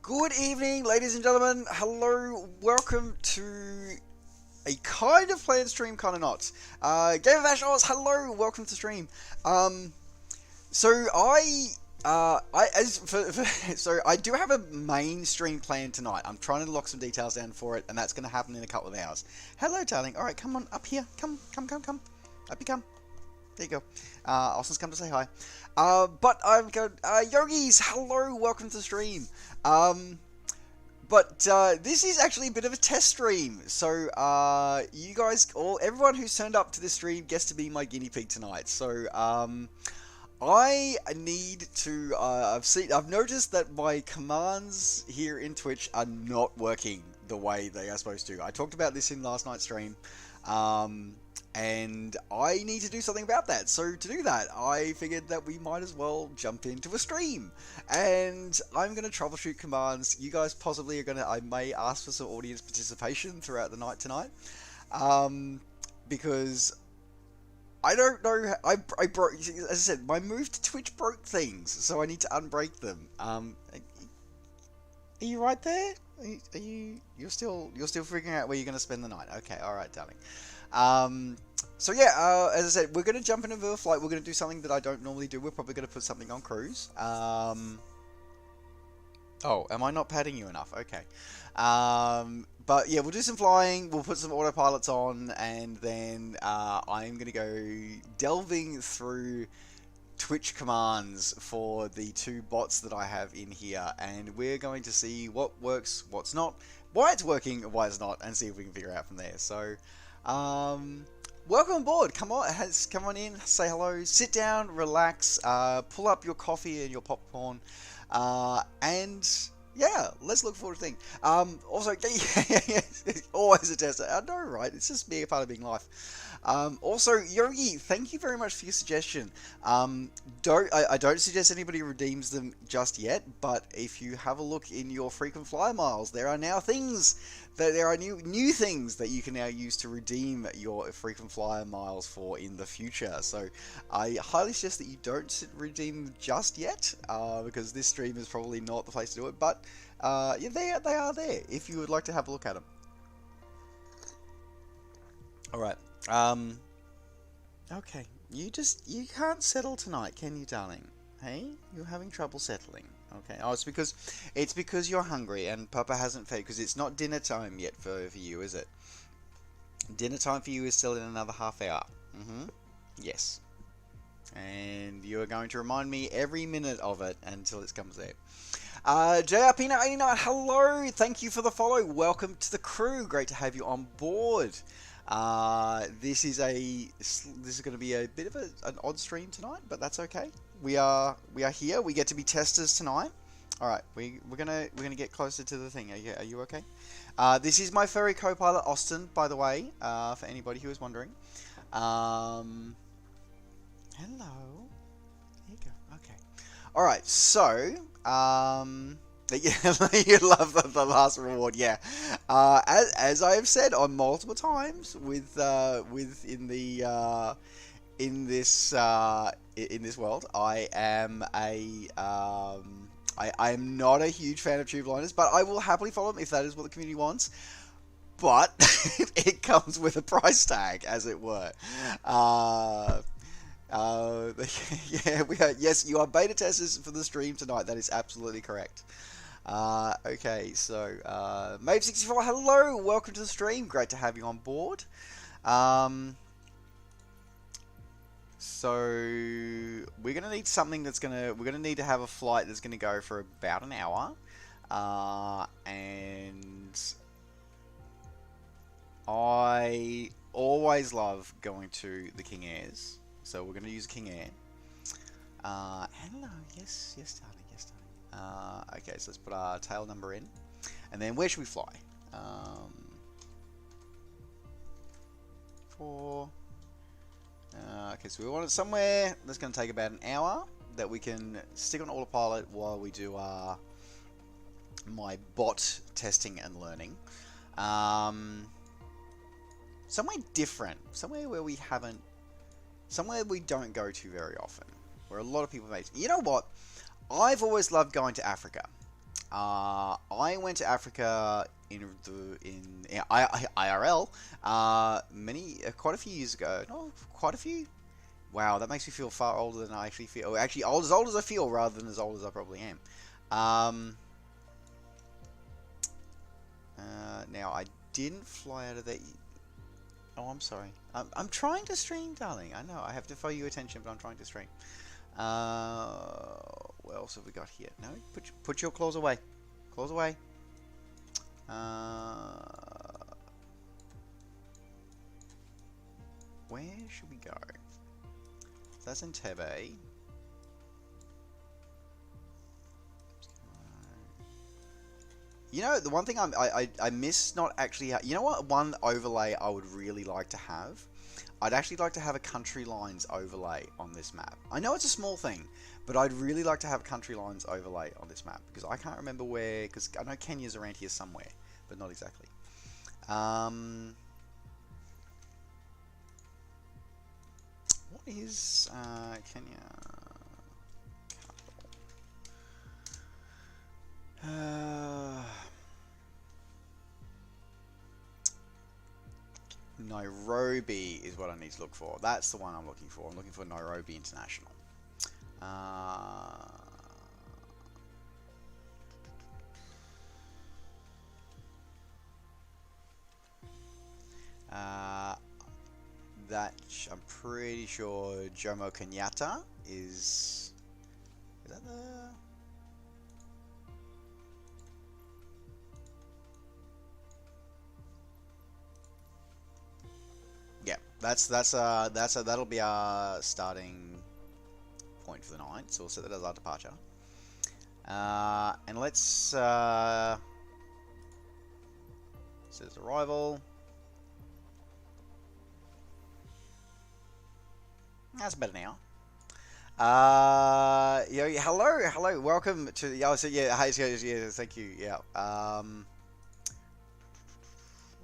Good evening, ladies and gentlemen. Hello, welcome to a kind of planned stream, kind of not. Game of Ash Oz, hello, welcome to stream. So I do have a main stream planned tonight. I'm trying to lock some details down for it, and that's going to happen in a couple of hours. Hello, darling. All right, come on up here. Come. Up you come. There you go. Austin's come to say hi. But I've got Yogis. Hello, welcome to the stream. But this is actually a bit of a test stream. So you guys, everyone who's turned up to this stream gets to be my guinea pig tonight. So I need to. I've noticed that my commands here in Twitch are not working the way they are supposed to. I talked about this in last night's stream. And I need to do something about that. So to do that, I figured that we might as well jump into a stream. And I'm going to troubleshoot commands. You guys possibly are going to... I may ask for some audience participation throughout the night tonight. Because I don't know... I broke... As I said, my move to Twitch broke things. So I need to unbreak them. Are you right there? Are you... You're still figuring out where you're going to spend the night. Okay, alright, darling. So yeah, as I said, we're going to jump into the flight. We're going to do something that I don't normally do. We're probably going to put something on cruise. Oh, am I not padding you enough? Okay. But yeah, we'll do some flying. We'll put some autopilots on, and then I'm going to go delving through Twitch commands for the two bots that I have in here, and we're going to see what works, what's not, why it's working, why it's not, and see if we can figure it out from there. So welcome aboard. Come on in, say hello, sit down, relax, pull up your coffee and your popcorn, and yeah, let's look forward to things. Also, always a tester. I know, right? It's just being a part of being life. Also, Yogi, thank you very much for your suggestion. I don't suggest anybody redeems them just yet, but if you have a look in your frequent flyer miles, there are now things that there are new things that you can now use to redeem your frequent flyer miles for in the future. So I highly suggest that you don't redeem them just yet, because this stream is probably not the place to do it. But yeah, they are there if you would like to have a look at them. All right. Okay, you can't settle tonight, can you, darling? Hey, you're having trouble settling. Okay. Oh, it's because you're hungry and Papa hasn't fed, because it's not dinner time yet for you, is it? Dinner time for you is still in another half hour. Yes. And you are going to remind me every minute of it until it comes there. JRP89, hello. Thank you for the follow. Welcome to the crew. Great to have you on board. This is going to be a bit of an odd stream tonight, but that's okay. We are here. We get to be testers tonight. All right, we're gonna get closer to the thing. Are you okay? This is my furry co-pilot Austin, by the way. For anybody who was wondering. Hello. There you go. Okay. All right. So you love the last reward, yeah. As I have said on multiple times, in this world, I am I am not a huge fan of tube liners, but I will happily follow them if that is what the community wants. But it comes with a price tag, as it were. Yeah, we are. Yes, you are beta testers for the stream tonight. That is absolutely correct. Okay, so Mave64, hello, welcome to the stream. Great to have you on board. So we're gonna need something we're gonna need to have a flight that's gonna go for about an hour, and I always love going to the King Airs, so we're gonna use King Air. Hello, yes, darling. Okay, so let's put our tail number in, and then where should we fly? Okay, so we want it somewhere that's going to take about an hour that we can stick on autopilot while we do my bot testing and learning. Somewhere different, somewhere where we don't go to very often, where a lot of people make. You know what? I've always loved going to Africa. I went to Africa in IRL quite a few years ago. No, quite a few. Wow, that makes me feel far older than I actually feel. Actually, old as I feel, rather than as old as I probably am. Now I didn't fly out of that. Oh, I'm sorry. I'm trying to stream, darling. I know I have to follow your attention, but I'm trying to stream. What else have we got here? No, put your claws away. Claws away. Where should we go? So that's in Tebe. You know, the one thing I miss not actually... You know what? One overlay I would really like to have? I'd actually like to have a country lines overlay on this map. I know it's a small thing, but I'd really like to have a country lines overlay on this map, because I can't remember where... Because I know Kenya's around here somewhere, but not exactly. What is Kenya? Nairobi is what I need to look for. That's the one I'm looking for. I'm looking for Nairobi International. That I'm pretty sure Jomo Kenyatta is that the... Yeah, that'll be our starting point for the night. So we'll set that as our departure. And let's says arrival. That's better now. Yeah, hello, welcome to the... Oh, so yeah, hey, yeah, thank you, yeah.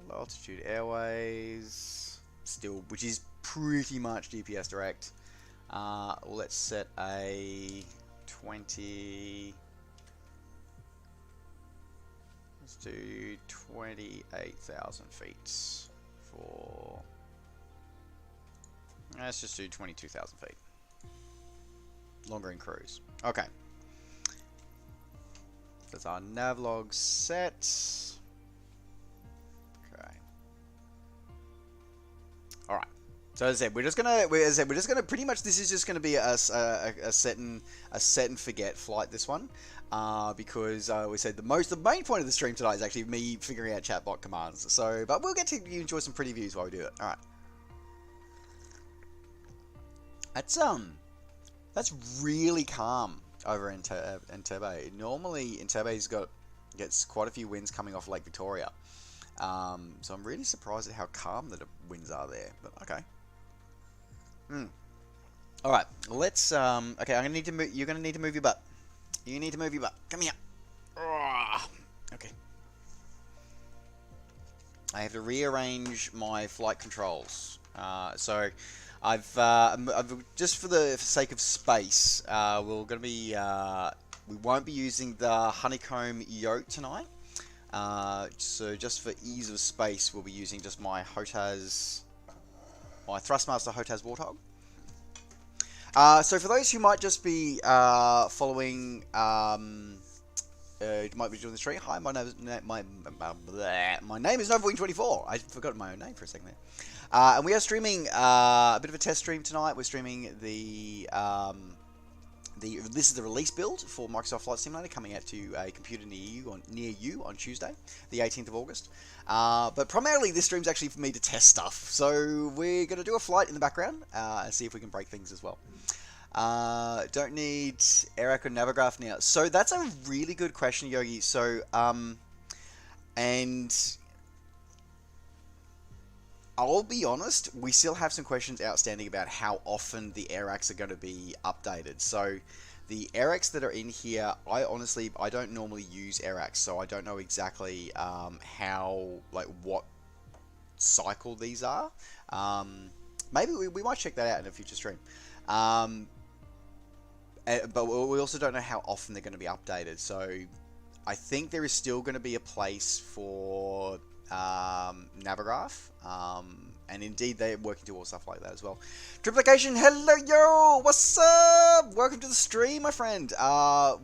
Low altitude airways, still, which is pretty much GPS direct. Let's set a 20... Let's do 28,000 feet for... Let's just do 22,000 feet. Longer in cruise. Okay. That's our navlog set. Okay. All right. So as I said, we're just gonna pretty much, this is just gonna be a set and forget flight, this one, because we said the main point of the stream tonight is actually me figuring out chatbot commands. So, but we'll get to enjoy some pretty views while we do it. All right. That's really calm over in Entebbe. Normally Entebbe's gets quite a few winds coming off Lake Victoria. So I'm really surprised at how calm the winds are there. But okay. All right, let's. Okay, I'm gonna need to move. You're gonna need to move your butt. You need to move your butt. Come here. Okay. I have to rearrange my flight controls. So I've just for the sake of space, we're gonna be we won't be using the Honeycomb Yoke tonight. So just for ease of space, we'll be using just my HOTAS, my Thrustmaster HOTAS Warthog. So for those who might just be following, might be doing the stream. Hi, my name is Novawing24. I forgot my own name for a second there. And we are streaming a bit of a test stream tonight. We're streaming this is the release build for Microsoft Flight Simulator, coming out to a computer near you on Tuesday, the 18th of August. But primarily this stream's actually for me to test stuff. So we're going to do a flight in the background and see if we can break things as well. Don't need AirAC or Navigraph now. So that's a really good question, Yogi. So, and I'll be honest, we still have some questions outstanding about how often the AirACs are going to be updated. So the AirACs that are in here, I don't normally use AirACs, so I don't know exactly what cycle these are. Maybe we might check that out in a future stream. But we also don't know how often they're going to be updated. So I think there is still going to be a place for Navigraph, and indeed they're working towards stuff like that as well. Triplication, hello yo, what's up? Welcome to the stream, my friend.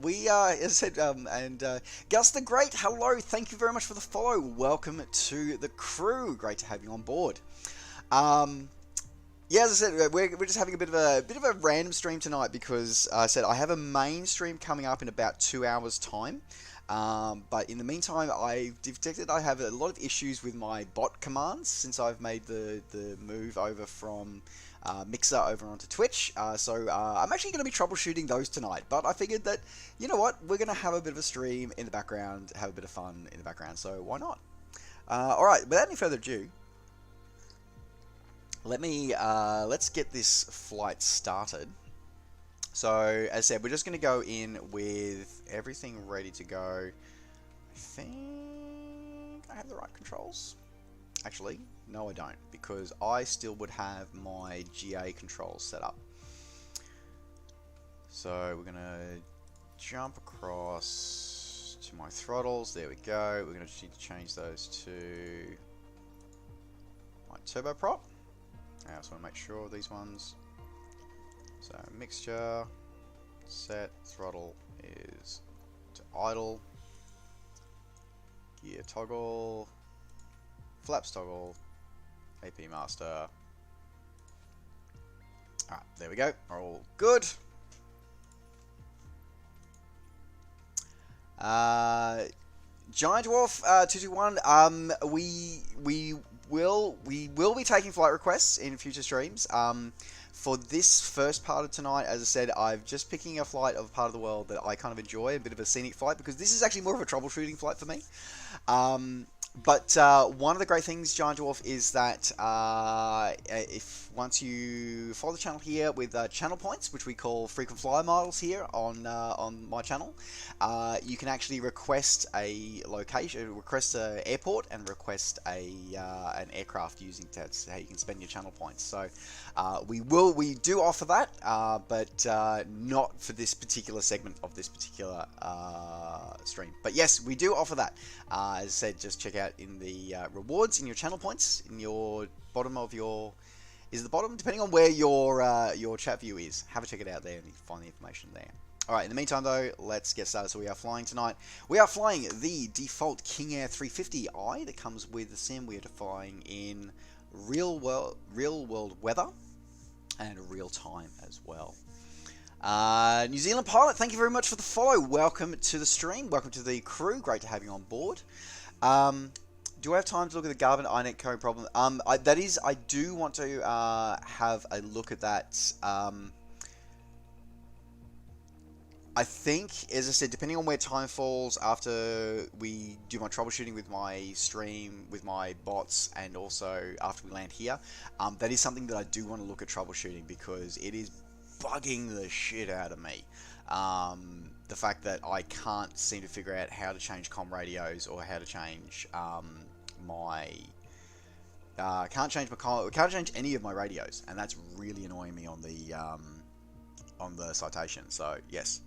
We as I said, and Gus the Great, hello, thank you very much for the follow. Welcome to the crew. Great to have you on board. Yeah, as I said, we're just having a bit of a random stream tonight because I said I have a main stream coming up in about 2 hours time. But in the meantime, I've detected I have a lot of issues with my bot commands since I've made the move over from Mixer over onto Twitch. So I'm actually going to be troubleshooting those tonight. But I figured that, you know what, we're going to have a bit of a stream in the background, have a bit of fun in the background, so why not? Alright, without any further ado, let's get this flight started. So, as I said, we're just going to go in with everything ready to go. I think I have the right controls. Actually, no I don't, because I still would have my GA controls set up. So, we're going to jump across to my throttles. There we go. We're going to need to change those to my turboprop. I also want to make sure these ones. So mixture, set, throttle is to idle, gear toggle, flaps toggle, AP master. Alright, there we go, we're all good. Giant Dwarf 221, we will be taking flight requests in future streams. For this first part of tonight, as I said, I'm just picking a flight of a part of the world that I kind of enjoy, a bit of a scenic flight, because this is actually more of a troubleshooting flight for me. But one of the great things, Giant Dwarf, is that once you follow the channel here with channel points, which we call frequent flyer models here on my channel, you can actually request a location, request an airport, and request an aircraft using that's how you can spend your channel points. So we do offer that, but not for this particular segment of this particular stream. But yes, we do offer that. As I said, just check out in the rewards in your channel points in your bottom of your the bottom depending on where your chat view is. Have a check it out there and you can find the information there. Alright, in the meantime though, let's get started. So we are flying tonight. We are flying the default King Air 350i that comes with the sim. We are flying in real world weather and real time as well. New Zealand Pilot, thank you very much for the follow. Welcome to the stream. Welcome to the crew. Great to have you on board. Do I have time to look at the Garmin iNet code problem? I do want to have a look at that. I think, as I said, depending on where time falls after we do my troubleshooting with my stream, with my bots, and also after we land here, that is something that I do want to look at troubleshooting because it is bugging the shit out of me. The fact that I can't seem to figure out how to change comm radios or how to change can't change any of my radios, and that's really annoying me on the citation. So yes.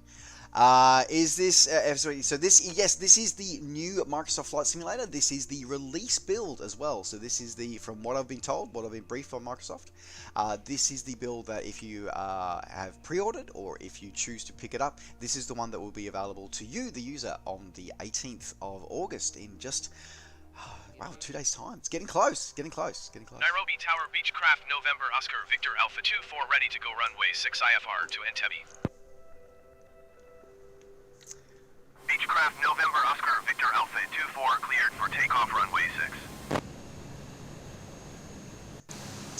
Is this so this is the new Microsoft Flight Simulator. This is the release build as well. So this is the, from what I've been told, what I've been briefed on Microsoft, this is the build that if you have pre-ordered or if you choose to pick it up, this is the one that will be available to you, the user, on the 18th of August in just wow, 2 days time. It's getting close, getting close. Nairobi Tower Beechcraft November Oscar Victor Alpha 24 ready to go runway 6 IFR to Entebbe. Beechcraft November Oscar Victor Alpha 24 cleared for takeoff runway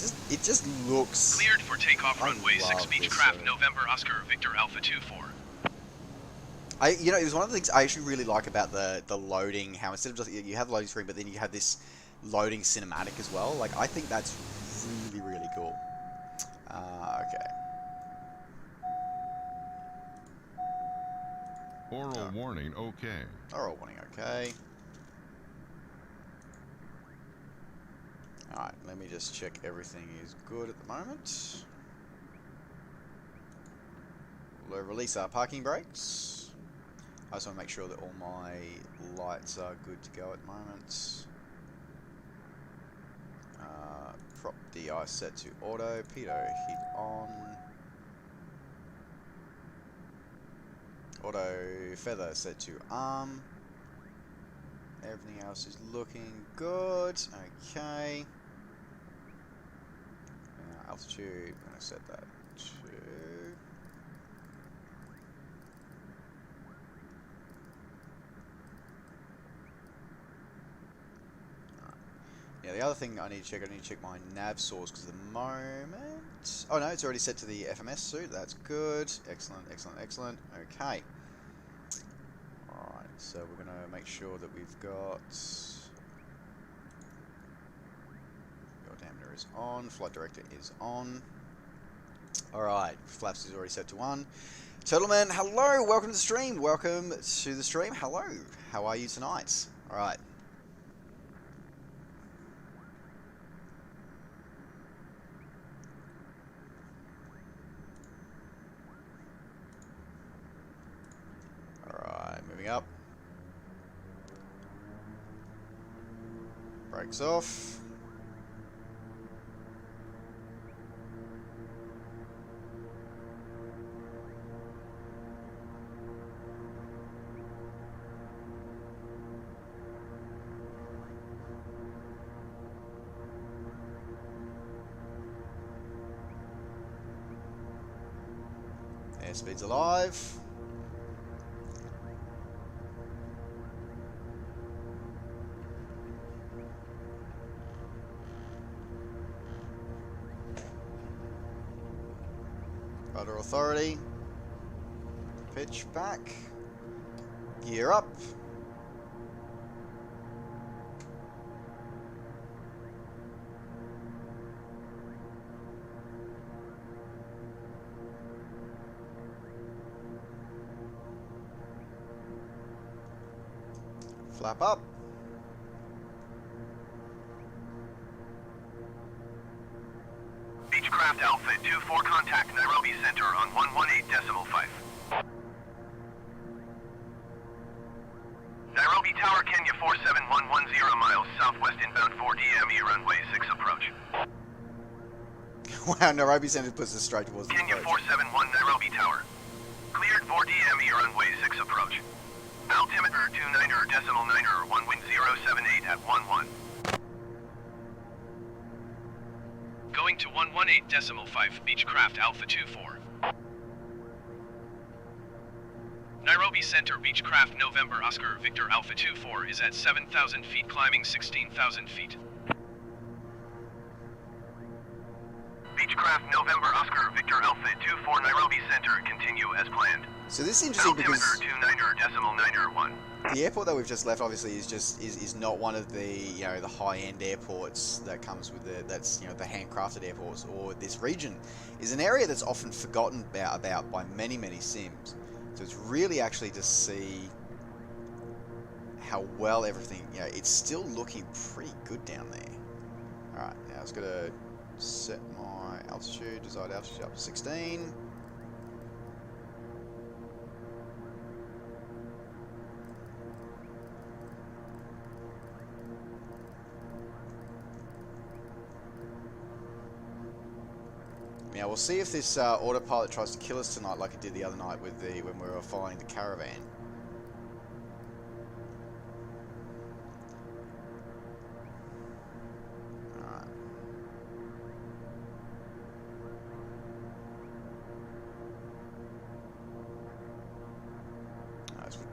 6. It just looks cleared for takeoff runway 6 Beechcraft November Oscar Victor Alpha 24. You know, it was one of the things I actually really like about the loading, how instead of just, you have the loading screen, but then you have this loading cinematic as well. Like, I think that's really, really cool. Okay. Oral warning, okay. Oral warning, okay. Alright, let me just check everything is good at the moment. We'll release our parking brakes. I just want to make sure that all my lights are good to go at the moment. Prop DI set to auto, pitot heat on. Auto feather set to arm. Everything else is looking good. Okay. Altitude, I'm going to set that to... Yeah, the other thing I need to check my nav source, because at the moment... Oh no, it's already set to the FMS suit, that's good. Excellent, excellent, excellent. Okay. Alright, so we're going to make sure that we've got... Your diameter is on, flight director is on. Alright, flaps is already set to 1. Turtleman, hello, welcome to the stream. Welcome to the stream, hello. How are you tonight? Alright. Moving up. Brakes off. Airspeed's alive. Rudder authority. Pitch back. Gear up. Flap up. Beechcraft Alpha 24 contact Nairobi Center on 118.5. Nairobi Tower, Kenya 47110 miles southwest inbound 4DME runway 6 approach. Wow, Nairobi Center puts us straight towards the Kenya approach. 471 Nairobi Tower. Cleared 4DME runway 6 approach. Altimeter 29.9, 1 wind 078 at 11. Going to 118.5, Beechcraft Alpha 24. Nairobi Center, Beechcraft November Oscar Victor Alpha 24 is at 7,000 feet climbing 16,000 feet. Beechcraft November Oscar Victor Alpha 24 Nairobi Center, continue as planned. So this is interesting because Altimeter 29.9, the airport that we've just left obviously is not one of the the high-end airports that comes with that's the handcrafted airports, or this region is an area that's often forgotten about by many sims. So it's really actually to see how well everything it's still looking pretty good down there. All right, now I was gonna set my altitude, desired altitude up to 16. Now we'll see if this autopilot tries to kill us tonight, like it did the other night with when we were following the caravan. Alright.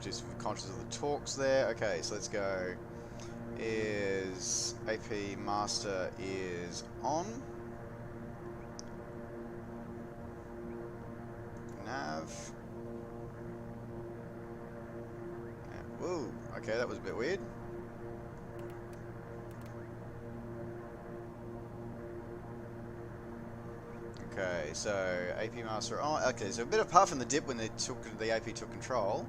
Just conscious of the torques there. Okay, so let's go. Is AP Master is on. Nav. Whoa, okay, that was a bit weird. Okay, so AP Master on. Okay, so a bit of puff in the dip when the AP took control.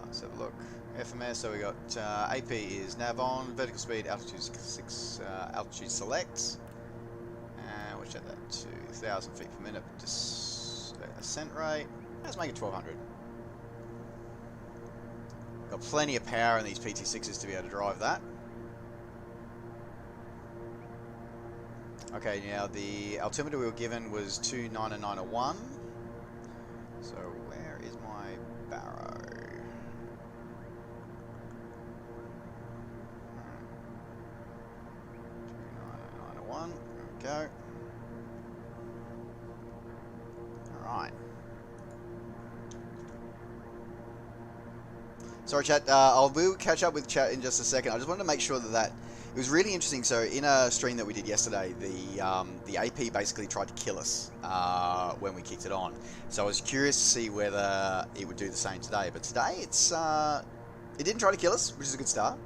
Let's have a look. FMS, so we got AP is nav on, vertical speed, altitude 6, altitude select. And we'll check that to 1,000 feet per minute. Ascent rate. Let's make it 1,200. Got plenty of power in these PT6s to be able to drive that. Okay, now the altimeter we were given was 29901. So where is my barrow? 29901. There we go. Alright. Sorry, chat. We'll catch up with chat in just a second. I just wanted to make sure that it was really interesting. So in a stream that we did yesterday, the AP basically tried to kill us when we kicked it on. So I was curious to see whether it would do the same today. But today it didn't try to kill us, which is a good start.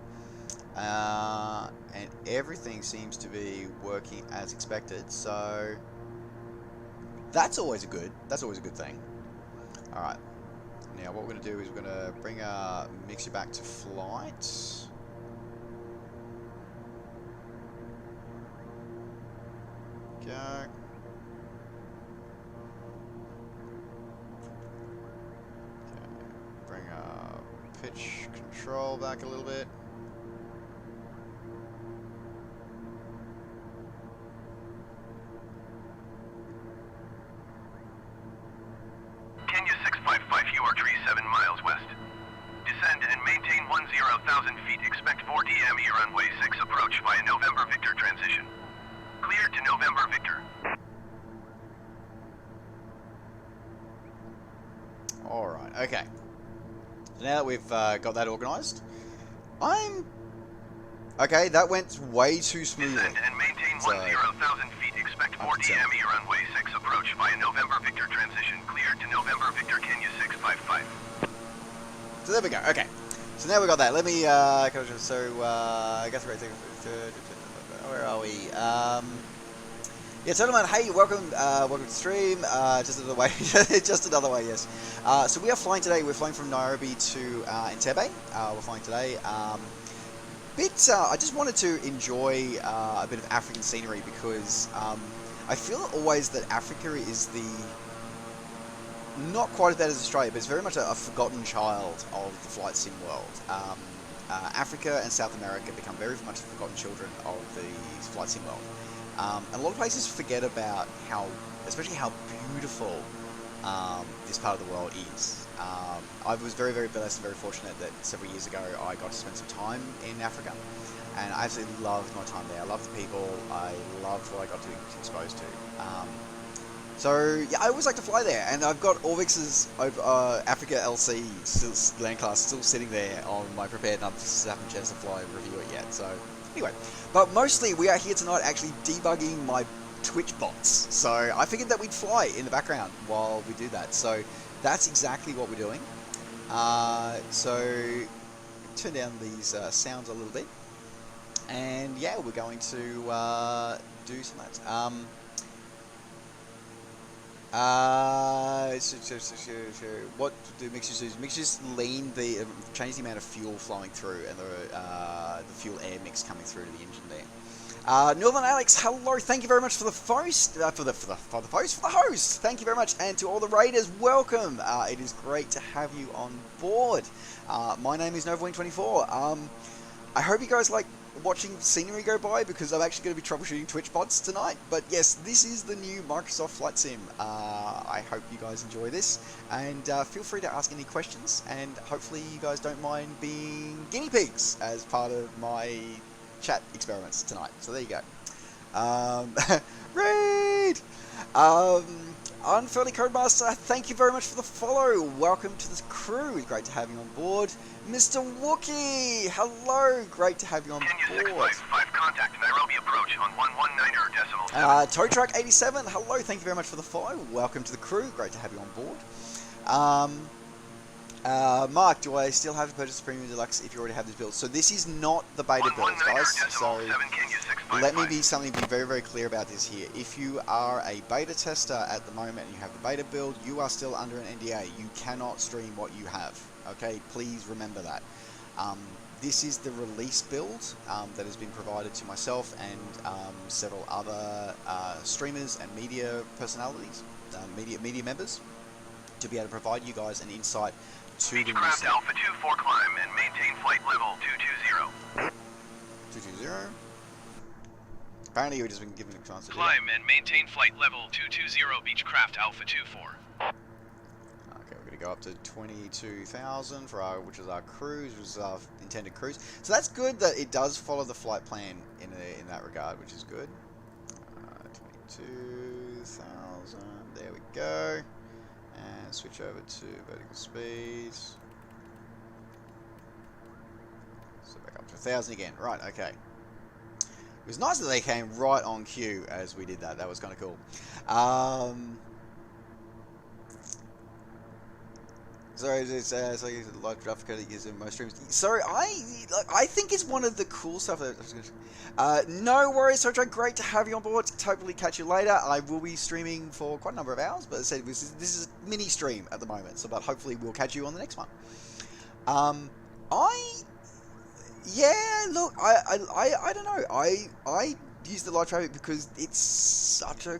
And everything seems to be working as expected. So that's always a good thing. All right. Now what we're going to do is we're going to bring our mixer back to flight. Go. Okay. Bring our pitch control back a little bit. Kenya 655, you are tree 7 miles west. Descend and maintain 10,000 feet. Expect 4DM runway 6 approach via November Victor transition. Cleared to November Victor. Alright, okay. So now that we've got that organised, okay, that went way too smoothly. Descend and maintain 10,000 feet. Expect 4DM runway 6 approach via November Victor transition. Cleared to November Victor Kenya 655. So there we go, okay. So now we got that. Let me, I guess where are we? Yeah, gentlemen, hey, welcome to the stream. Just another way, just another way, yes. So we are flying today. We're flying from Nairobi to Entebbe. We're flying today. I just wanted to enjoy a bit of African scenery because I feel always that Africa is not quite as bad as Australia, but it's very much a forgotten child of the flight sim world. Africa and South America become very much the forgotten children of the flight sim world. And a lot of places forget about especially how beautiful this part of the world is. I was very, very blessed and very fortunate that several years ago I got to spend some time in Africa, and I absolutely loved my time there. I loved the people, I loved what I got to be exposed to. So yeah, I always like to fly there, and I've got Orvix's Africa LC land class still sitting there on my prepared, and I just haven't had a chance to fly and review it yet. So anyway, but mostly we are here tonight actually debugging my Twitch bots. So I figured that we'd fly in the background while we do that. So that's exactly what we're doing. So turn down these sounds a little bit, and yeah, we're going to do some of that. What do mixers do? Mixers change the amount of fuel flowing through and the fuel air mix coming through to the engine there. Northern Alex, hello, thank you very much for the host, for the host, thank you very much, and to all the raiders, welcome. It is great to have you on board. My name is NovaWing24. I hope you guys like watching scenery go by, because I'm actually going to be troubleshooting Twitch bots tonight. But yes, this is the new Microsoft Flight Sim. I hope you guys enjoy this, and feel free to ask any questions, and hopefully you guys don't mind being guinea pigs as part of my chat experiments tonight. So there you go. Raid! Unfurly Codemaster, thank you very much for the follow. Welcome to the crew. Great to have you on board. Mr. Wookie, hello. Great to have you on board. Kenya 655, contact Nairobi approach on 119.7. Tow Truck 87, hello. Thank you very much for the follow. Welcome to the crew. Great to have you on board. Mark, do I still have to purchase the Premium Deluxe if you already have this build? So this is not the beta build, guys. So let me be very, very clear about this here. If you are a beta tester at the moment and you have the beta build, you are still under an NDA. You cannot stream what you have. Okay, please remember that. This is the release build that has been provided to myself and several other streamers and media personalities, media members, to be able to provide you guys an insight Beechcraft Alpha 24 climb and maintain flight level 220. 220. Apparently you've just been given a chance to climb and maintain flight level 220 Beechcraft Alpha 24. Okay, we're going to go up to 22,000 for our, which is our cruise, which is our intended cruise. So that's good that it does follow the flight plan in that regard, which is good. 22,000. There we go. And switch over to vertical speeds. So back up to 1,000 again. Right, okay. It was nice that they came right on cue as we did that. That was kind of cool. Sorry, it's live draft code is in most streams. Sorry, I think it's one of the cool stuff that. No worries, Sotra. Great to have you on board. Totally catch you later. I will be streaming for quite a number of hours, but as I said, this is a mini stream at the moment. So, but hopefully we'll catch you on the next one. Yeah, look, I don't know. I use the live traffic because it's such a.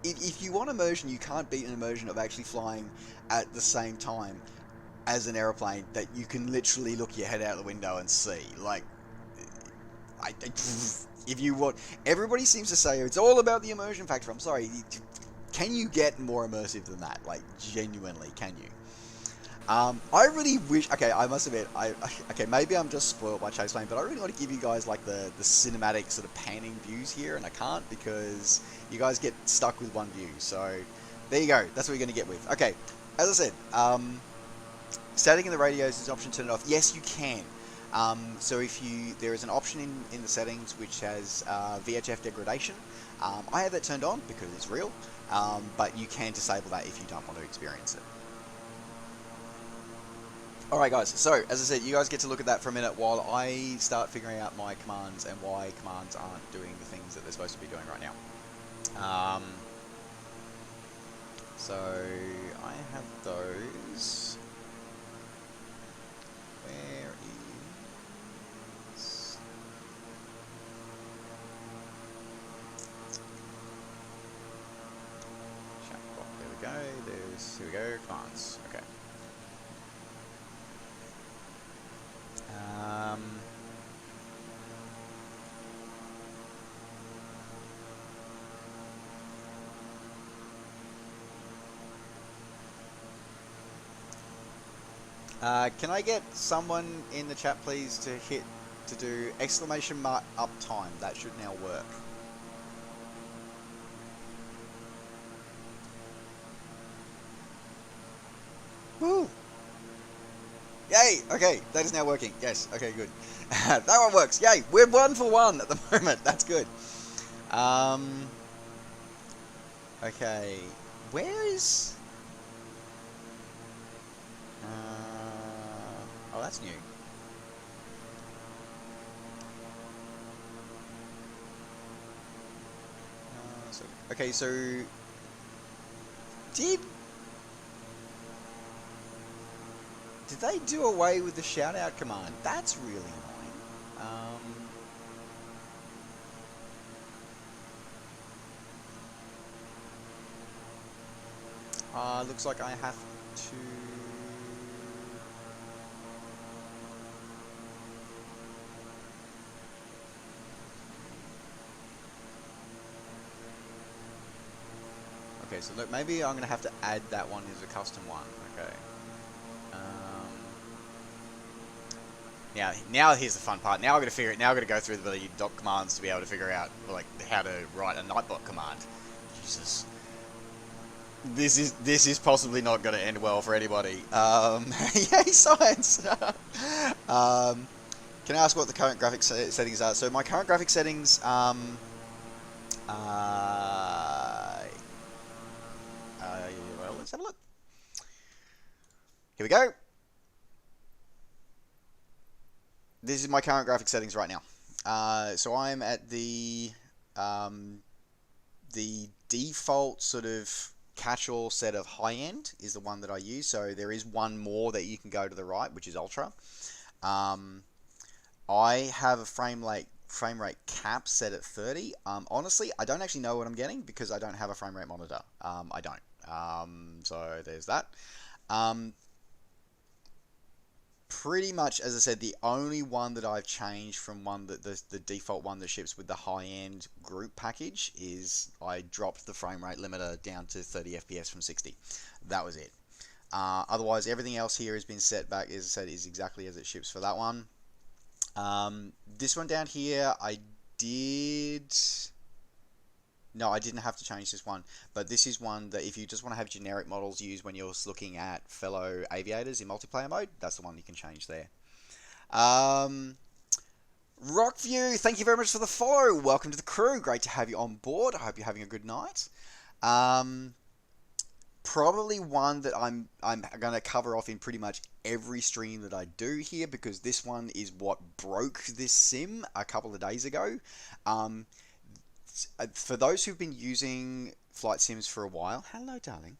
If you want immersion, you can't beat an immersion of actually flying at the same time as an aeroplane that you can literally look your head out the window and see. Like, if you want, everybody seems to say it's all about the immersion factor. I'm sorry, can you get more immersive than that? Like, genuinely, can you? I really wish. Okay, I must admit, okay, maybe I'm just spoiled by Chase Plane, but I really want to give you guys like the cinematic sort of panning views here, and I can't because you guys get stuck with one view. So there you go. That's what you're going to get with. Okay, as I said, static in the radios is an option to turn it off. Yes, you can. So if there is an option in the settings which has VHF degradation. I have that turned on because it's real, but you can disable that if you don't want to experience it. Alright guys, so as I said, you guys get to look at that for a minute while I start figuring out my commands and why commands aren't doing the things that they're supposed to be doing right now. So I have those. Where is... Chatbot, there we go, here we go, commands, okay. Can I get someone in the chat please to do exclamation mark uptime? That should now work. Woo! Yay! Okay, that is now working. Yes, okay, good. That one works. Yay! We're 1 for 1 at the moment. That's good. Okay. Where is... oh, that's new. Okay, so... Did they do away with the shout-out command? That's really annoying. Looks like I have to... Okay, so look, maybe I'm going to have to add that one as a custom one. Okay. Now here's the fun part. Now I've got to figure it. Now I've got to go through the doc commands to be able to figure out like how to write a Nightbot command. Jesus, this is possibly not going to end well for anybody. Yay science! Can I ask what the current graphics settings are? So my current graphic settings, well, let's have a look. Here we go. This is my current graphic settings right now. So I'm at the default sort of catch-all set of high-end is the one that I use. So there is one more that you can go to the right, which is Ultra. I have a frame rate cap set at 30. Honestly, I don't actually know what I'm getting because I don't have a frame rate monitor. I don't. So there's that. pretty much, as I said, the only one that I've changed from one that the default one that ships with the high-end group package is I dropped the frame rate limiter down to 30 FPS from 60. That was it. Otherwise, everything else here has been set back, as I said, is exactly as it ships for that one. This one down here, I didn't have to change this one, but this is one that if you just want to have generic models used when you're looking at fellow aviators in multiplayer mode, that's the one you can change there. Rockview, thank you very much for the follow. Welcome to the crew. Great to have you on board. I hope you're having a good night. Probably one that I'm going to cover off in pretty much every stream that I do here, because this one is what broke this sim a couple of days ago. For those who've been using flight sims for a while, hello darling,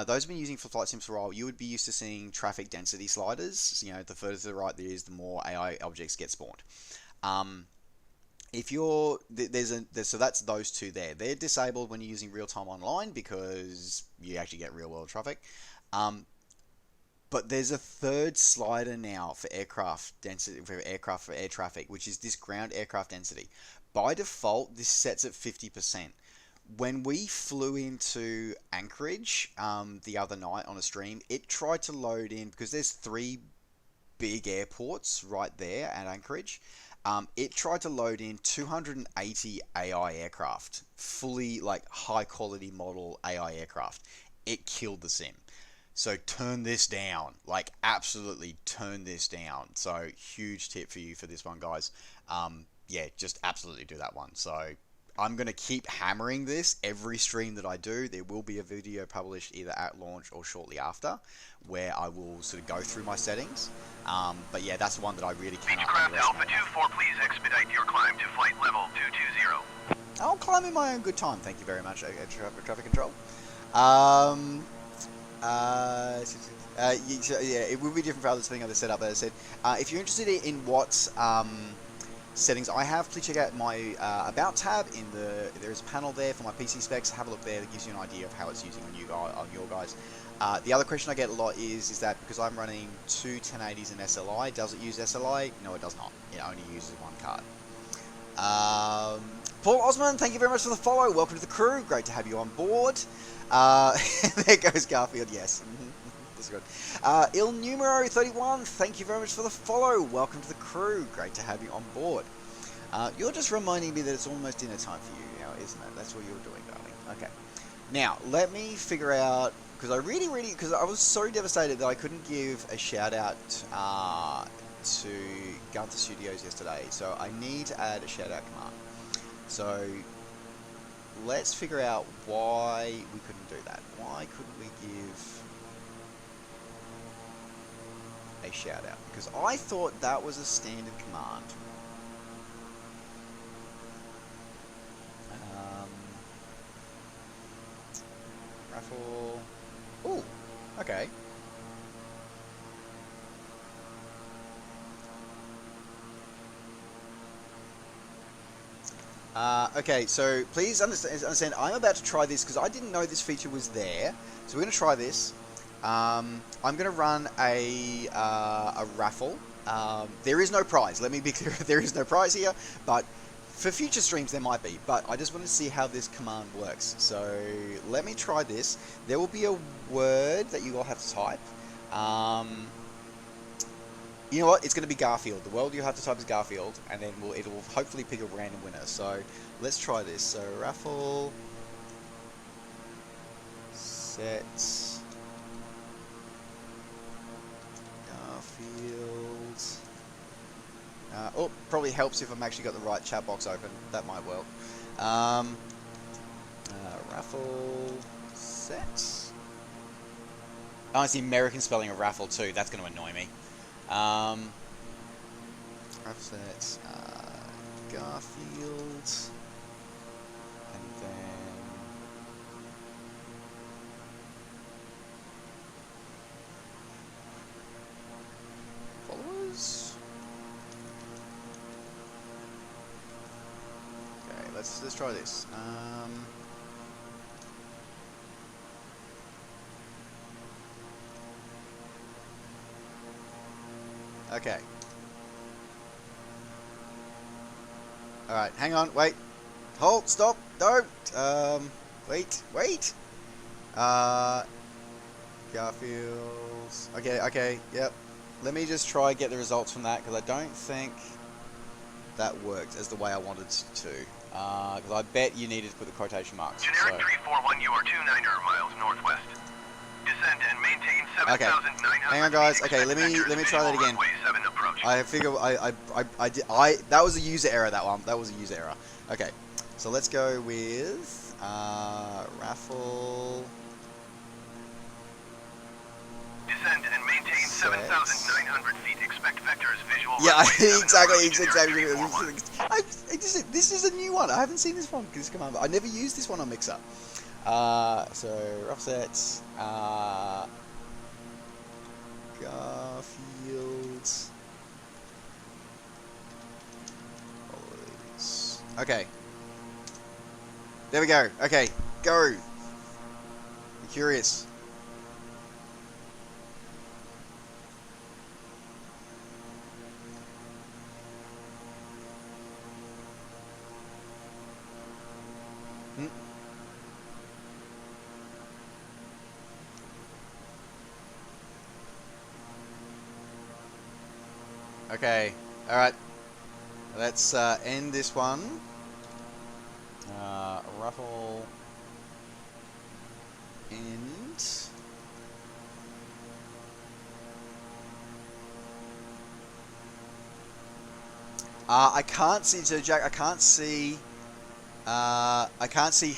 those who've been using flight sims for a while, you would be used to seeing traffic density sliders. You know, the further to the right there is, the more AI objects get spawned. If you're so that's those two there. They're disabled when you're using real-time online because you actually get real-world traffic. But there's a third slider now for aircraft density, for air traffic, which is this ground aircraft density. By default, this sets at 50%. When we flew into Anchorage the other night on a stream, it tried to load in, because there's 3 big airports right there at Anchorage. It tried to load in 280 AI aircraft, fully like high quality model AI aircraft. It killed the sim. So turn this down, like absolutely turn this down. So huge tip for you for this one, guys. Yeah, just absolutely do that one. So I'm going to keep hammering this every stream that I do. There will be a video published either at launch or shortly after, where I will sort of go through my settings. But yeah, that's the one that I really cannot Beechcraft Alpha underestimate. 24, please expedite your climb to flight level 220. I'll climb in my own good time. Thank you very much, traffic control. Yeah, it will be different for others depending on the setup. As I said, if you're interested in what settings I have, please check out my About tab. There's a panel there for my PC specs. Have a look there. That gives you an idea of how it's using on your guys. The other question I get a lot is that because I'm running 2 1080s and SLI, does it use SLI? No, it does not. It only uses one card. Paul Osman, thank you very much for the follow. Welcome to the crew. Great to have you on board. There goes Garfield. Yes. That's good. Il Numero 31, thank you very much for the follow. Welcome to the crew. Great to have you on board. You're just reminding me that it's almost dinner time for you now, isn't it? That's what you're doing, darling. Okay. Now, let me figure out, because because I was so devastated that I couldn't give a shout out to Gunther Studios yesterday. So I need to add a shout out command. So let's figure out why we couldn't do that. Why couldn't we give a shout out? Because I thought that was a standard command. Raffle. Ooh, okay. Okay, so please understand, I'm about to try this because I didn't know this feature was there. So we're going to try this. I'm going to run a raffle. There is no prize. Let me be clear, there is no prize here, but for future streams there might be. But I just wanted to see how this command works. So let me try this. There will be a word that you all have to type. You know what? It's going to be Garfield. The word you have to type is Garfield, and then it will hopefully pick a random winner. So let's try this. So raffle set Garfield. Oh, probably helps if I'm actually got the right chat box open. That might work. Raffle set. Oh, it's the American spelling of raffle too. That's going to annoy me. Offset, Garfield, and then followers. Okay, let's try this. Okay. Alright, hang on, wait. Hold, stop, don't. Wait. Garfields. Okay, yep. Let me just try and get the results from that, because I don't think that worked as the way I wanted to. Because I bet you needed to put the quotation marks. Generic 341, you are 29 miles northwest. Descend and maintain 7,900 hang on, guys. Okay, let me try that again. I figure I did. That was a user error. That one. That was a user error. Okay, so let's go with raffle. Descend and maintain 7,900 feet. Expect vectors visual. Yeah, runway exactly. This is a new one. I haven't seen this one. This command. I never used this one on Mixer. So rough sets. Garfields. Okay. There we go. Okay, go. I'm curious. Okay, alright. Let's end this one. Ruffle. End. I can't see, so Jack, I can't see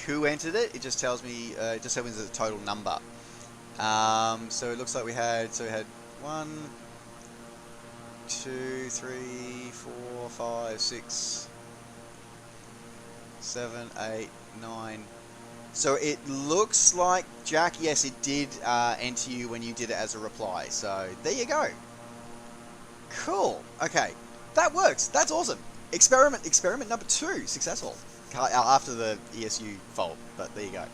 who entered it. It just tells me, it just tells me the total number. So it looks like we had 1, 2, 3, 4, 5, 6, 7, 8, 9. So it looks like, Jack, yes, it did enter you when you did it as a reply. So there you go. Cool. Okay, that works. That's awesome. Experiment number 2 successful after the ESU fault. But there you go.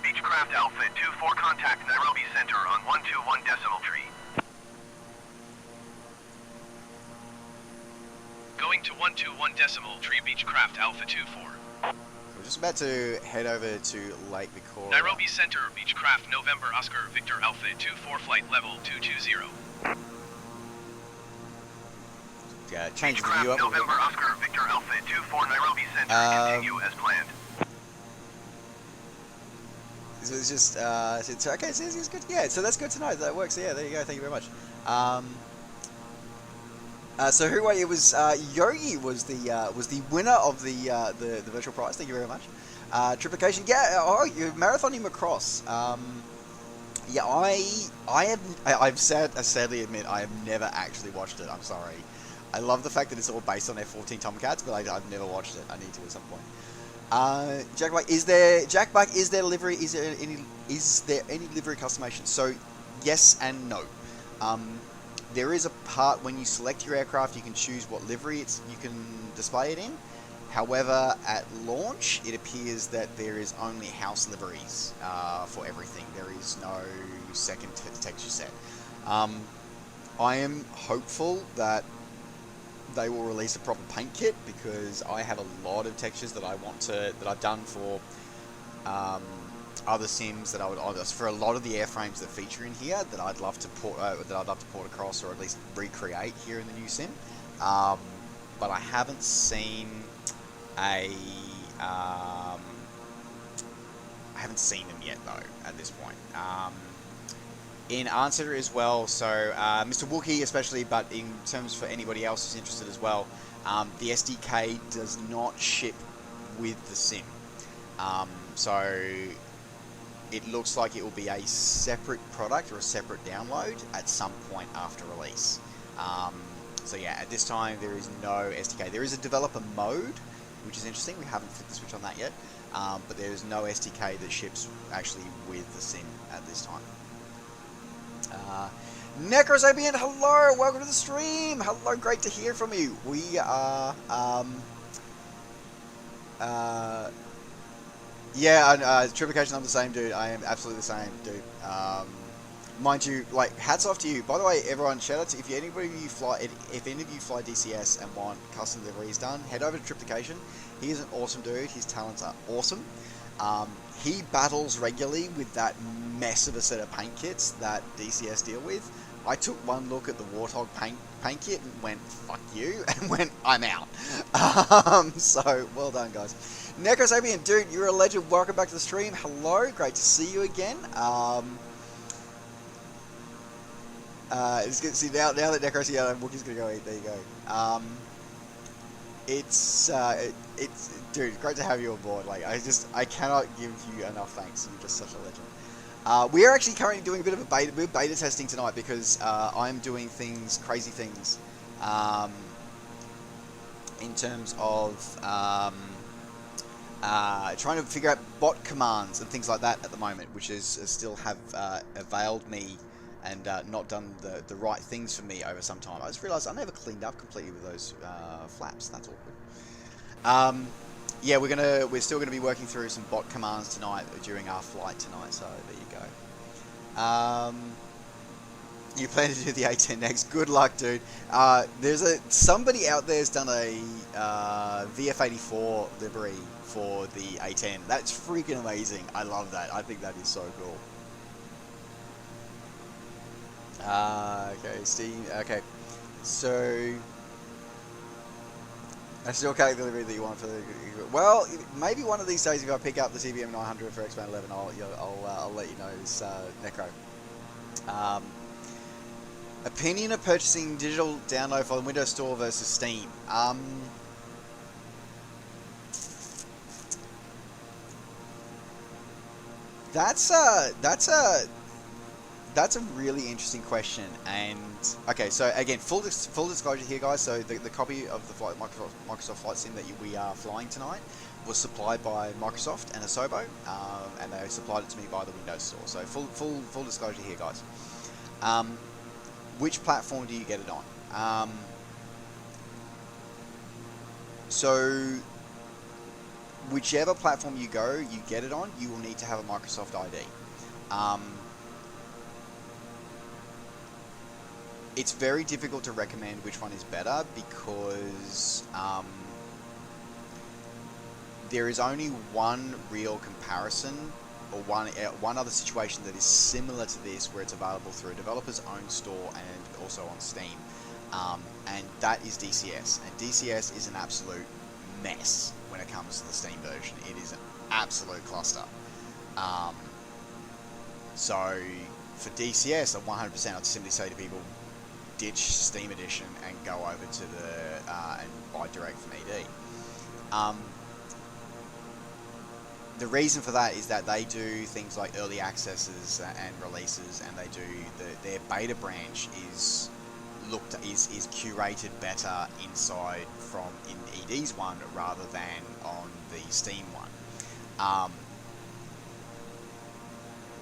Beechcraft Outfit 24 contact Nairobi Center on 121 decimal tree. Going to 121 decimal tree Beechcraft Alpha 24. We're just about to head over to Lake Victoria. Nairobi Center Beechcraft November Oscar Victor Alpha 24 flight level 220. Yeah, change the Beechcraft view up. November Oscar Victor Alpha 24 Nairobi Center continue as planned. So it's just, okay, so it's good. Yeah, so that's good to know. That works. Yeah, there you go. Thank you very much. So who it was? Yogi was the winner of the virtual prize. Thank you very much. Triplication. Yeah. Oh, you're marathoning across. Yeah, I've sadly admit I have never actually watched it. I'm sorry. I love the fact that it's all based on F-14 Tomcats, but I've never watched it. I need to at some point. Jack Black, is there livery? Is there any livery customization? So yes and no. There is a part when you select your aircraft, you can choose what livery you can display it in. However, at launch, it appears that there is only house liveries for everything. There is no second texture set. I am hopeful that they will release a proper paint kit, because I have a lot of textures that I've done for other sims that I would for a lot of the airframes that feature in here that I'd love to port across, or at least recreate here in the new sim. But I haven't seen them yet though at this point. In answer as well, so Mr. Wookie especially, but in terms for anybody else who's interested as well, the SDK does not ship with the sim. So it looks like it will be a separate product or a separate download at some point after release. So yeah, at this time there is no SDK. There is a developer mode, which is interesting. We haven't flipped the switch on that yet, but there is no SDK that ships actually with the sim at this time. Necrosapian, hello, welcome to the stream. Hello, great to hear from you. We are, yeah, Triplication, I'm the same, dude. I am absolutely the same, dude. Mind you, like, hats off to you. By the way, everyone, shout out to if any of you fly DCS and want custom deliveries done, head over to Triplication. He is an awesome dude. His talents are awesome. He battles regularly with that mess of a set of paint kits that DCS deal with. I took one look at the Warthog paint kit and went, fuck you, and went, I'm out. So, well done, guys. Necrosapien, dude, you're a legend. Welcome back to the stream. Hello, great to see you again. It's good to see now that Necrosapien and Wookiee's gonna go eat. There you go. It's dude, great to have you on board. Like, I cannot give you enough thanks. You're just such a legend. We are actually currently doing a bit of a beta testing tonight because I'm doing crazy things, in terms of trying to figure out bot commands and things like that at the moment, which still have availed me and not done the right things for me over some time. I just realised I never cleaned up completely with those flaps. That's awkward. Yeah, we're still gonna be working through some bot commands tonight during our flight tonight. So there you go. You plan to do the A10 next? Good luck, dude. There's somebody out there has done a VF84 livery for the A10. That's freaking amazing. I love that. I think that is so cool. Okay, Steve. Okay, so I still can't deliver that you want for the. Well, maybe one of these days, if I pick up the TBM 900 for XP11, I'll let you know this Necro. Opinion of purchasing digital download for the Windows Store versus Steam. That's a really interesting question. And okay, so again, full disclosure here, guys. So the copy of the Microsoft Flight Sim that we are flying tonight was supplied by Microsoft and Asobo, and they supplied it to me by the Windows Store. So full disclosure here, guys. Which platform do you get it on? So whichever platform you get it on, you will need to have a Microsoft ID. It's very difficult to recommend which one is better because there is only one real comparison or one other situation that is similar to this where it's available through a developer's own store and also on Steam, and that is DCS. And DCS is an absolute mess when it comes to the Steam version. It is an absolute cluster. So for DCS, 100% I'd simply say to people, ditch Steam Edition and go over to the and buy direct from ED. The reason for that is that they do things like early accesses and releases, and they do their beta branch is curated better inside from in ED's one rather than on the Steam one.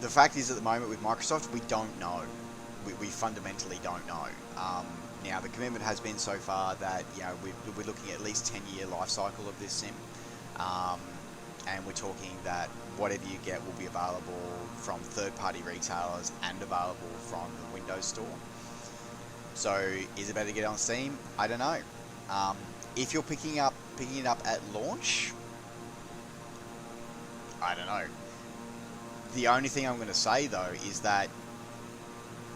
The fact is, at the moment with Microsoft, we don't know. We fundamentally don't know. Now, the commitment has been so far that we're looking at least 10-year life cycle of this sim, and we're talking that whatever you get will be available from third-party retailers and available from the Windows Store. So, is it better to get it on Steam? I don't know. If you're picking it up at launch, I don't know. The only thing I'm going to say though is that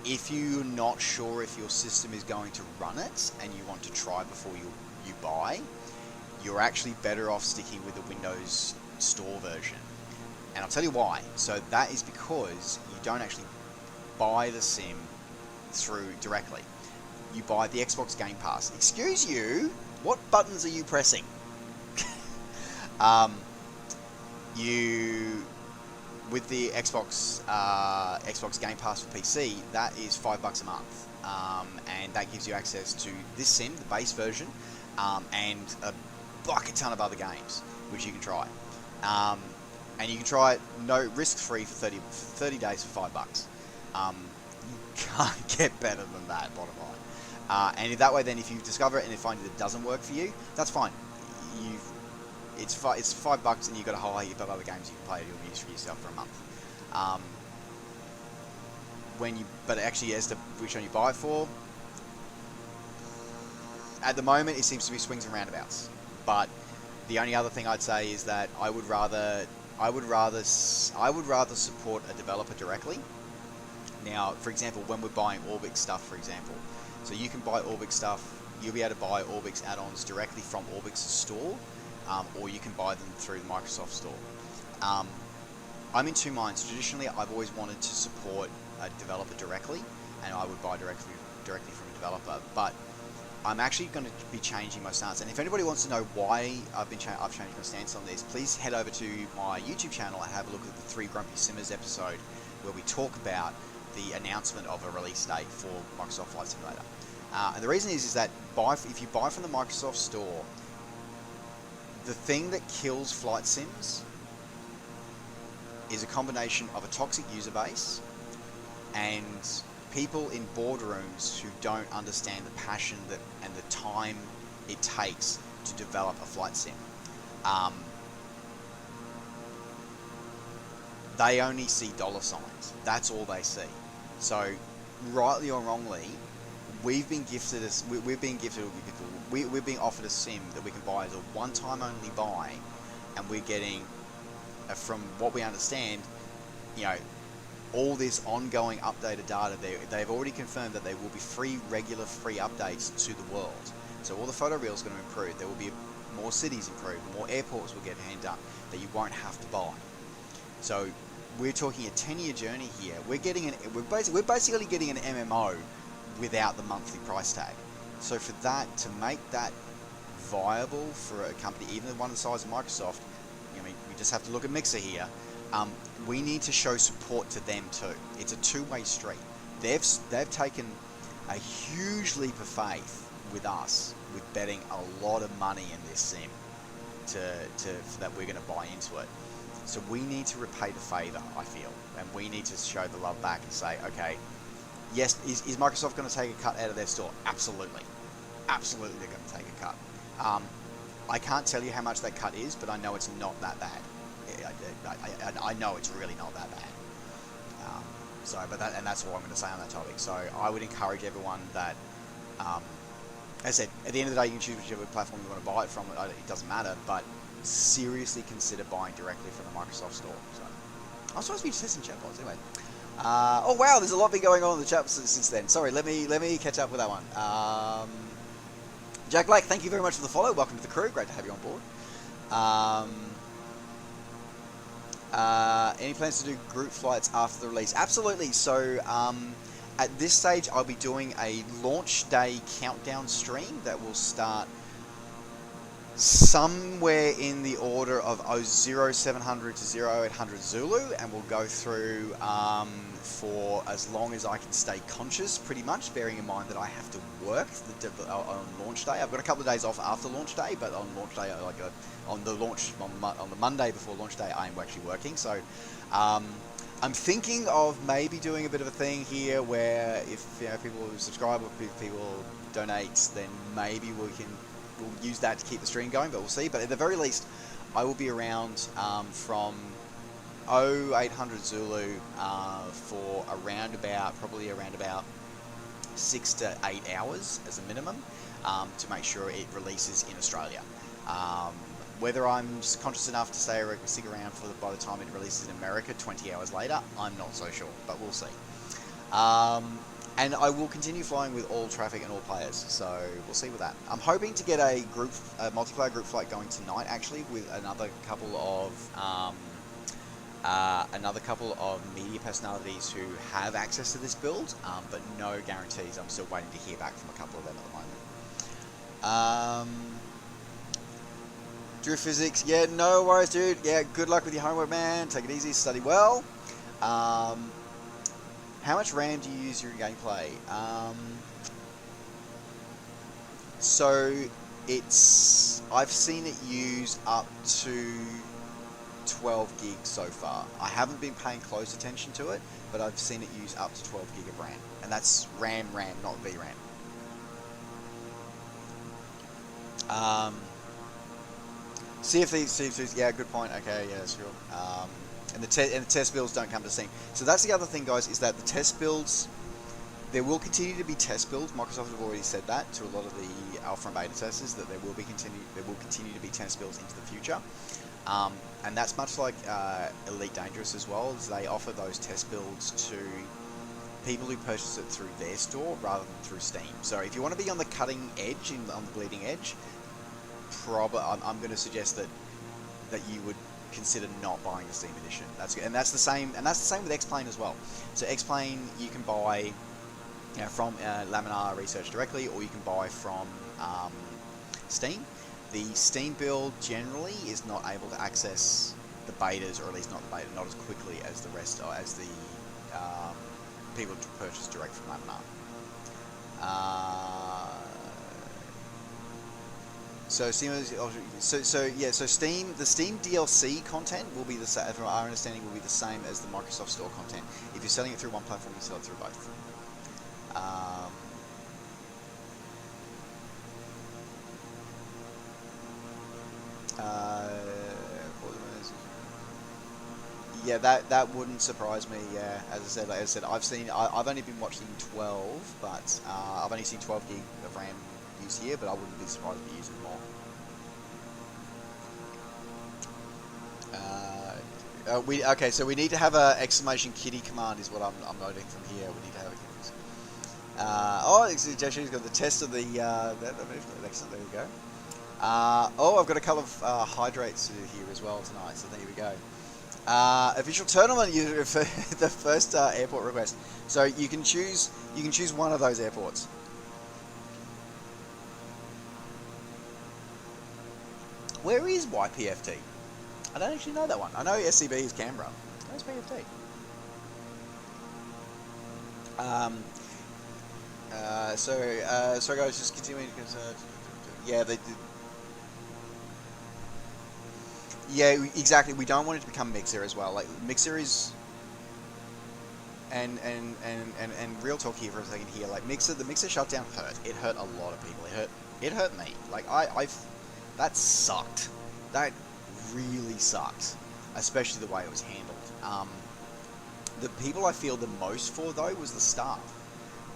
if you're not sure if your system is going to run it and you want to try before you buy, you're actually better off sticking with the Windows Store version. And I'll tell you why. So that is because you don't actually buy the sim through directly. You buy the Xbox Game Pass. Excuse you, what buttons are you pressing? With the Xbox Game Pass for PC, that is $5 a month, and that gives you access to this sim, the base version, and a bucket ton of other games which you can try, and you can try it risk-free for 30 days for $5. You can't get better than that, bottom line. And in that way, then, if you discover it and you find that it doesn't work for you, that's fine. It's $5 and you've got a whole heap of other games you can play. You'll use for yourself for a month. but actually as to which one you buy it for, at the moment it seems to be swings and roundabouts. But the only other thing I'd say is that I would rather support a developer directly. Now, for example, when we're buying Orbix stuff, for example, so you can buy Orbix stuff. You'll be able to buy Orbix add-ons directly from Orbix's store, or you can buy them through the Microsoft store. I'm in two minds. Traditionally, I've always wanted to support a developer directly, and I would buy directly from a developer. But I'm actually going to be changing my stance. And if anybody wants to know why I've changed my stance on this, please head over to my YouTube channel and have a look at the 3 Grumpy Simmers episode, where we talk about the announcement of a release date for Microsoft Flight Simulator. And the reason is that if you buy from the Microsoft store, the thing that kills flight sims is a combination of a toxic user base and people in boardrooms who don't understand the passion and the time it takes to develop a flight sim. They only see dollar signs. That's all they see. So, rightly or wrongly, we've been offered a sim that we can buy as a one-time only buy, and we're getting, from what we understand, all this ongoing updated data. They've already confirmed that there will be regular free updates to the world. So all the photo reels are going to improve. There will be more cities improved, more airports will get hand up that you won't have to buy. So we're talking a 10-year journey here. We're basically getting an MMO without the monthly price tag. So for that, to make that viable for a company, even one the size of Microsoft, we just have to look at Mixer here. We need to show support to them too. It's a two-way street. They've taken a huge leap of faith with us, with betting a lot of money in this sim that we're going to buy into it. So we need to repay the favor, I feel, and we need to show the love back and say, okay, yes, is Microsoft going to take a cut out of their store? Absolutely. Absolutely they're going to take a cut. I can't tell you how much that cut is, but I know it's not that bad. I know it's really not that bad. And that's all I'm going to say on that topic. So I would encourage everyone that, as I said, at the end of the day, you can choose whichever platform you want to buy it from. It doesn't matter, but seriously consider buying directly from the Microsoft store. So I'm supposed to be testing chatbots anyway. Oh wow, there's a lot been going on in the chat since then. Sorry, let me catch up with that one. Jack Blake, thank you very much for the follow. Welcome to the crew. Great to have you on board. Any plans to do group flights after the release? Absolutely. So at this stage, I'll be doing a launch day countdown stream that will start somewhere in the order of 0700 to 0800 Zulu, and we'll go through for as long as I can stay conscious, pretty much, bearing in mind that I have to work on launch day. I've got a couple of days off after launch day, but on launch day, on the Monday before launch day, I'm actually working. So I'm thinking of maybe doing a bit of a thing here where if people subscribe or if people donate, then maybe we'll use that to keep the stream going, but we'll see. But at the very least, I will be around from 0800 Zulu for probably around about 6 to 8 hours as a minimum to make sure it releases in Australia. Whether I'm conscious enough to stick around by the time it releases in America 20 hours later, I'm not so sure, but we'll see. And I will continue flying with all traffic and all players, so we'll see with that. I'm hoping to get a multiplayer group flight going tonight, actually, with another couple of media personalities who have access to this build, but no guarantees. I'm still waiting to hear back from a couple of them at the moment. Drew Physics, yeah, no worries, dude. Yeah, good luck with your homework, man. Take it easy, study well. How much RAM do you use during gameplay? So I've seen it use up to 12 gigs so far. I haven't been paying close attention to it, but I've seen it use up to 12 gig of RAM, and that's RAM, not VRAM. CFCs, yeah, good point. Okay, yeah, sure. and the test builds don't come to Steam. So that's the other thing, guys, is that the test builds, there will continue to be test builds. Microsoft have already said that to a lot of the alpha and beta testers, that there will continue to be test builds into the future. And that's much like Elite Dangerous as well, as they offer those test builds to people who purchase it through their store rather than through Steam. So if you want to be on the cutting edge, on the bleeding edge, I'm going to suggest that you would consider not buying the Steam edition. That's the same with X-Plane as well. So X-Plane you can buy from Laminar Research directly, or you can buy from Steam. The Steam build generally is not able to access the betas, or at least not as quickly as the rest, or as the people to purchase direct from Laminar. So Steam, the Steam DLC content will be the same, from our understanding, will be the same as the Microsoft Store content. If you're selling it through one platform, you sell it through both. Yeah, that wouldn't surprise me. Yeah, as I said, I've only been watching 12, but I've only seen 12 gig of RAM used here, but I wouldn't be surprised if you use it more. So we need to have a exclamation kitty command is what I'm noting from here. We need to have a Joshua's got the test of the excellent. There we go. I've got a couple of hydrates here as well tonight, so there we go. Official tournament user for the first airport request. So you can choose one of those airports. Where is YPFT? I don't actually know that one. I know SCB is Canberra. Where's PFT? So guys, just continuing because yeah, exactly. We don't want it to become Mixer as well. Like Mixer is, and real talk here for a second here. Like the Mixer shutdown hurt. It hurt a lot of people. It hurt me. Like that sucked. That really sucked, especially the way it was handled. The people I feel the most for though was the staff.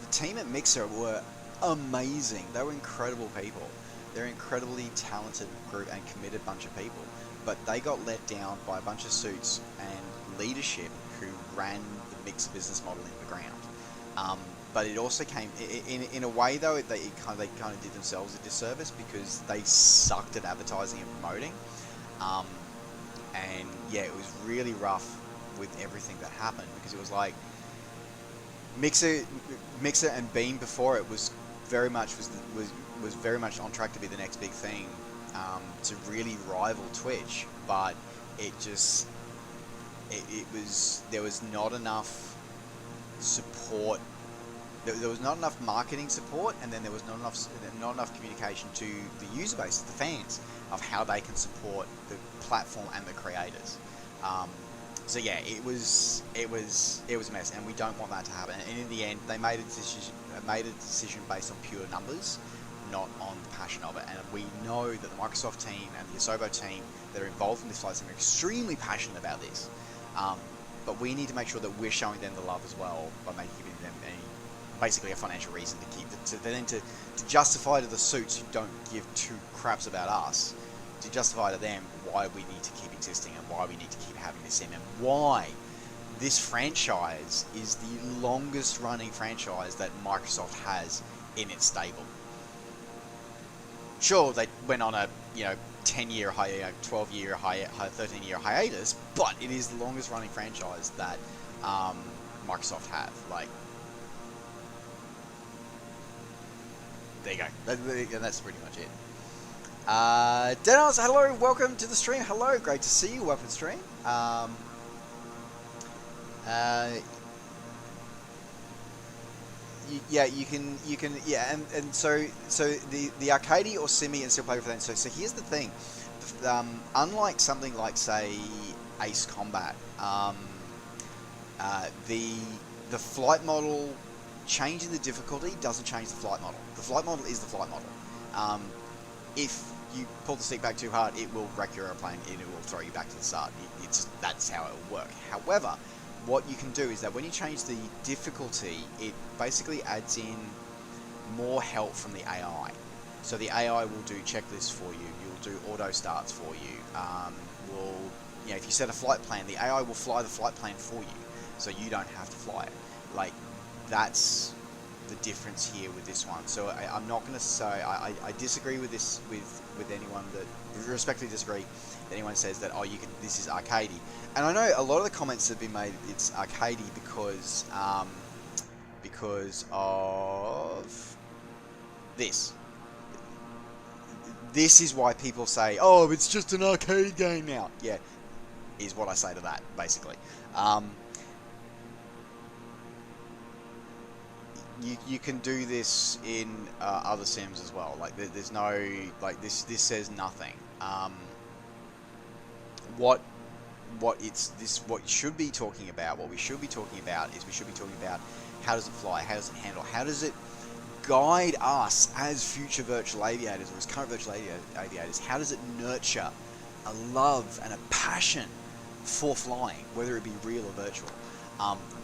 The team at Mixer were amazing. They were incredible people. They're an incredibly talented group and committed bunch of people. But they got let down by a bunch of suits and leadership who ran the Mixer business model into the ground. But it also came in a way though. They kind of did themselves a disservice because they sucked at advertising and promoting. And yeah, it was really rough with everything that happened because it was like Mixer and Beam before it was very much on track to be the next big thing, to really rival Twitch, but there was not enough support. There was not enough marketing support, and then there was not enough communication to the user base, the fans, of how they can support the platform and the creators. So yeah, it was a mess, and we don't want that to happen. And in the end, they made a decision based on pure numbers, not on the passion of it. And we know that the Microsoft team and the Asobo team that are involved in this flight sim are extremely passionate about this. But we need to make sure that we're showing them the love as well by giving them basically a financial reason to justify to the suits who don't give two craps about us, to justify to them why we need to keep existing and why we need to keep having this sim and why this franchise is the longest running franchise that Microsoft has in its stable. Sure, they went on a 10-year, 12-year, 13-year hiatus, but it is the longest running franchise that Microsoft have. Like, there you go. That's pretty much it. Dennis, hello, welcome to the stream. Hello, great to see you. Welcome to the stream. And so the arcade or simi and still play for that. So here's the thing. Unlike something like, say, Ace Combat, the flight model, changing the difficulty doesn't change the flight model. The flight model is the flight model. If you pull the stick back too hard, it will wreck your airplane and it will throw you back to the start. that's how it will work. However, what you can do is that when you change the difficulty, it basically adds in more help from the AI. So the AI will do checklists for you. You'll do auto starts for you. If you set a flight plan, the AI will fly the flight plan for you, so you don't have to fly it. Like, that's the difference here with this one. So I'm not going to say I disagree with this with anyone that respectfully disagree. That anyone says that this is arcadey, and I know a lot of the comments have been made it's arcadey because of this. This is why people say, oh, it's just an arcade game now. Yeah, is what I say to that, basically. You can do this in other sims as well. Like, there's no, like, this says nothing. What you should be talking about, what we should be talking about is we should be talking about how does it fly, how does it handle, how does it guide us as future virtual aviators or as current virtual aviators, how does it nurture a love and a passion for flying, whether it be real or virtual.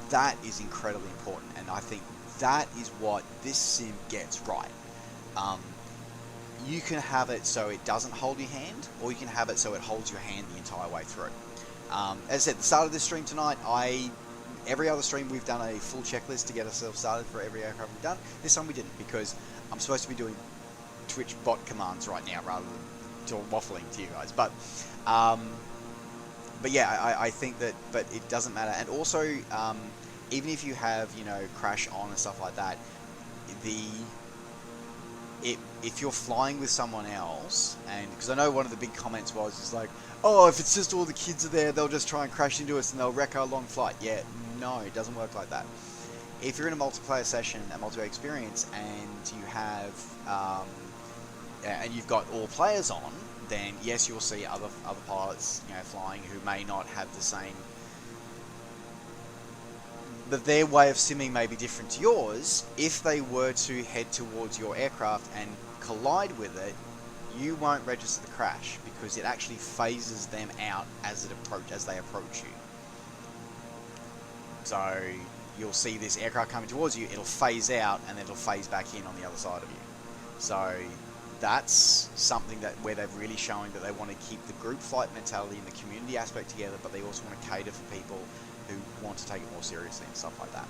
That is incredibly important, and I think that is what this sim gets right. You can have it so it doesn't hold your hand, or you can have it so it holds your hand the entire way through. As I said, at the start of this stream tonight, every other stream we've done a full checklist to get ourselves started for every aircraft we've done. This time we didn't, because I'm supposed to be doing Twitch bot commands right now rather than waffling to you guys. But yeah, I think that, but it doesn't matter. And also, even if you have, crash on and stuff like that, if you're flying with someone else, and because I know one of the big comments was like, oh, if it's just all the kids are there, they'll just try and crash into us and they'll wreck our long flight. Yeah, no, it doesn't work like that. If you're in a multiplayer session, a multiplayer experience, and you have, and you've got all players on, then yes, you'll see other pilots, flying who may not have the same, but their way of simming may be different to yours. If they were to head towards your aircraft and collide with it, you won't register the crash because it actually phases them out as they approach you. So you'll see this aircraft coming towards you, it'll phase out and then it'll phase back in on the other side of you. So that's something where they've really shown that they want to keep the group flight mentality and the community aspect together, but they also want to cater for people who want to take it more seriously and stuff like that.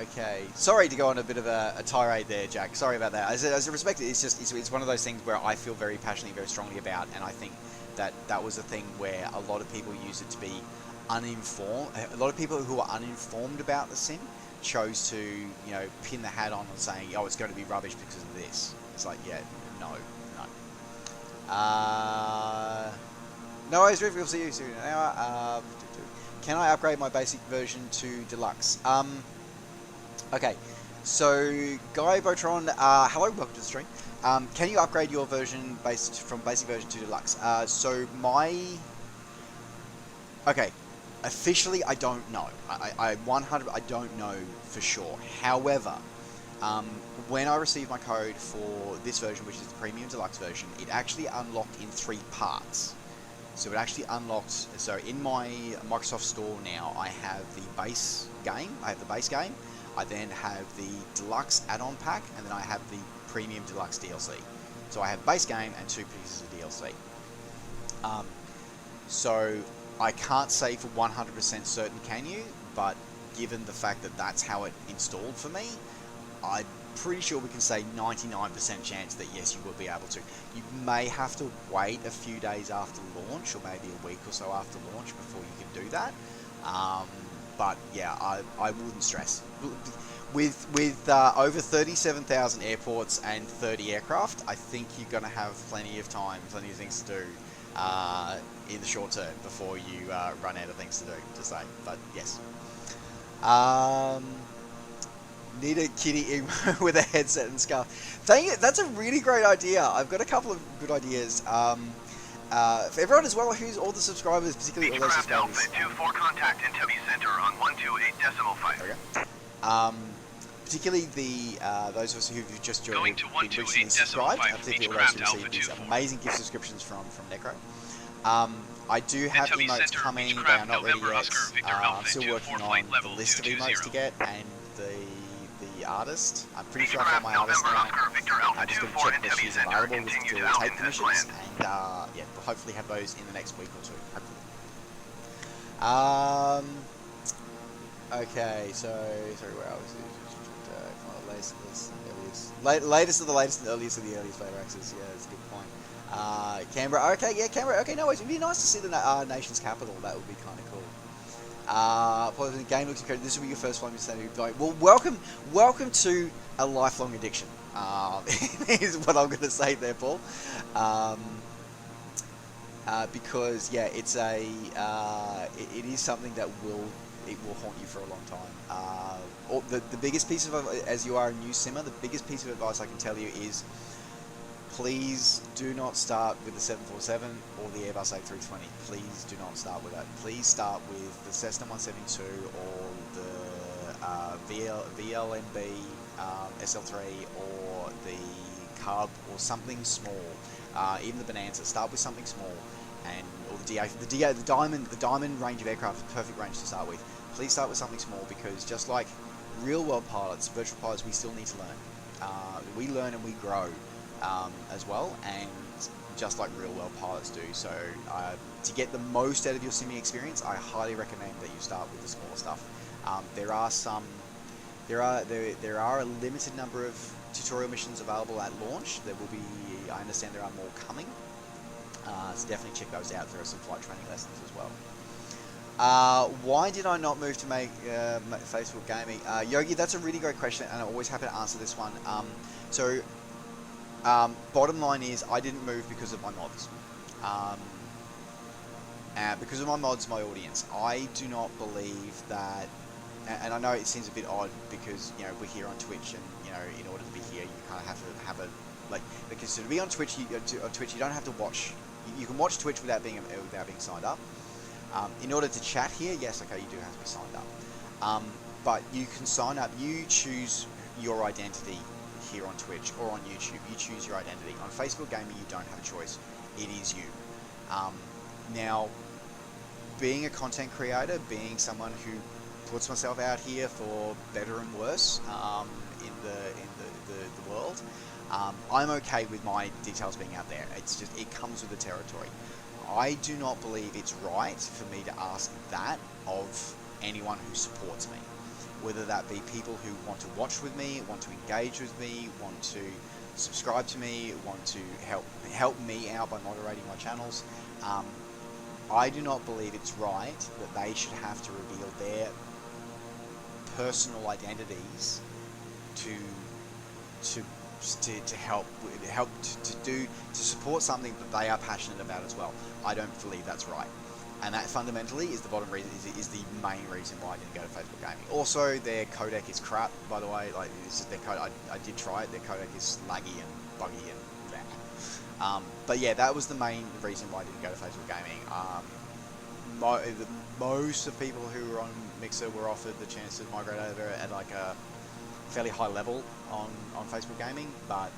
Okay. Sorry to go on a bit of a tirade there, Jack. Sorry about that. As I respect it, it's one of those things where I feel very passionately, very strongly about, and I think that was a thing where a lot of people use it to be uninformed. A lot of people who are uninformed about the sim chose to, pin the hat on and saying, oh, it's going to be rubbish because of this. It's like, yeah, no. No worries, Riff, we'll see you soon. Can I upgrade my basic version to deluxe? Okay, so Guy Botron, hello, welcome to the stream. Can you upgrade your version from basic version to deluxe? Okay, officially I don't know. I don't know for sure. However, when I received my code for this version, which is the premium deluxe version, it actually unlocked in 3 parts. So it actually unlocked, so in my Microsoft Store now, I have the base game, I then have the deluxe add-on pack, and then I have the premium deluxe DLC. So I have base game and 2 pieces of DLC. So I can't say for 100% certain can you, but given the fact that that's how it installed for me, I'm pretty sure we can say 99% chance that yes, you will be able to. You may have to wait a few days after launch, or maybe a week or so after launch before you can do that. But yeah, I wouldn't stress. With over 37,000 airports and 30 aircraft, I think you're going to have plenty of time, plenty of things to do in the short term before you run out of things to do, to say. But yes. Need a kitty emo with a headset and scarf. Dang it, that's a really great idea. I've got a couple of good ideas. For everyone as well, who's all the subscribers, particularly all those subscribers. Alpha 24 contact NW Center on 128.5. Okay. Particularly those of us who've just joined, been recently subscribed, particularly all those who receive these amazing gift subscriptions from Necro. I do have Mid-Tubby emotes Center, coming, they Beechcraft, are not ready November, yet. Oscar, Victor I'm Alpha, still 24 working on flight the level list of 220. emotes to get and the artist. I'm pretty sure I've got Beechcraft, my artist November, now. Oscar, Victor Alpha, I'm just going to 24 check that Mid-Tubby she's Center, available continue to to take Alton as commissions, planned. and yeah, we'll hopefully have those in the next week or two. Hopefully. Okay, so sorry, where I was. Latest of the latest and earliest of the earliest flavor access. Yeah, that's a good point. Canberra. Okay, yeah, Canberra. Okay, no worries. It'd be nice to see the nation's capital. That would be kind of cool. The game looks incredible. This will be your first flight mission. Well, welcome to a lifelong addiction. Is what I'm going to say there, Paul. Because yeah, it's it is something that will haunt you for a long time. The biggest piece of, as you are a new simmer, the biggest piece of advice I can tell you is, please do not start with the 747 or the Airbus A320. Please do not start with that. Please start with the Cessna 172 or the VLMB SL3 or the Cub or something small. Even the Bonanza. Start with something small, or the Diamond range of aircraft is the perfect range to start with. Please start with something small, because just like real world pilots, virtual pilots, we still need to learn. We learn and we grow as well, and just like real world pilots do. So to get the most out of your simming experience, I highly recommend that you start with the smaller stuff. There are a limited number of tutorial missions available at launch. There will be, I understand there are more coming, so definitely check those out. There are some flight training lessons as well. Why did I not move to make Facebook gaming? Yogi, that's a really great question, and I'm always happy to answer this one. Bottom line is, I didn't move because of my mods. Because of my mods, my audience. I do not believe that, and I know it seems a bit odd because, you know, we're here on Twitch, and, you know, in order to be here, you kind of have to have a, like, because to be on Twitch, you don't have to watch. You can watch Twitch without being signed up. In order to chat here, yes, okay, you do have to be signed up. But you can sign up. You choose your identity here on Twitch or on YouTube. You choose your identity. On Facebook Gaming, you don't have a choice. It is you. Now, being a content creator, being someone who puts myself out here for better and worse in the world, I'm okay with my details being out there. It's just, it comes with the territory. I do not believe it's right for me to ask that of anyone who supports me, whether that be people who want to watch with me, want to engage with me, want to subscribe to me, want to help me out by moderating my channels. I do not believe it's right that they should have to reveal their personal identities to support something that they are passionate about as well. I don't believe that's right, and that fundamentally is the bottom reason, is the main reason why I didn't go to Facebook Gaming. Also, their codec is crap, by the way. Like, this is their code. I did try it. Their codec is laggy and buggy and blah. But yeah, that was the main reason why I didn't go to Facebook Gaming. Most of the people who were on Mixer were offered the chance to migrate over at like a fairly high level on Facebook Gaming, but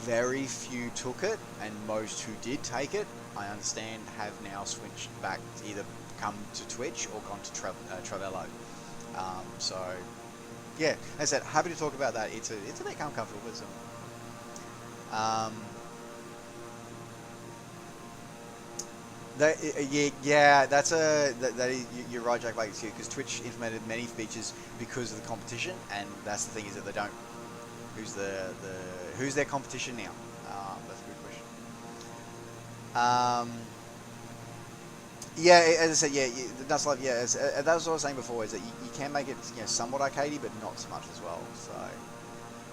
very few took it, and most who did take it, I understand, have now switched back to either come to Twitch or gone to Travello. So yeah, as I said, happy to talk about that. It's a bit uncomfortable, but you're right, Jack Blake, because Twitch implemented many features because of the competition, and that's the thing, is that they don't. Who's their competition now? That's a good question. Yeah, as I said, yeah, that's like, yeah, that's what I was saying before, is that you can make it, you know, somewhat arcadey, but not so much as well. So,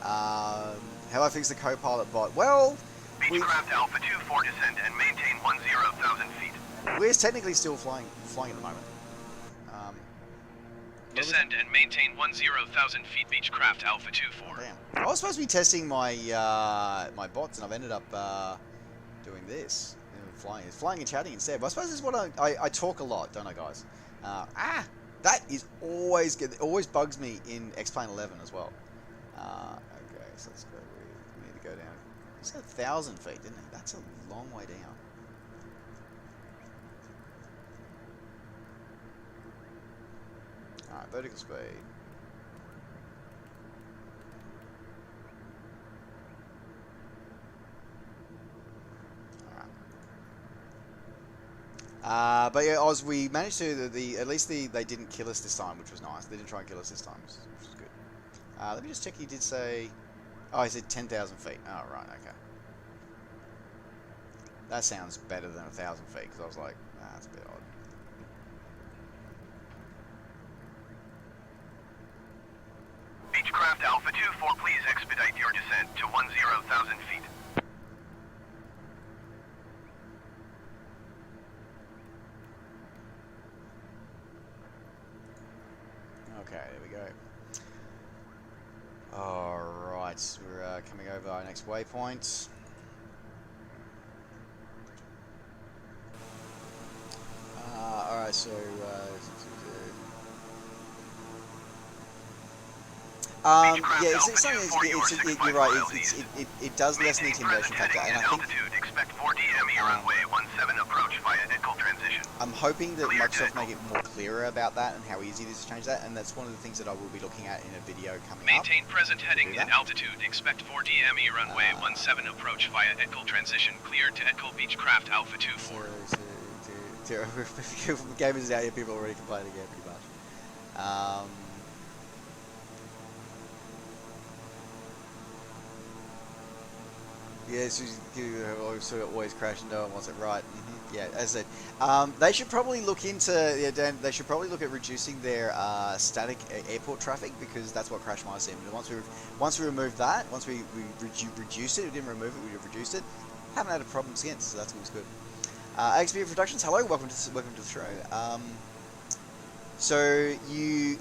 how do I fix the co-pilot bot? Well, Beechcraft Alpha 24 descend and maintain 10,000 feet. We're technically still flying at the moment. Descend and maintain 10,000 feet, Beechcraft Alpha 24. Damn. I was supposed to be testing my my bots, and I've ended up doing this. Flying and chatting instead. But I suppose this is what I talk a lot, don't I, guys? That is always good. It always bugs me in XP11 as well. Okay, so let's go. We need to go down. It's 1,000 feet, didn't it? That's a long way down. vertical speed. But yeah, Oz, we managed to at least they didn't kill us this time, which was nice. They didn't try and kill us this time, which was good. Let me just check. He did say, oh, he said 10,000 feet. Oh, right, okay. That sounds better than 1,000 feet, because I was like, nah, that's a bit odd. Beechcraft Alpha 24, please expedite your descent to 10,000 feet. Okay, there we go. Alright, we're coming over our next waypoint. Alright, so yeah, you're right. It does lessen the intimidation factor, and I think expect 4 DME runway 17 approach via Nickel transition. I'm hoping that Microsoft make it more clearer about that and how easy it is to change that, and that's one of the things that I will be looking at in a video coming up. Maintain present heading and altitude. Expect 4 DME runway 17 approach via Nickel transition. Cleared to Nickel Beechcraft Alpha 24. Gamers out here, people already complaining again, pretty much. Yeah, so you sort of always crash and no one wants it right. Yeah, as I said, they should probably look into. Yeah, Dan, they should probably look at reducing their static airport traffic, because that's what crash might seem. Once we remove that, once we reduce it, we didn't remove it, we reduced it. Haven't had a problem since, so that's always good. XP Productions, hello, welcome to the show. So you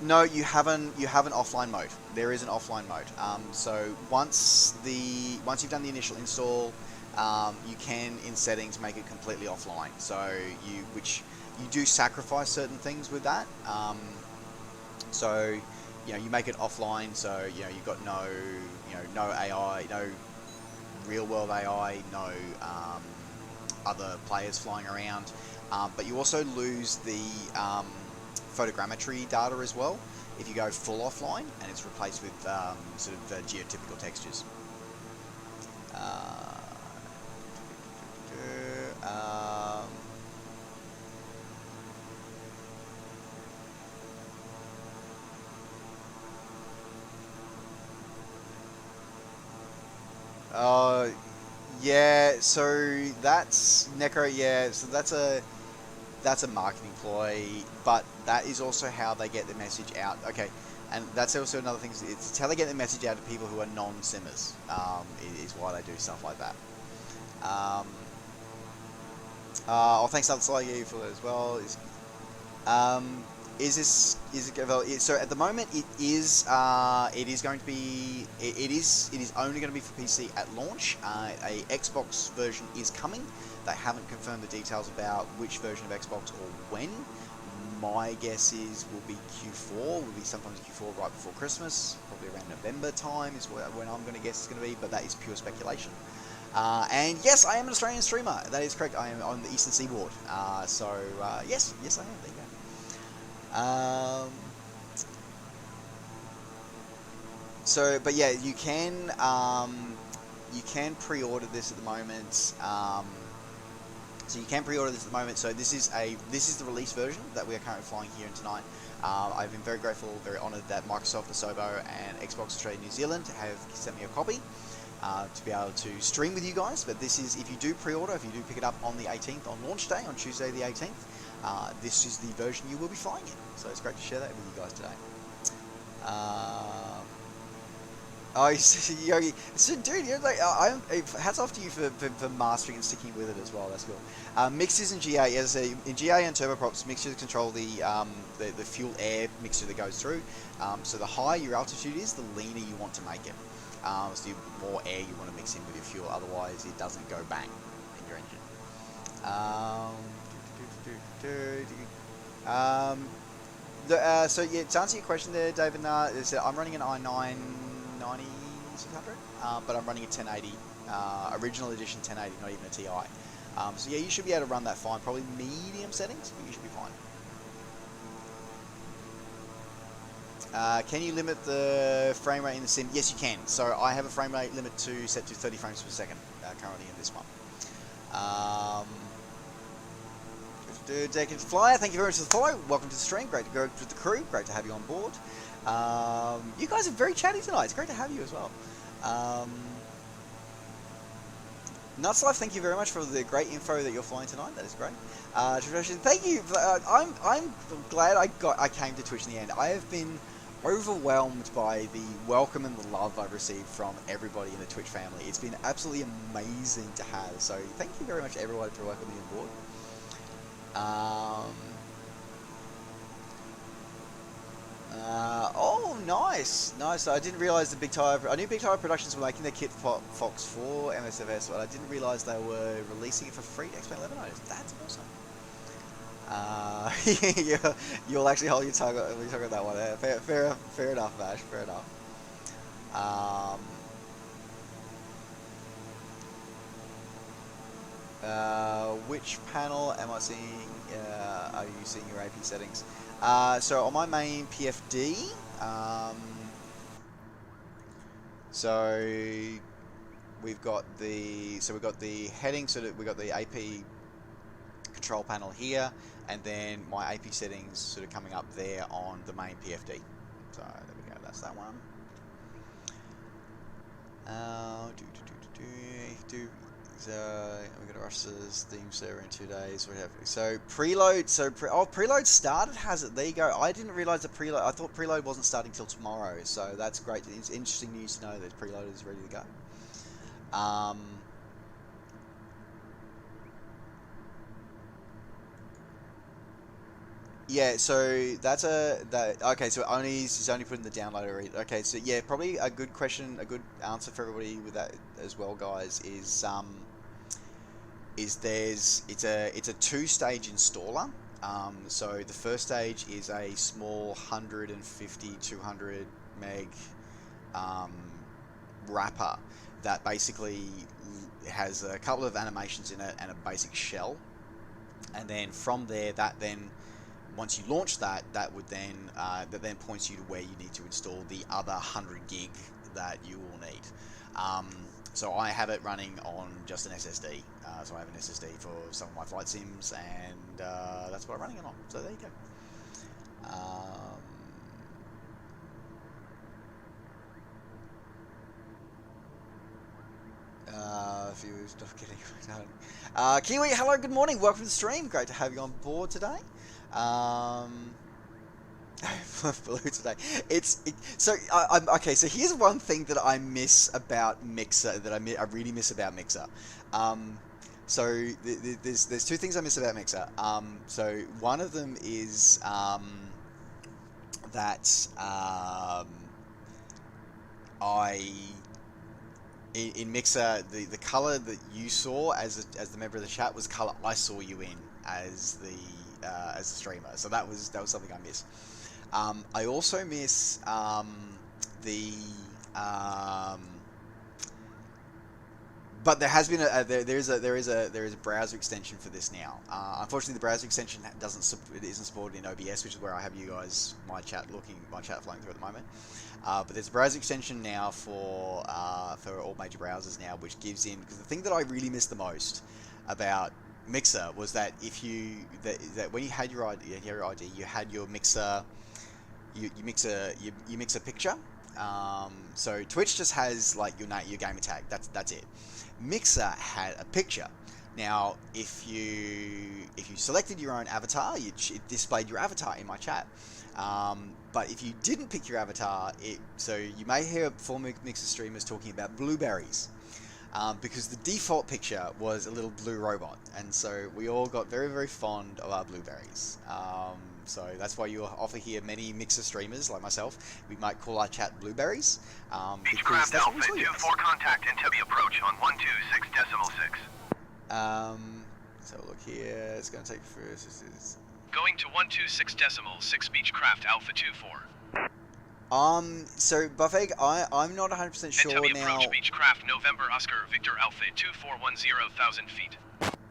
have an offline mode. There is an offline mode. So once you've done the initial install, you can in settings make it completely offline. So you do sacrifice certain things with that. So you make it offline. So you've got no AI, no real world AI, no other players flying around, but you also lose the photogrammetry data as well if you go full offline, and it's replaced with sort of geotypical textures. Yeah, so that's Necro. Yeah, so that's a marketing ploy, but that is also how they get the message out. Okay, and that's also another thing. It's how they get the message out to people who are non-simmers. Is why they do stuff like that. Thanks to you for that as well. So at the moment it is going to be it is only going to be for PC at launch. A Xbox version is coming. They haven't confirmed the details about which version of Xbox or when. My guess is will be Q4. Will be sometime in Q4 right before Christmas, probably around November time is when I'm going to guess it's going to be. But that is pure speculation. And yes, I am an Australian streamer. That is correct. I am on the Eastern Seaboard. Yes, I am. There you go. But yeah, you can pre-order this at the moment. So this is the release version that we are currently flying here tonight. I've been very grateful, very honoured that Microsoft, Asobo, and Xbox Australia New Zealand have sent me a copy to be able to stream with you guys. But this is, if you do pre-order, if you do pick it up on the 18th, on launch day, on Tuesday the 18th, this is the version you will be flying in. So it's great to share that with you guys today. Yogi. So, dude, you're like, hats off to you for mastering and sticking with it as well. That's cool. Mixers in GA, as in GA and turboprops, mixers control the fuel air mixture that goes through. So the higher your altitude is, the leaner you want to make it. So the more air you want to mix in with your fuel, otherwise it doesn't go bang in your engine. So yeah, to answer your question there, David, I'm running an i9 9600, but I'm running a 1080, original edition 1080, not even a TI. So yeah, you should be able to run that fine. Probably medium settings, but you should be fine. Can you limit the frame rate in the sim? Yes, you can. So I have a frame rate limit set to 30 frames per second currently in this one. Deacon Flyer, thank you very much for the follow. Welcome to the stream. Great to go with the crew. Great to have you on board. You guys are very chatty tonight. It's great to have you as well. Nutslife, thank you very much for the great info that you're flying tonight. That is great. Thank you. I'm glad I came to Twitch in the end. I have been overwhelmed by the welcome and the love I've received from everybody in the Twitch family. It's been absolutely amazing to have. So thank you very much, everyone, for welcoming me on board. Oh, nice. I didn't realize the Big Tire. I knew Big Tire Productions were making their kit for Fox 4 MSFS, but I didn't realize they were releasing it for free to XP11 owners. That's awesome. You'll actually hold your tongue on that one. Fair enough, Vash. Fair enough. Which panel am I seeing? Are you seeing your AP settings? So on my main PFD, so we've got the heading, so that we've got the AP control panel here, and then my AP settings sort of coming up there on the main PFD. So there we go, that's that one. So we're gonna rush this theme server in 2 days. What have we? So preload. Preload started. Has it? There you go. I didn't realize the preload. I thought preload wasn't starting till tomorrow. So that's great. It's interesting news to know that preload is ready to go. Yeah, so that's okay. So he's only putting the downloader read. Okay, so yeah, probably a good question, a good answer for everybody with that as well, guys. It's a two-stage installer. So the first stage is a small 150, 200 meg wrapper that basically has a couple of animations in it and a basic shell, and then from there, once you launch that then points you to where you need to install the other 100 gig that you will need. So I have it running on just an SSD. So I have an SSD for some of my flight sims, and that's what I'm running it on. So there you go. Viewers not getting done. Kiwi, hello, good morning. Welcome to the stream. Great to have you on board today. Blue today. Okay. So here's one thing that I miss about Mixer. I really miss about Mixer. So there's two things I miss about Mixer. So one of them is that in Mixer, the color that you saw as the member of the chat was the color I saw you in as the streamer. So that was something I miss. I also miss but there has been there is a browser extension for this now. Unfortunately, the browser extension isn't supported in OBS, which is where I have you guys my chat flowing through at the moment. But there's a browser extension now for all major browsers now, which gives in, because the thing that I really missed the most about Mixer was that that when you had your ID, you had your Mixer, you mix a picture. So Twitch just has like your gamer tag. That's it. Mixer had a picture. Now, if you selected your own avatar, it displayed your avatar in my chat. But if you didn't pick your avatar, so you may hear former Mixer streamers talking about blueberries. Because the default picture was a little blue robot, and so we all got very, very fond of our blueberries. So that's why you often hear many Mixer streamers like myself. We might call our chat blueberries. Beechcraft Alpha 24 contact Entebbe approach on 126.6. So look here. It's going to take first. Going to 126.6 Beechcraft Alpha 24. So Buffegg, I'm not 100% sure Entebbe now. approach Beechcraft November Oscar Victor Alpha 2410,000 feet.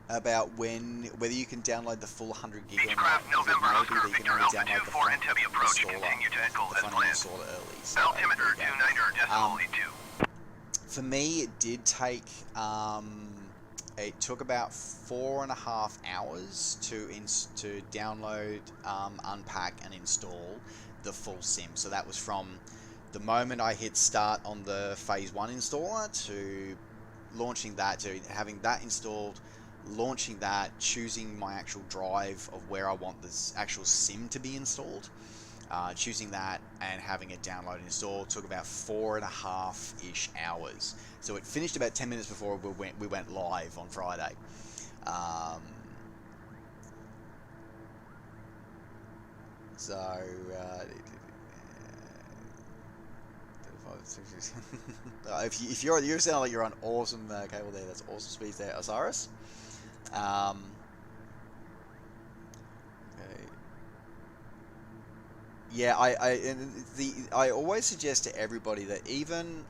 about whether you can download the full 100 gig or not. Beechcraft November Maybe Oscar that you can Victor only Alpha download 24 NW approach continue to echo the as front end planned. installer early. So Altimeter there you 29 go. decimal 82. For me, it did take it took about 4.5 hours to download, unpack, and install the full sim. So that was from the moment I hit start on the Phase 1 installer to launching that, to having that installed, launching that, choosing my actual drive of where I want this actual sim to be installed, choosing that, and having it download and install took about 4.5-ish hours. So it finished about 10 minutes before we went live on Friday. If you sound like you're on awesome cable there, that's awesome speeds there, Osiris. Okay. Yeah, I always suggest to everybody that even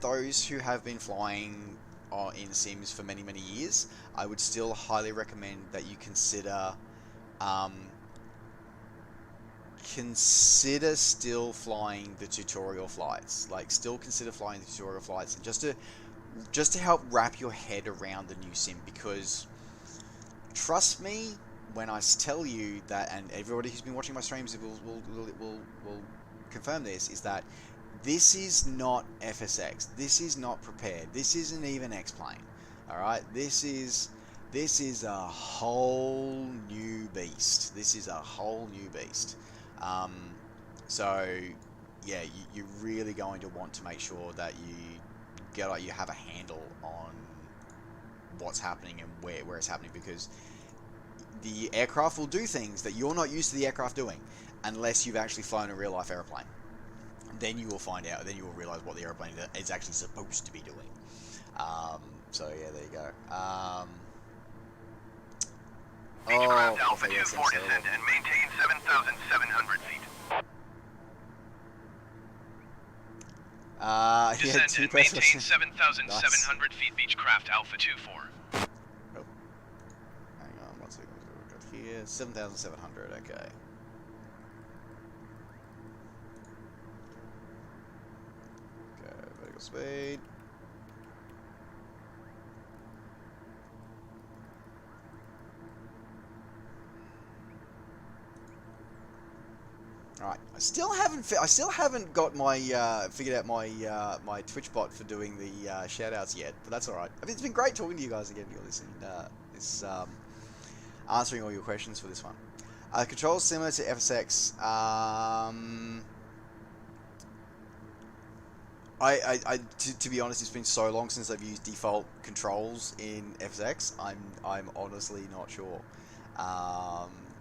those who have been flying in sims for many years, I would still highly recommend that you consider still flying the tutorial flights. Like, still consider flying the tutorial flights, and just to help wrap your head around the new sim, because trust me when I tell you that, and everybody who's been watching my streams will confirm this, is that this is not FSX. This is not prepared. This isn't even X-Plane. Alright? This is a whole new beast. This is a whole new beast. So, yeah, you're really going to want to make sure that you have a handle on what's happening and where it's happening, because the aircraft will do things that you're not used to the aircraft doing unless you've actually flown a real-life airplane. Then you will find out, then you will realize what the airplane is actually supposed to be doing. So yeah, there you go. Beechcraft Alpha 24 descend and maintain 7,700 feet. Descend and maintain 7,700 feet, Beechcraft Alpha 24. Oh. Hang on, one second. What we've got here? 7,700, okay. Okay, vertical speed. Alright, I still haven't got my figured out my my Twitch bot for doing the shoutouts yet, but that's all right. I mean, it's been great talking to you guys again. Answering all your questions for this one. Controls similar to FSX. To be honest, it's been so long since I've used default controls in FSX. I'm honestly not sure.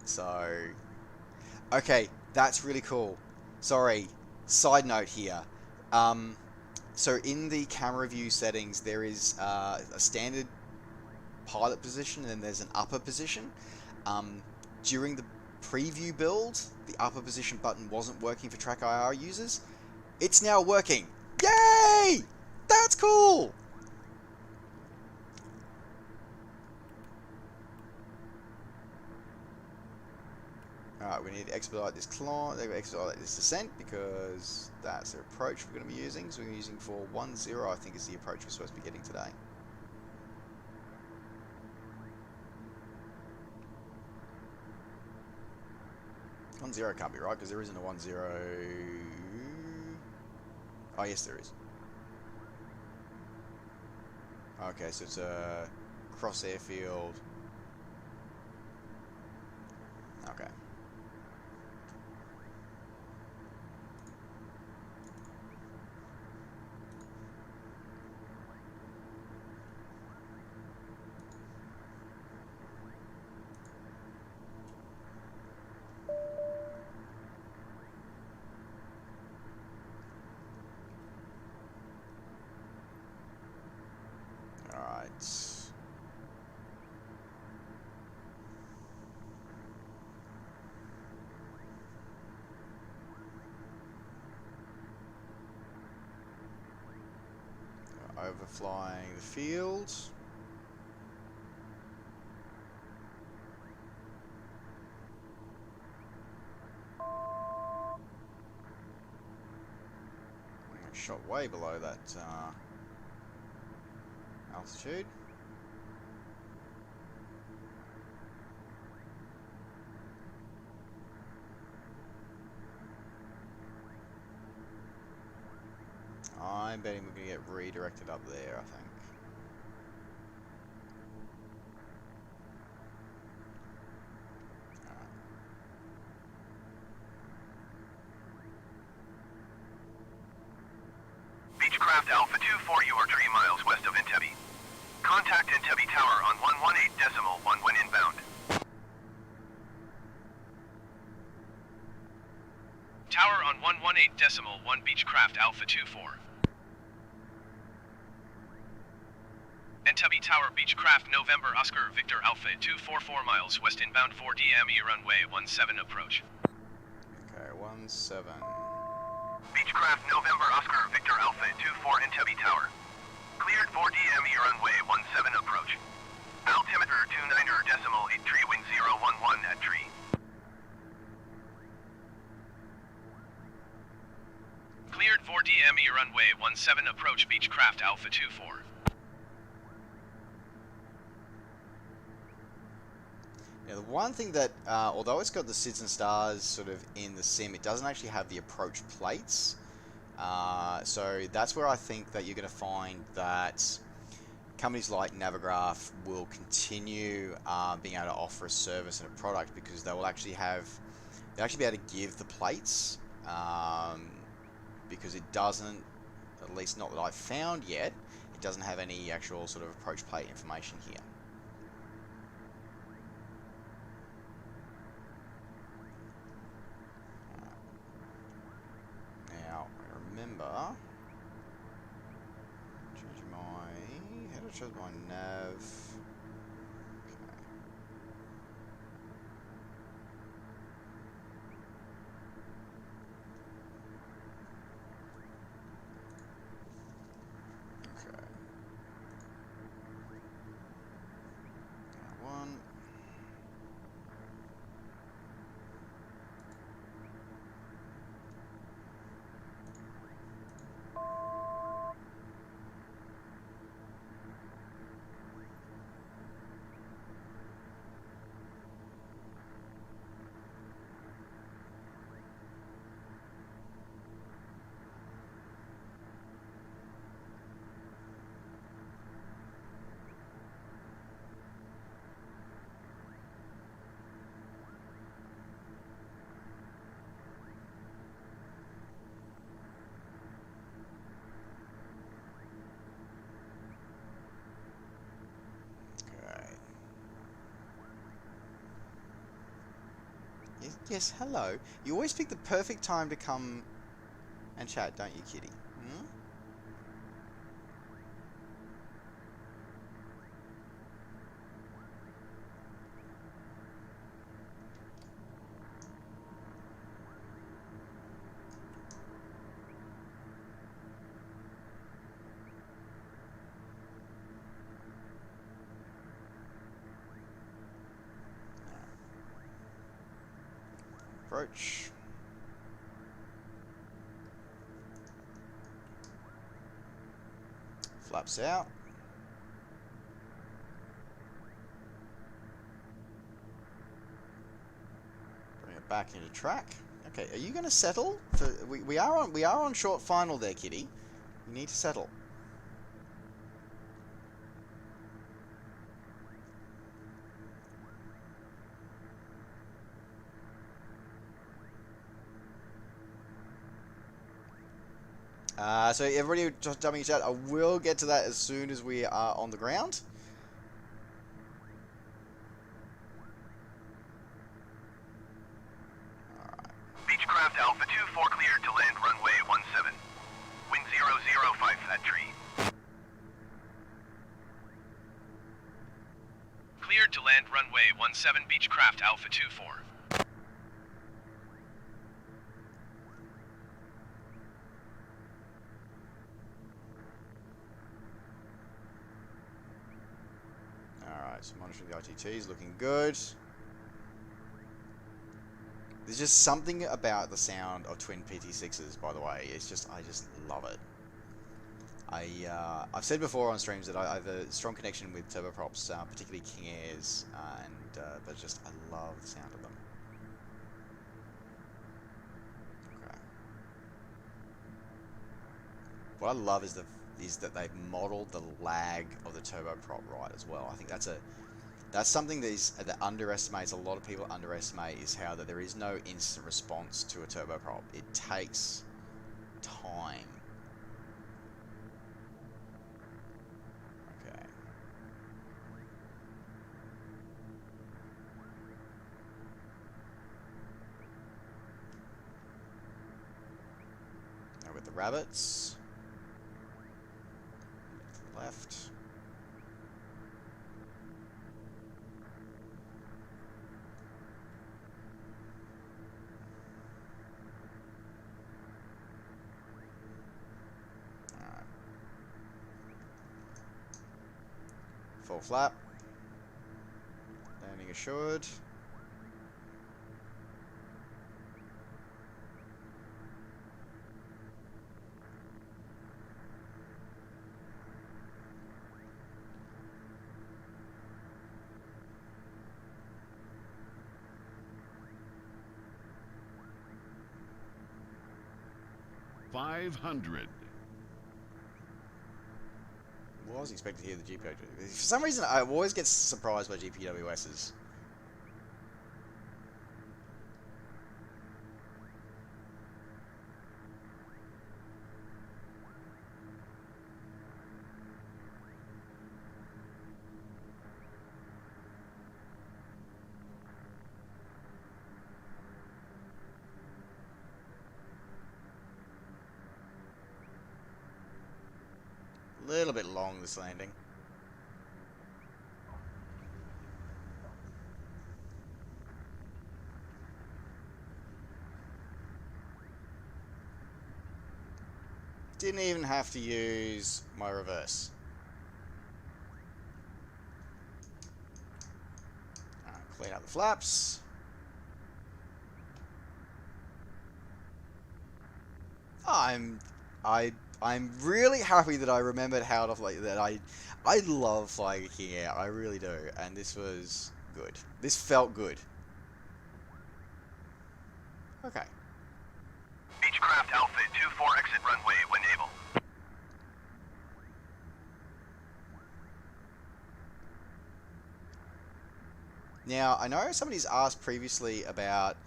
So, okay. That's really cool. Sorry, side note here. So in the camera view settings, there is a standard pilot position, and then there's an upper position. During the preview build, the upper position button wasn't working for TrackIR users. It's now working. Yay! That's cool! Alright, we need to expedite this climb, expedite this descent, because that's the approach we're going to be using. So we're using for 1-0, I think is the approach we're supposed to be getting today. One zero can't be right, because there isn't a 1-0. Oh, yes, there is. Okay, so it's a cross airfield. Okay. overflying the field. Shot way below that altitude. I'm betting we're going to get redirected up there, I think. Beechcraft Alpha 24, you are 3 miles west of Entebbe. Contact Entebbe Tower on 118.1 when inbound. Tower on 118.1 Beechcraft Alpha 24. Entebbe Tower Beechcraft November Oscar Victor Alpha 244 miles west inbound 4DM runway 17 approach. Okay, 17. Beechcraft November Oscar Victor Alpha 24 Entebbe Tower. Cleared 4DM runway 17 approach. Altimeter 29.83 wind 011 at tree. Cleared 4DM runway 17 approach Beechcraft Alpha 24. Now the one thing that, although it's got the SIDS and stars sort of in the sim, it doesn't actually have the approach plates. So that's where I think that you're going to find that companies like Navigraph will continue being able to offer a service and a product, because they will actually they'll actually be able to give the plates, because it doesn't, at least not that I've found yet, it doesn't have any actual sort of approach plate information here. Now, remember, change how do I change my nav? Okay. One. Yes, hello. You always pick the perfect time to come and chat, don't you, kitty? Hmm? Approach. Flaps out. Bring it back into track. Okay, are you going to settle? We are on short final there, kitty. You need to settle. So everybody just jumping in chat, I will get to that as soon as we are on the ground. Alright. Beechcraft Alpha 24 cleared to land runway 17. Wind 005 at tree. Cleared to land runway 17 Beechcraft Alpha 24. Punishing the ITTs, looking good. There's just something about the sound of twin PT6s, by the way. It's just, I just love it. I've said before on streams that I have a strong connection with turboprops, particularly King Airs, but just I love the sound of them. Okay. What I love is that they've modelled the lag of the turboprop right as well. I think that's something that underestimates, a lot of people underestimate, is how that there is no instant response to a turboprop. It takes time. Okay. Now with the rabbits. To the left. Full flap. Landing assured. $500. Well, I was expecting to hear the GPW. For some reason, I always get surprised by GPWSs. A little bit long, this landing. Didn't even have to use my reverse. Clean up the flaps. I'm really happy that I remembered how to fly that. I love flying a King Air. I really do. And this was good. This felt good. Okay. Beechcraft Outfit 24 exit runway when able. Now, I know somebody's asked previously about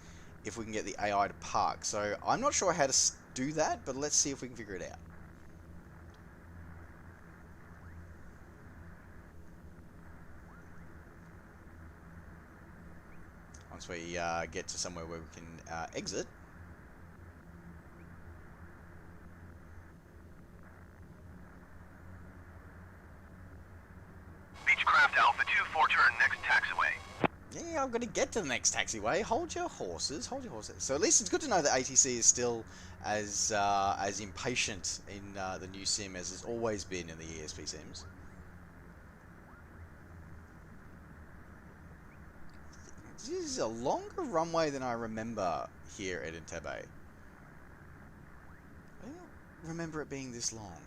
if we can get the AI to park. So I'm not sure how to do that, but let's see if we can figure it out. Once we get to somewhere where we can exit. Beechcraft Alpha 24 turn next taxiway. Yeah, I'm going to get to the next taxiway. Hold your horses, hold your horses. So at least it's good to know that ATC is still as impatient in the new sim as it's always been in the ESP sims. This is a longer runway than I remember here at Entebbe. I don't remember it being this long.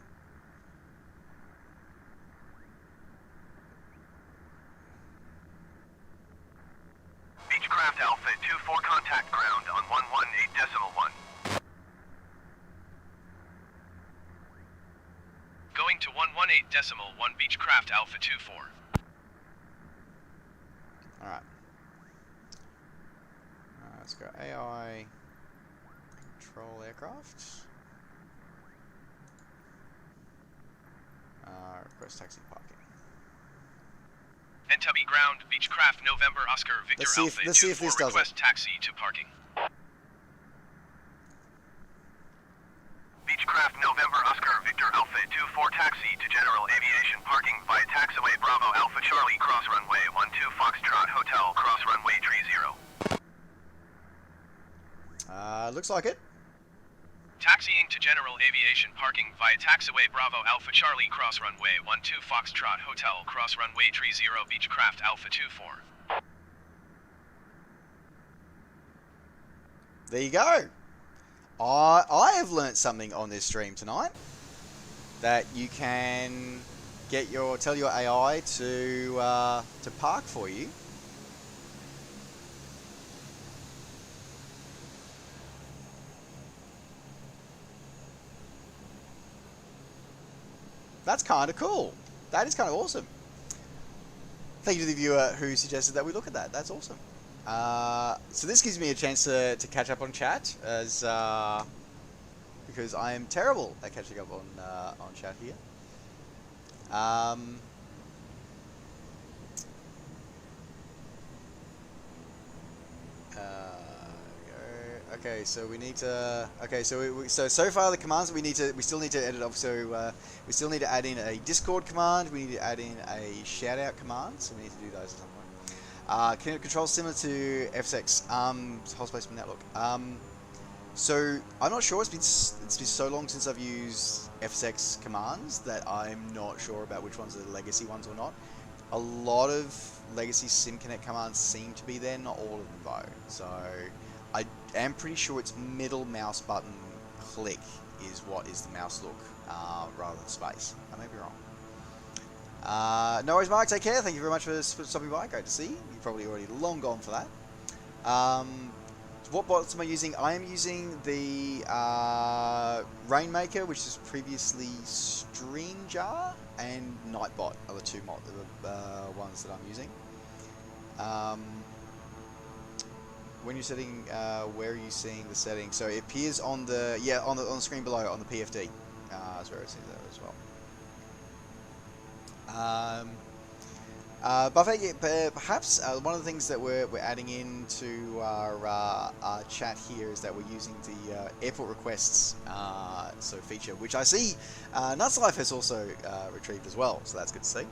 Beechcraft Outfit 24 contact ground on 118.1. Going to 118.1 Beechcraft Alpha 24. Alright. Let's go AI control aircraft. Request taxi parking. Entebbe ground, Beechcraft November Oscar Victor Alpha let's see if this 24 does request taxi to parking. Beechcraft November Oscar Victor Alpha 24 taxi to general aviation parking via taxiway Bravo Alpha Charlie cross runway 12 Foxtrot Hotel cross runway 30. Looks like it. Taxiing to general aviation parking via taxiway Bravo Alpha Charlie cross runway 12 Foxtrot Hotel cross runway 30 Beechcraft Alpha 24. There you go. I have learnt something on this stream tonight. That you can tell your AI to park for you. That's kind of cool. That is kind of awesome. Thank you to the viewer who suggested that we look at that. That's awesome. So this gives me a chance to catch up on chat, as because I am terrible at catching up on chat here. Okay, so we need to. Okay, so so far the commands we still need to edit off. So we still need to add in a Discord command. We need to add in a shout out command. So we need to do those at some point. Controls similar to FSX. Whole space from that look. So I'm not sure. It's been so long since I've used FSX commands that I'm not sure about which ones are the legacy ones or not. A lot of legacy SimConnect commands seem to be there, not all of them though. So I am pretty sure it's middle mouse button click is what is the mouse look rather than space. I may be wrong. No worries, Mark. Take care. Thank you very much for stopping by. Great to see you. You're probably already long gone for that. What bots am I using? I am using the Rainmaker, which is previously Streamjar, and Nightbot are the two ones that I'm using. When you're setting, where are you seeing the settings? So it appears on the on the screen below on the PFD. That's where I see that as well. Buffet, perhaps one of the things that we're adding into our chat here is that we're using the airport requests feature, which I see Nuts Life has also retrieved as well, so that's good to see.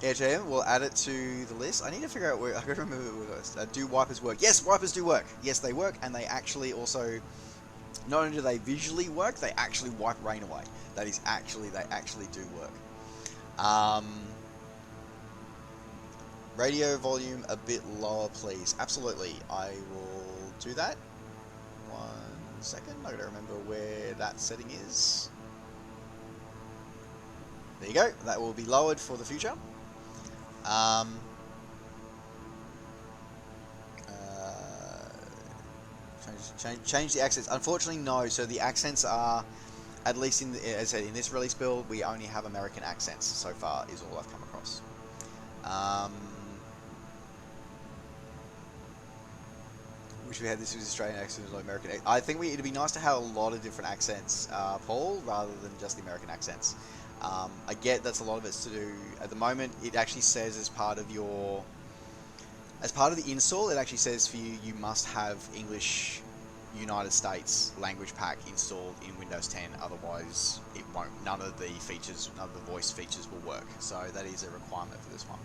Yeah, JM, we'll add it to the list. I need to figure out where. I gotta remember do wipers work? Yes, wipers do work. Yes, they work, and they actually also. Not only do they visually work, they actually wipe rain away. That is actually, they actually do work. Radio volume a bit lower, please. Absolutely, I will do that. 1 second, I gotta remember where that setting is. There you go, that will be lowered for the future. Change the accents. Unfortunately, no. So the accents are, at least in as I said, in this release build, we only have American accents so far. Is all I've come across. Wish we had this with Australian accents or American. I think it'd be nice to have a lot of different accents, Paul, rather than just the American accents. I get that's a lot of it's to do. At the moment, it actually says as part of your. As part of the install, it actually says for you, you must have English United States language pack installed in Windows 10, otherwise it won't, none of the voice features will work. So that is a requirement for this one.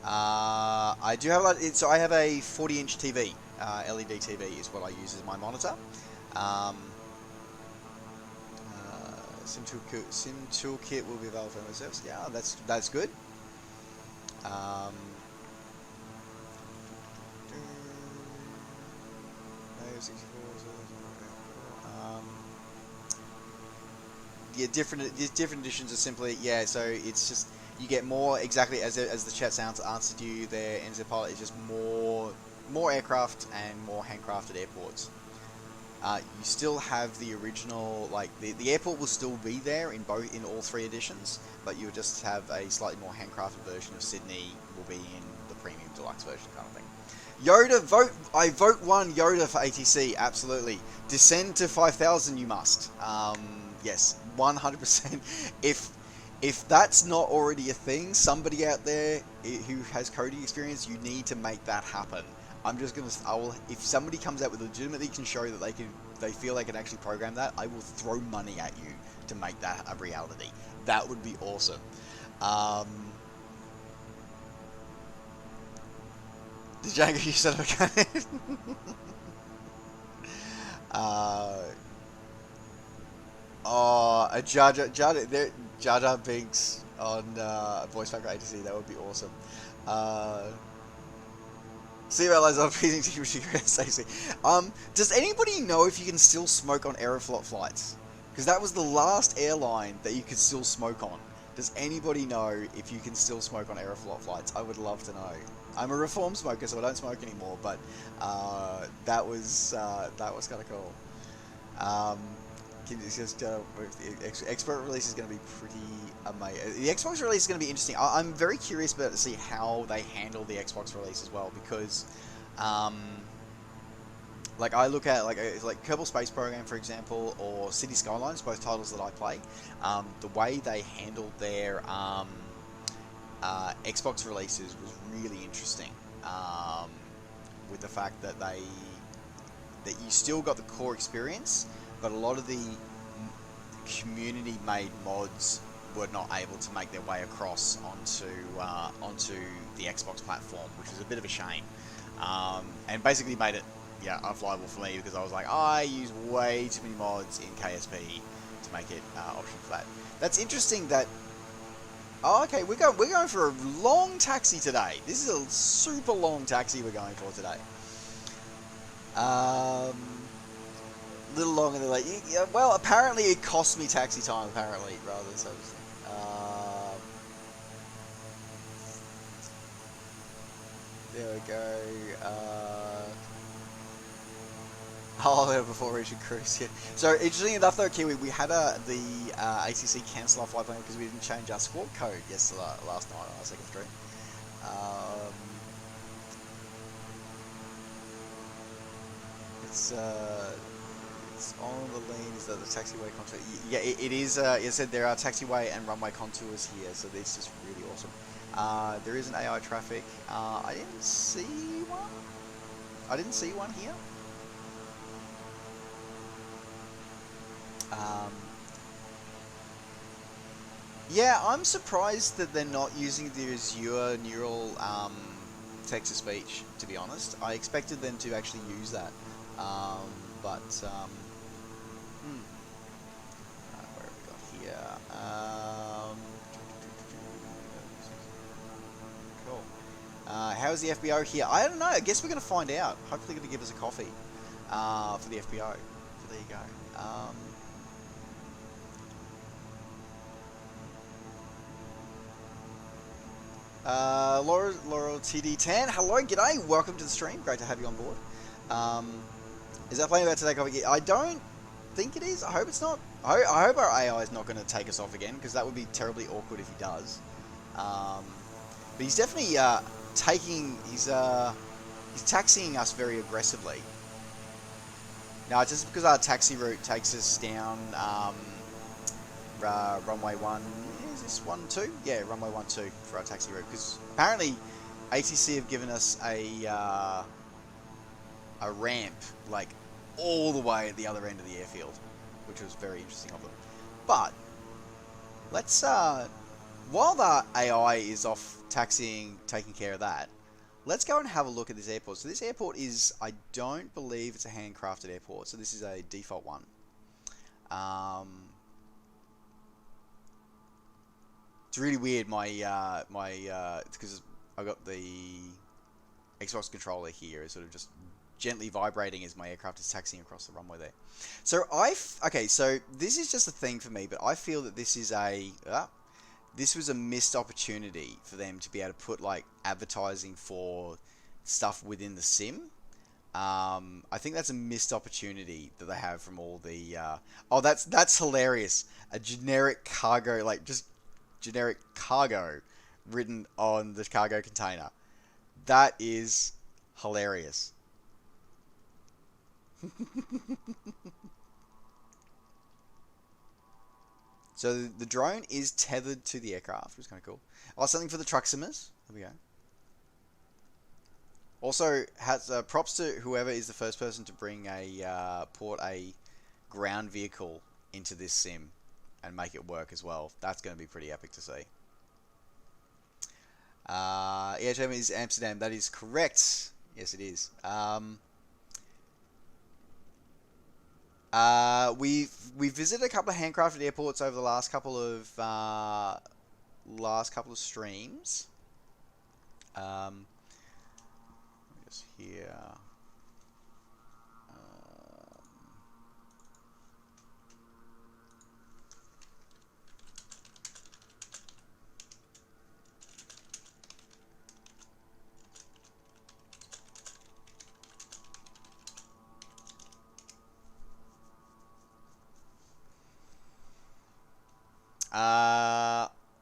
I do have so I have a 40-inch TV, LED TV is what I use as my monitor. Sim Toolkit will be available for service. Yeah, that's good. Yeah, different editions are simply so it's just you get more exactly as the chat sounds answered you there. NZ Pilot is just more aircraft and more handcrafted airports. You still have the original, like the airport will still be there in all three editions, but you'll just have a slightly more handcrafted version of Sydney will be in the premium deluxe version kind of thing. Yoda, vote! I vote 1 Yoda for ATC, absolutely. Descend to 5,000 you must. Yes, 100%. If that's not already a thing, somebody out there who has coding experience, you need to make that happen. I'm just gonna, if somebody comes out with legitimately can show that they feel they can actually program that, I will throw money at you to make that a reality. That would be awesome. Django, you said okay. Oh, a Jar Jar Binks on Voice Factor ATC. That would be awesome. CMLs are pleasing to Stacey. Does anybody know if you can still smoke on Aeroflot flights? Because that was the last airline that you could still smoke on. Does anybody know if you can still smoke on Aeroflot flights? I would love to know. I'm a reform smoker, so I don't smoke anymore. But that was kind of cool. Just the export release is going to be pretty amazing. The Xbox release is going to be interesting. I'm very curious about to see how they handle the Xbox release as well, because like I look at like Kerbal Space Program, for example, or City Skylines, both titles that I play. The way they handled their Xbox releases was really interesting. With the fact that you still got the core experience, but a lot of the community-made mods were not able to make their way across onto the Xbox platform, which was a bit of a shame. And basically made it unflyable for me, because I was like, I use way too many mods in KSP to make it option for that. That's interesting that. Oh, okay, we're going for a long taxi today. This is a super long taxi we're going for today. Little longer than like, yeah, well, apparently it cost me taxi time, apparently, rather than so. There we go. Oh, before reaching cruise, yeah. So, interesting enough though, Kiwi, we had the ATC cancel our flight plan because we didn't change our squawk code last night on our second stream. It's on the lean. Is that the taxiway contour? Yeah, it is. It said there are taxiway and runway contours here, so this is really awesome. There is an AI traffic. I didn't see one. I didn't see one here. Yeah, I'm surprised that they're not using the Azure neural text-to-speech, to be honest. I expected them to actually use that. But what have we got here? Cool. How's the FBO here? I don't know. I guess we're going to find out. Hopefully going to give us a coffee for the FBO. So there you go. Laurel TD10. Hello, g'day. Welcome to the stream. Great to have you on board. Is that playing about to take off again? I don't think it is. I hope it's not. I hope our AI is not going to take us off again, because that would be terribly awkward if he does. But he's definitely he's taxiing us very aggressively. Now, just because our taxi route takes us down runway 1, is this 1-2? Yeah, runway 1-2 for our taxi route, because apparently ATC have given us a ramp like all the way at the other end of the airfield, which was very interesting of them. But let's while the AI is off taxiing, taking care of that, let's go and have a look at this airport. So this airport is, I don't believe it's a handcrafted airport, so this is a default one. It's really weird. Because I got the Xbox controller here, is sort of just gently vibrating as my aircraft is taxiing across the runway there. So okay, so this is just a thing for me, but I feel that this is this was a missed opportunity for them to be able to put like advertising for stuff within the sim. I think that's a missed opportunity that they have from all the oh, that's hilarious. A generic cargo, like just generic cargo written on the cargo container. That is hilarious. So the drone is tethered to the aircraft, which is kind of cool. Oh, something for the truck-simmers. There we go. Also, has props to whoever is the first person to bring port a ground vehicle into this sim and make it work as well. That's going to be pretty epic to see. EHM is Amsterdam. That is correct. Yes, it is. We visited a couple of handcrafted airports over the last couple of streams. Just here.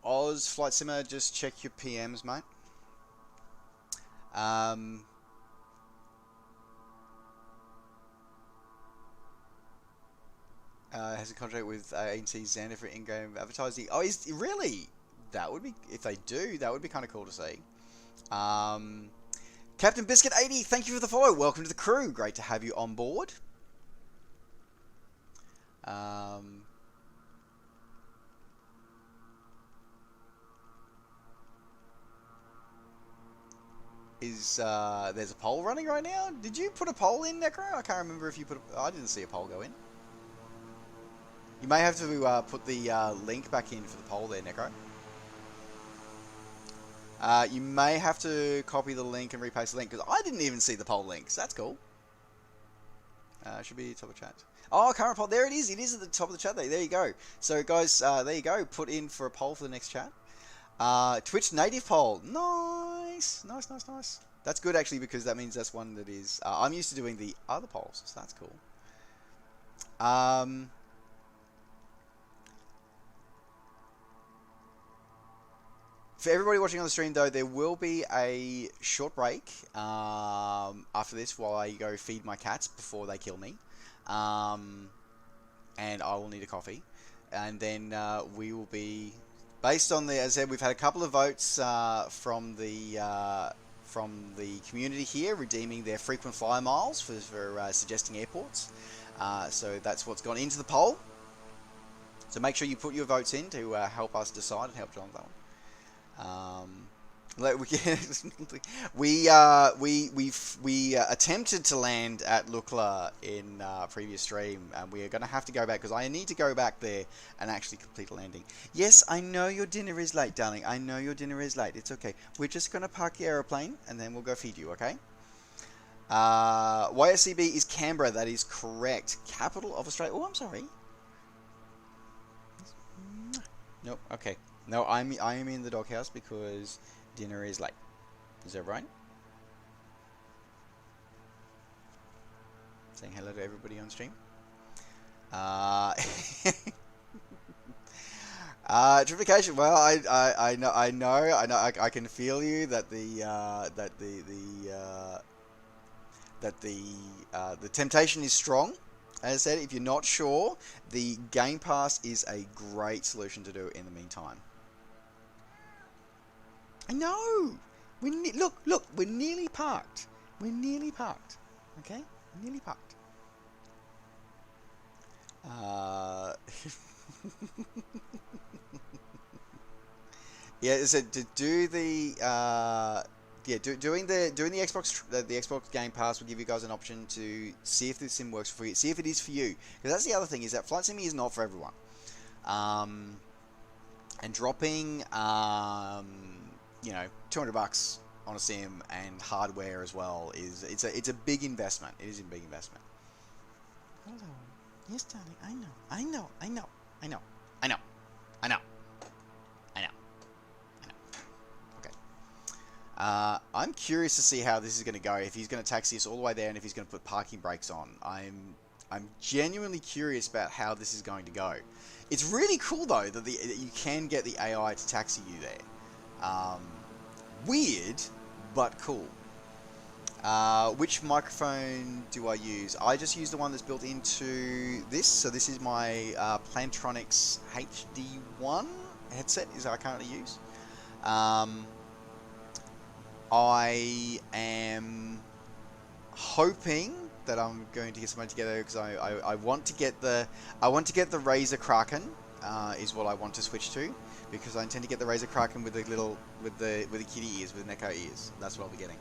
Oz Flight Simmer, just check your PMs, mate. Has a contract with ANC Xander for in-game advertising. Oh, is really? That would be, if they do, that would be kind of cool to see. Captain Biscuit 80, thank you for the follow. Welcome to the crew. Great to have you on board. There's a poll running right now? Did you put a poll in, Necro? I can't remember if you put I didn't see a poll go in. You may have to put the link back in for the poll there, Necro. You may have to copy the link and repaste the link, because I didn't even see the poll link, so that's cool. Should be top of chat. Oh, current poll. There it is. It is at the top of the chat there. There you go. So, guys, there you go. Put in for a poll for the next chat. Twitch native poll. Nice. Nice, nice, nice. That's good, actually, because that means that's one that is... I'm used to doing the other polls, so that's cool. For everybody watching on the stream, though, there will be a short break after this while I go feed my cats before they kill me. And I will need a coffee. And then we will be... Based on the, as I said, we've had a couple of votes from the community here, redeeming their frequent flyer miles for suggesting airports. So that's what's gone into the poll. So make sure you put your votes in to help us decide and help John with that one. We attempted to land at Lukla in previous stream, and we are going to have to go back because I need to go back there and actually complete a landing. Yes, I know your dinner is late, darling. I know your dinner is late. It's okay. We're just going to park the aeroplane and then we'll go feed you, okay? YSCB is Canberra. That is correct. Capital of Australia. Oh, I'm sorry. Nope. Okay. No, I am in the doghouse because dinner is late. Is that right? Saying hello to everybody on stream. Triplication. Well, I know. I can feel you that the temptation is strong. As I said, if you're not sure, the Game Pass is a great solution to do in the meantime. I know. Look. We're nearly parked. We're nearly parked. Okay, we're nearly parked. Yeah. So to do the doing the Xbox Game Pass will give you guys an option to see if this sim works for you. See if it is for you. Because that's the other thing, is that flight sim is not for everyone. And dropping $200 on a sim and hardware as well it's a big investment. It is a big investment. Hello. Yes, darling. I know. Okay. I'm curious to see how this is going to go. If he's going to taxi us all the way there, and if he's going to put parking brakes on. I'm genuinely curious about how this is going to go. It's really cool though that you can get the AI to taxi you there. Weird, but cool. Which microphone do I use? I just use the one that's built into this. So this is my Plantronics HD1 headset is I currently use. I am hoping that I'm going to get something together because I want to get the Razer Kraken is what I want to switch to. Because I intend to get the Razer Kraken with the kitty ears, with Neko ears. That's what I'll be getting.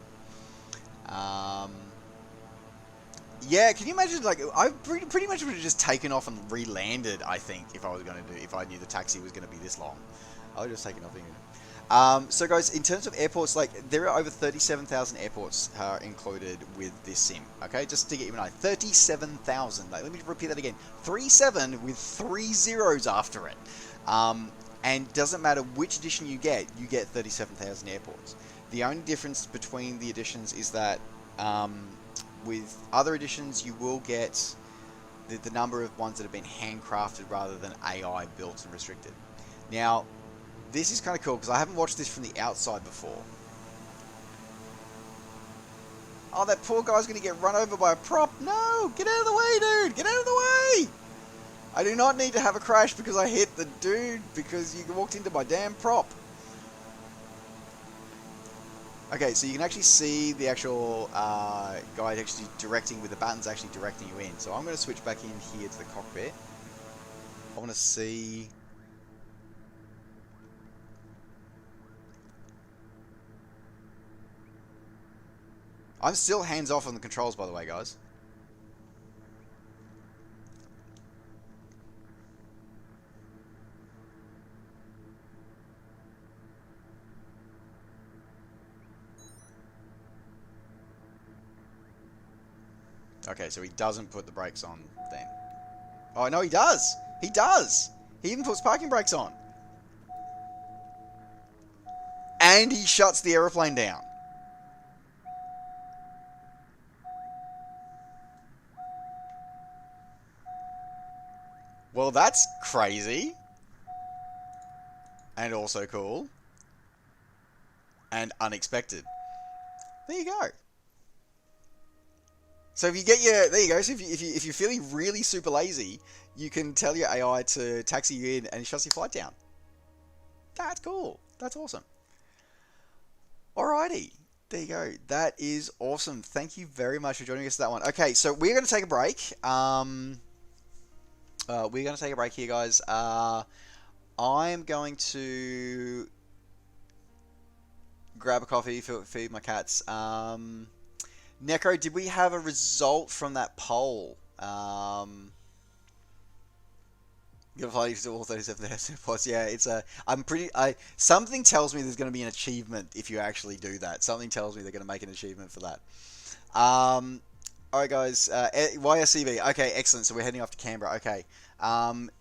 Yeah, can you imagine, like, I pretty much would have just taken off and re-landed, I think, if I knew the taxi was going to be this long. I would have just taken off. So guys, in terms of airports, like, there are over 37,000 airports included with this sim, okay? Just to get you an idea, 37,000. Like, let me repeat that again. 37 with 3 zeros after it. And doesn't matter which edition you get 37,000 airports. The only difference between the editions is that with other editions, you will get the number of ones that have been handcrafted rather than AI built and restricted. Now, this is kind of cool because I haven't watched this from the outside before. Oh, that poor guy's going to get run over by a prop. No, get out of the way, dude. Get out of the way. I do not need to have a crash because I hit the dude because you walked into my damn prop. Okay, so you can actually see the actual guide actually directing, with the buttons actually directing you in. So I'm going to switch back in here to the cockpit. I want to see... I'm still hands off on the controls, by the way, guys. Okay, so he doesn't put the brakes on then. Oh, no, he does! He does! He even puts parking brakes on. And he shuts the aeroplane down. Well, that's crazy. And also cool. And unexpected. There you go. So if you get your... There you go. So if you're feeling really super lazy, you can tell your AI to taxi you in and it shuts your flight down. That's cool. That's awesome. Alrighty. There you go. That is awesome. Thank you very much for joining us for that one. Okay, so we're going to take a break. We're going to take a break here, guys. I'm going to grab a coffee, feed my cats. Necro, did we have a result from that poll? You're flying to all 37,000 plus. Yeah, it's a. Something tells me there's going to be an achievement if you actually do that. Something tells me they're going to make an achievement for that. Alright, guys. YSCB. Okay, excellent. So we're heading off to Canberra. Okay.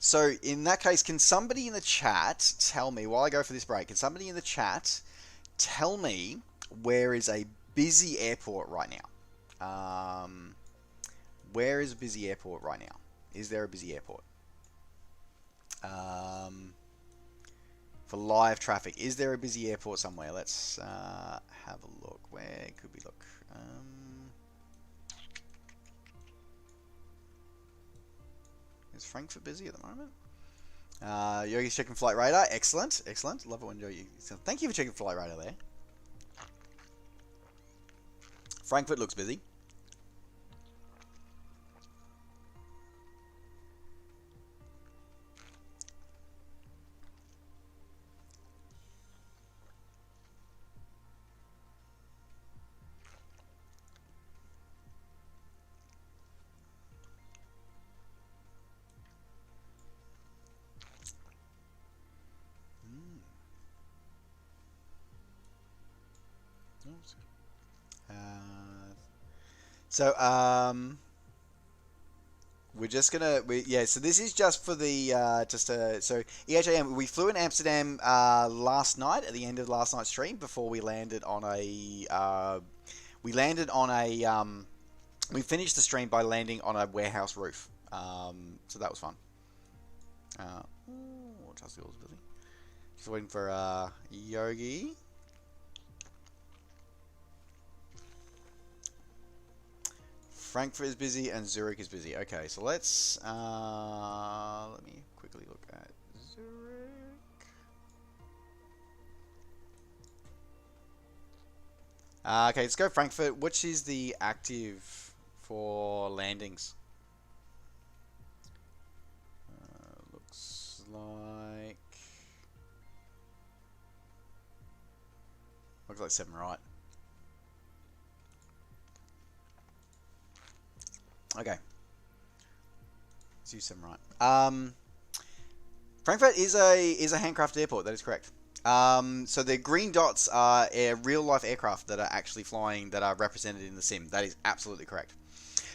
So in that case, can somebody in the chat tell me, while I go for this break, can somebody in the chat tell me where is a busy airport right now? Where is a busy airport right now? Is there a busy airport? For live traffic, is there a busy airport somewhere? Let's have a look. Where could we look? Is Frankfurt busy at the moment? Yogi's checking flight radar. Excellent, excellent. Love it when Yogi. Thank you for checking flight radar there. Frankfurt looks busy. So we're just gonna so this is just for the so EHAM, we flew in Amsterdam last night at the end of last night's stream before we landed on a we finished the stream by landing on a warehouse roof. So that was fun. Just waiting for Yogi. Frankfurt is busy and Zurich is busy. Okay, so let's let me quickly look at Zurich. Okay, let's go Frankfurt. Which is the active for landings? Looks like 7 right. Okay. Let's use some right. Frankfurt is a handcrafted airport. That is correct. So the green dots are real life aircraft that are actually flying, that are represented in the sim. That is absolutely correct.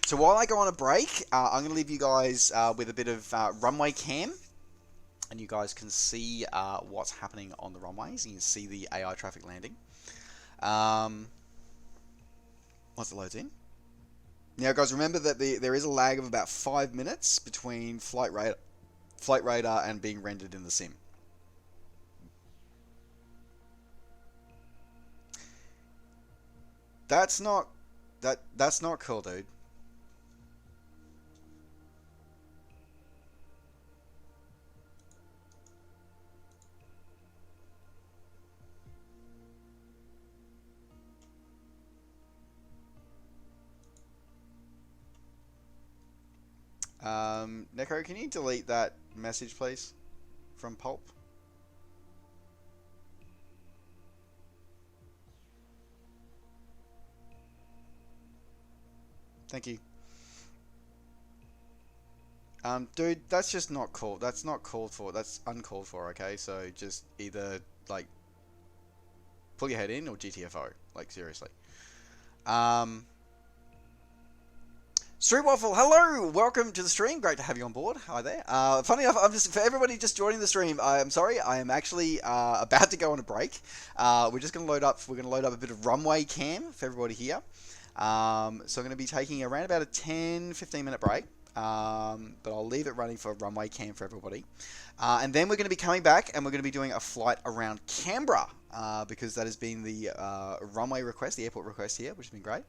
So while I go on a break, I'm going to leave you guys with a bit of runway cam, and you guys can see what's happening on the runways. You can see the AI traffic landing. Once it loads in. Now, guys, remember that there is a lag of about 5 minutes between flight radar and being rendered in the sim. That's not cool, dude. Neko, can you delete that message, please, from Pulp? Thank you. Dude, that's just not cool. That's not called for. That's uncalled for, okay? So just either, like, pull your head in or GTFO. Like, seriously. Street Waffle, hello! Welcome to the stream. Great to have you on board. Hi there. Funny enough, for everybody just joining the stream, I'm sorry, I am actually about to go on a break. We're just going to load up a bit of runway cam for everybody here. So I'm going to be taking around about a 10-15 minute break. But I'll leave it running for runway cam for everybody. And then we're going to be coming back and we're going to be doing a flight around Canberra, because that has been the runway request, the airport request here, which has been great.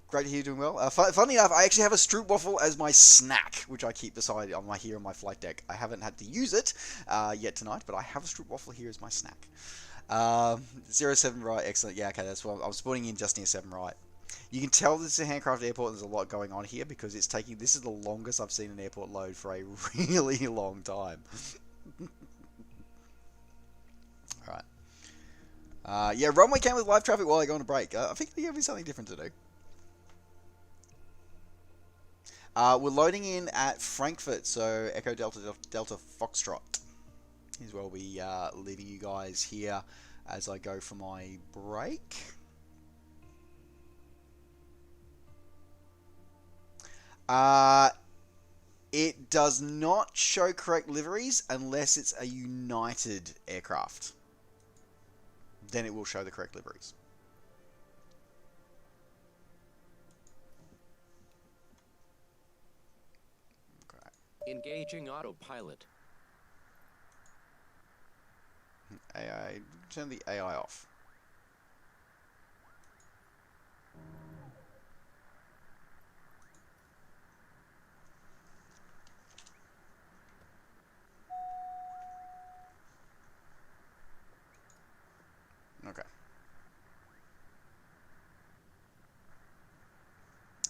Great to hear you doing well. Funny enough, I actually have a Stroop Waffle as my snack, which I keep beside on my flight deck. I haven't had to use it yet tonight, but I have a Stroop Waffle here as my snack. 07 right, excellent. Yeah, okay, that's what I was spawning in just near 7 right. You can tell this is a handcrafted airport. There's a lot going on here because it's taking. This is the longest I've seen an airport load for a really long time. All right. Yeah, runway cam with live traffic while I go on a break. I think there'll be something different to do. We're loading in at Frankfurt, so Echo Delta Delta Foxtrot is where we'll be leaving you guys here as I go for my break. It does not show correct liveries unless it's a United aircraft. Then it will show the correct liveries. Engaging autopilot. AI, turn the AI off. Okay.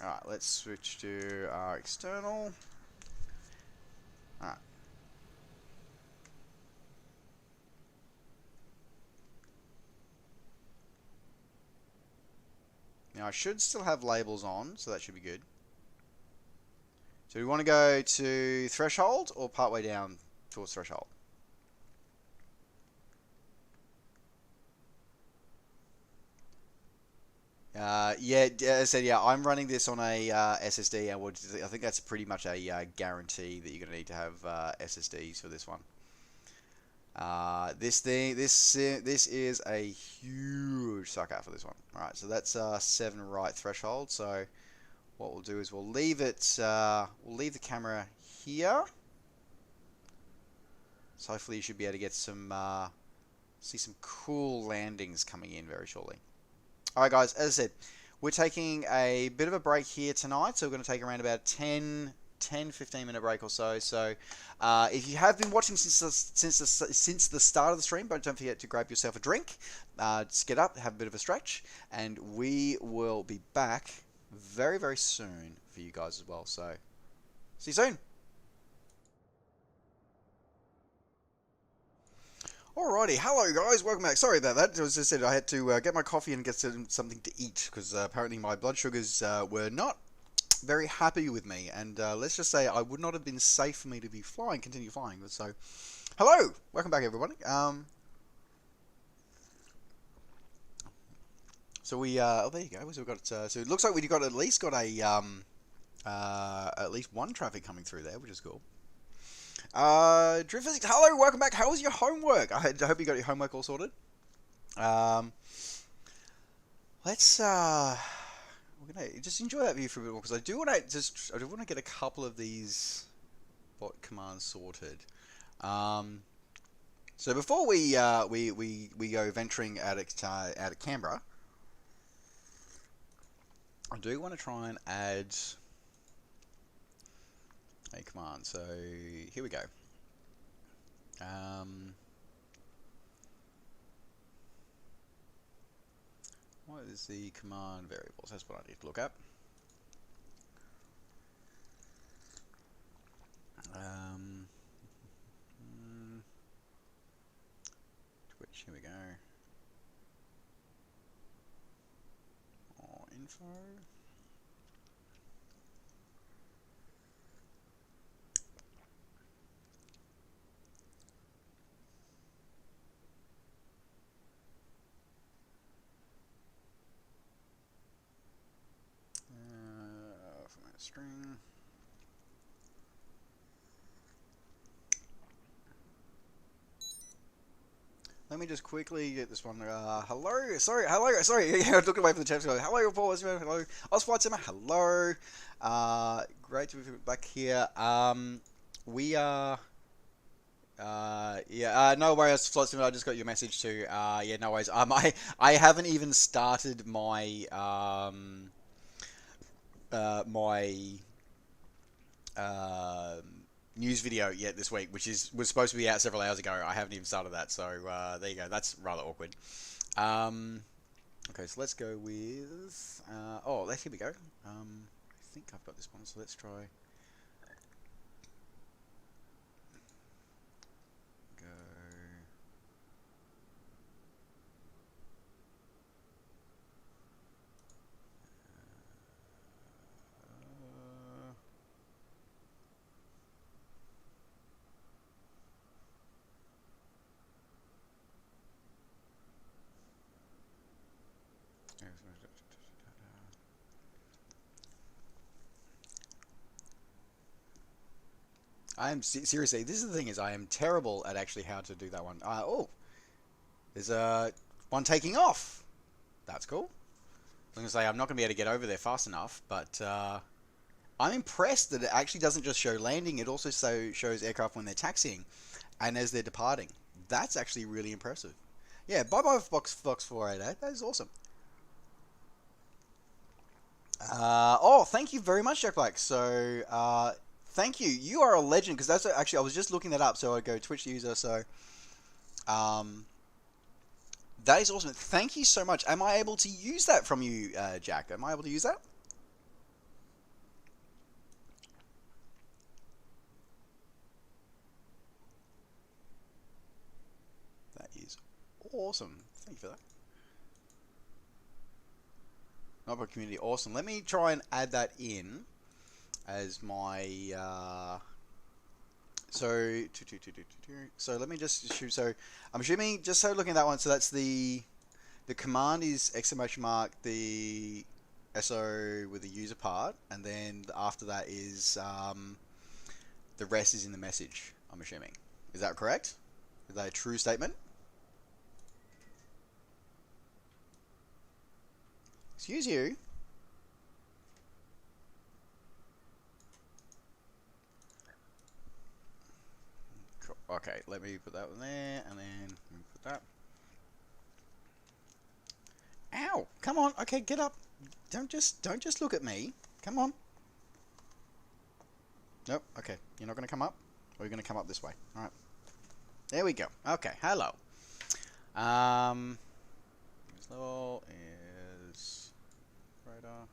Alright, let's switch to our external. Alright. Now I should still have labels on, so that should be good. So we want to go to threshold or partway down towards threshold? Yeah, as I said, yeah, I'm running this on a SSD, and I think that's pretty much a guarantee that you're going to need to have SSDs for this one. This is a huge sucker for this one. All right, so that's 7 right threshold. So what we'll do is we'll leave it. We'll leave the camera here. So hopefully you should be able to get some see some cool landings coming in very shortly. Alright guys, as I said, we're taking a bit of a break here tonight, so we're going to take around about 10-15 minute break or so. So if you have been watching since the start of the stream, don't forget to grab yourself a drink, just get up, have a bit of a stretch, and we will be back very, very soon for you guys as well. So see you soon. Alrighty, hello guys, welcome back. Sorry about that. As I said, I had to get my coffee and get something to eat because apparently my blood sugars were not very happy with me, and let's just say I would not have been safe for me to be continue flying. So, hello, welcome back, everybody. So we, oh, there you go. So we got, so it looks like we got at least at least one traffic coming through there, which is cool. Drift Physics, hello, welcome back. How was your homework? I hope you got your homework all sorted. Let's we're gonna just enjoy that view for a bit more, because I do want to get a couple of these bot commands sorted. So before we go venturing out of Canberra, I do want to try and add a command. So here we go. What is the command variables? That's what I need to look up. Twitch, here we go. More info. String. Let me just quickly get this one. Hello, sorry. I took it away from the chat. Hello, Paul. Hello, Osflight Simmer. Hello. Great to be back here. We are. Yeah. No worries, Flight Simmer. I just got your message too. Yeah. No worries. I haven't even started my news video yet this week, which was supposed to be out several hours ago. I haven't even started that, so there you go. That's rather awkward. Okay, so let's go with here we go. I think I've got this one, so let's try go. Seriously, this is the thing, is I am terrible at actually how to do that one. There's one taking off. That's cool. I was going to say I'm not going to be able to get over there fast enough, but I'm impressed that it actually doesn't just show landing, it also shows aircraft when they're taxiing and as they're departing. That's actually really impressive. Yeah, bye-bye Fox 488. That is awesome. Thank you very much, Jack Black. So, thank you. You are a legend, because that's actually, I was just looking that up, so I go Twitch user, so that is awesome. Thank you so much. Am I able to use that from you, Jack? Am I able to use that? That is awesome. Thank you for that. Not community, awesome. Let me try and add that in as my so let me just shoot. So I'm assuming, just so looking at that one, so that's the command is !, the SO with the user part, and then after that is the rest is in the message, I'm assuming. Is that correct? Is that a true statement? Excuse you. Cool. Okay, let me put that one there, and then put that. Ow! Come on. Okay, get up. Don't just look at me. Come on. Nope. Okay, you're not going to come up, or you're going to come up this way. All right. There we go. Okay. Hello. This level is radar.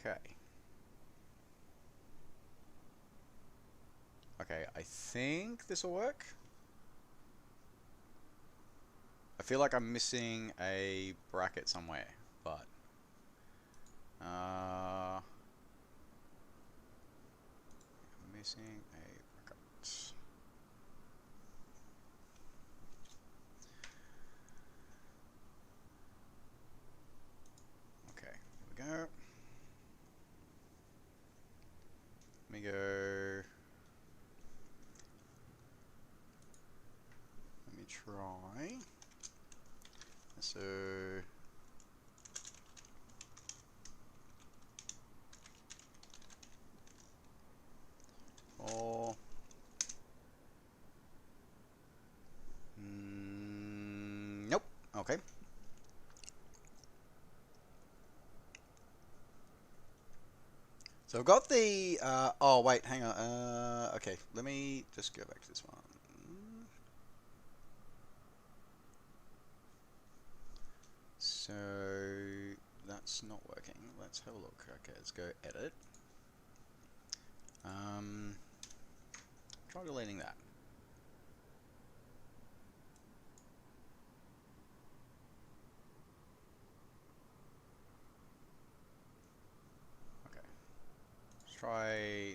Okay. Okay, I think this will work. I feel like I'm missing a bracket somewhere, but Missing a bracket. Okay, here we go. Let me go. Let me try. So. Or. Nope. Okay. So I've got the, oh wait, hang on, okay, let me just go back to this one. So, that's not working, let's have a look. Okay, let's go edit. Try deleting that.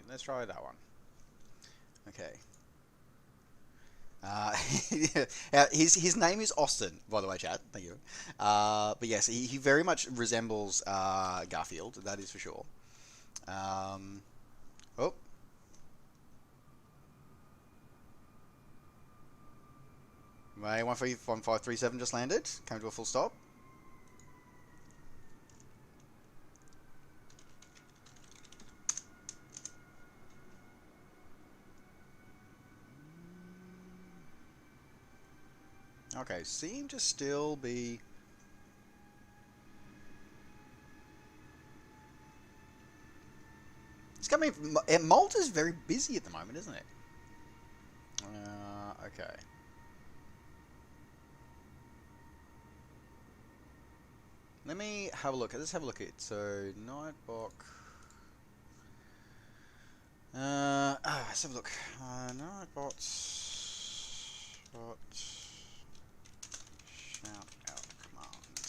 Let's try that one. Okay. Yeah, his name is Austin, by the way, chat. Thank you. But yes, he very much resembles Garfield. That is for sure. Oh. May 1537 just landed. Came to a full stop. Okay, seem to still be... It's coming... Malta's very busy at the moment, isn't it? Okay. Let me have a look. Let's have a look at it. So, Nightbot... let's have a look. Nightbot... Shout out command.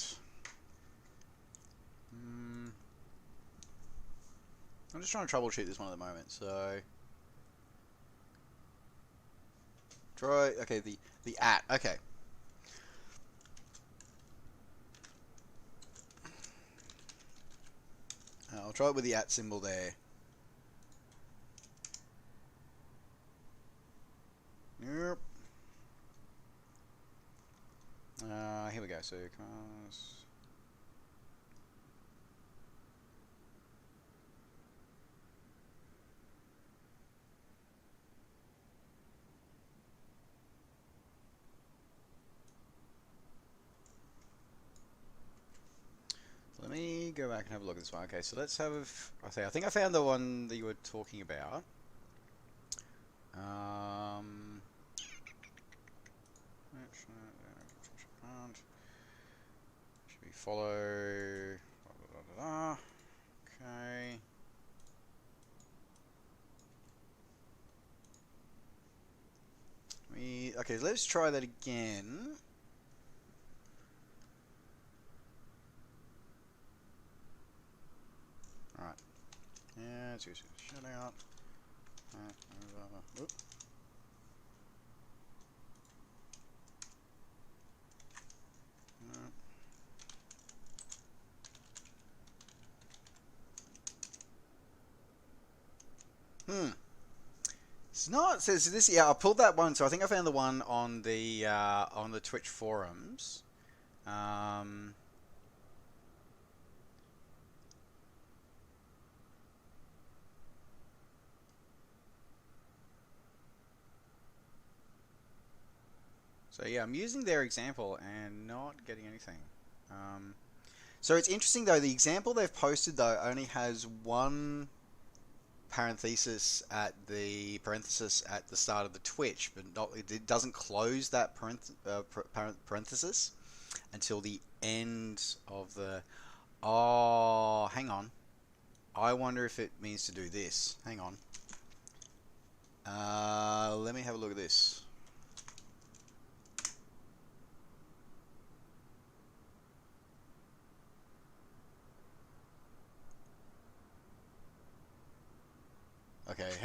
I'm just trying to troubleshoot this one at the moment, so try okay the @ okay. I'll try it with the @ symbol there. Yep. Here we go. So commands. Let me go back and have a look at this one. Okay, so let's have. I think I found the one that you were talking about. Should we follow? Okay. Okay, let's try that again. Alright. Yeah, let's use shut out. Oop. It's not. So this. Yeah, I pulled that one. So I think I found the one on the Twitch forums. So yeah, I'm using their example and not getting anything. So it's interesting though. The example they've posted though only has one parenthesis at the start of the Twitch, but it doesn't close that parenthesis until the end of the. Oh, hang on. I wonder if it means to do this. Hang on. Let me have a look at this.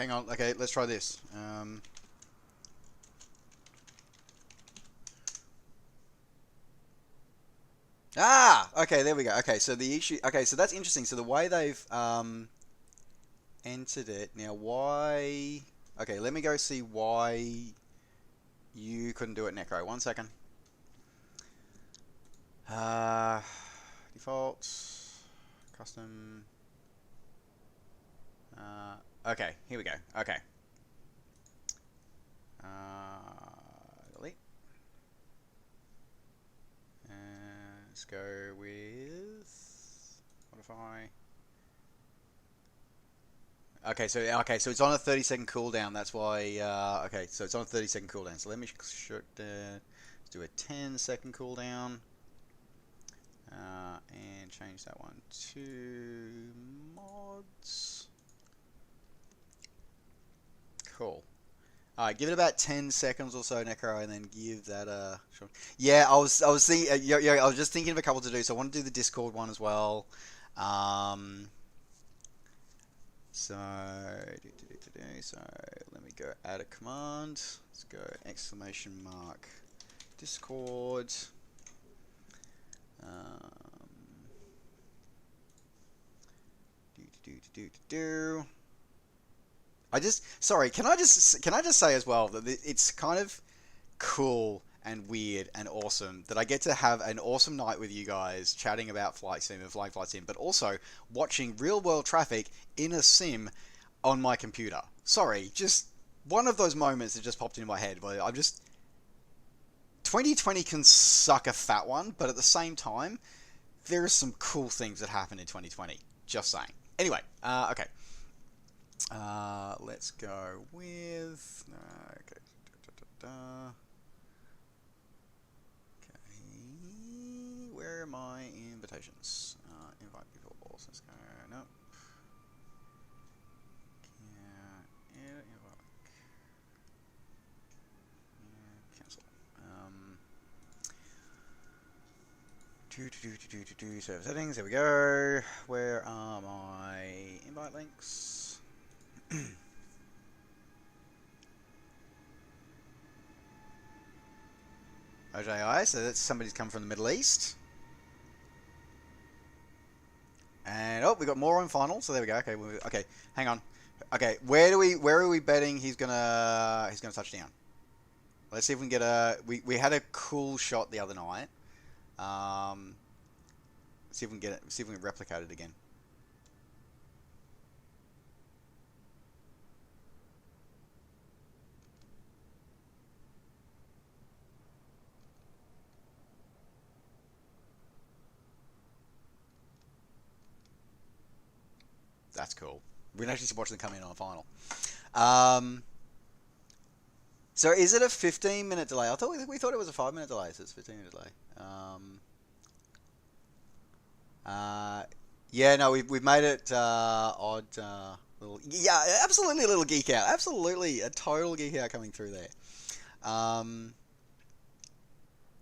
hang on. Okay, let's try this. Okay, there we go. Okay, so the issue. Okay, so that's interesting. So the way they've entered it now, why? Okay, let me go see why you couldn't do it, Necro. 1 second. Default, custom. Okay, here we go. Okay. Delete. Let's go with. What if I? Okay, so it's on a 30-second cooldown. That's why. Okay, so it's on a 30-second cooldown. So let me let's do a 10-second cooldown. And change that one to mods. Cool. Alright, give it about 10 seconds or so, Necro, and then give that a shot. Yeah, I was thinking, I was just thinking of a couple to do. So I want to do the Discord one as well. So let me go add a command. Let's go ! Discord. Sorry, can I just say as well that it's kind of cool and weird and awesome that I get to have an awesome night with you guys chatting about flight sim and flying flight sim, but also watching real world traffic in a sim on my computer. Sorry, just one of those moments that just popped into my head where 2020 can suck a fat one, but at the same time, there are some cool things that happen in 2020. Just saying. Anyway, okay. Let's go with. Okay. Okay. Where are my invitations? Invite people. Let's go. Nope. Yeah. Invite. Yeah. Cancel. Server settings. There we go. Where are my invite links? OJI, so that's somebody's come from the Middle East. And we got more on final, so there we go. Okay, okay, hang on. Okay, where are we betting he's gonna touch down? Let's see if we can get we had a cool shot the other night. See if we can get it. See if we can replicate it again. That's cool. We can actually watch them come in on the final. So is it a 15-minute delay? I thought we thought it was a 5-minute delay, so it's a 15-minute delay. Yeah, no, we've made it odd. Little, yeah, absolutely a little geek out. Absolutely a total geek out coming through there.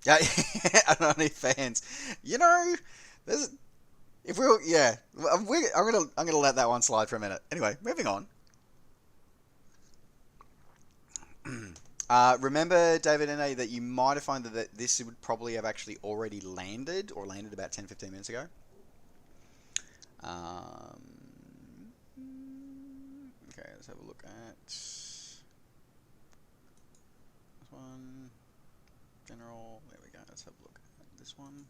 Yeah, I don't know any fans. You know, there's. If we're yeah, I'm gonna let that one slide for a minute. Anyway, moving on. Remember, David N.A., that you might have found that this would probably have actually already landed, or landed about 10-15 minutes ago. Okay, let's have a look at this one. General, there we go. Let's have a look at this one.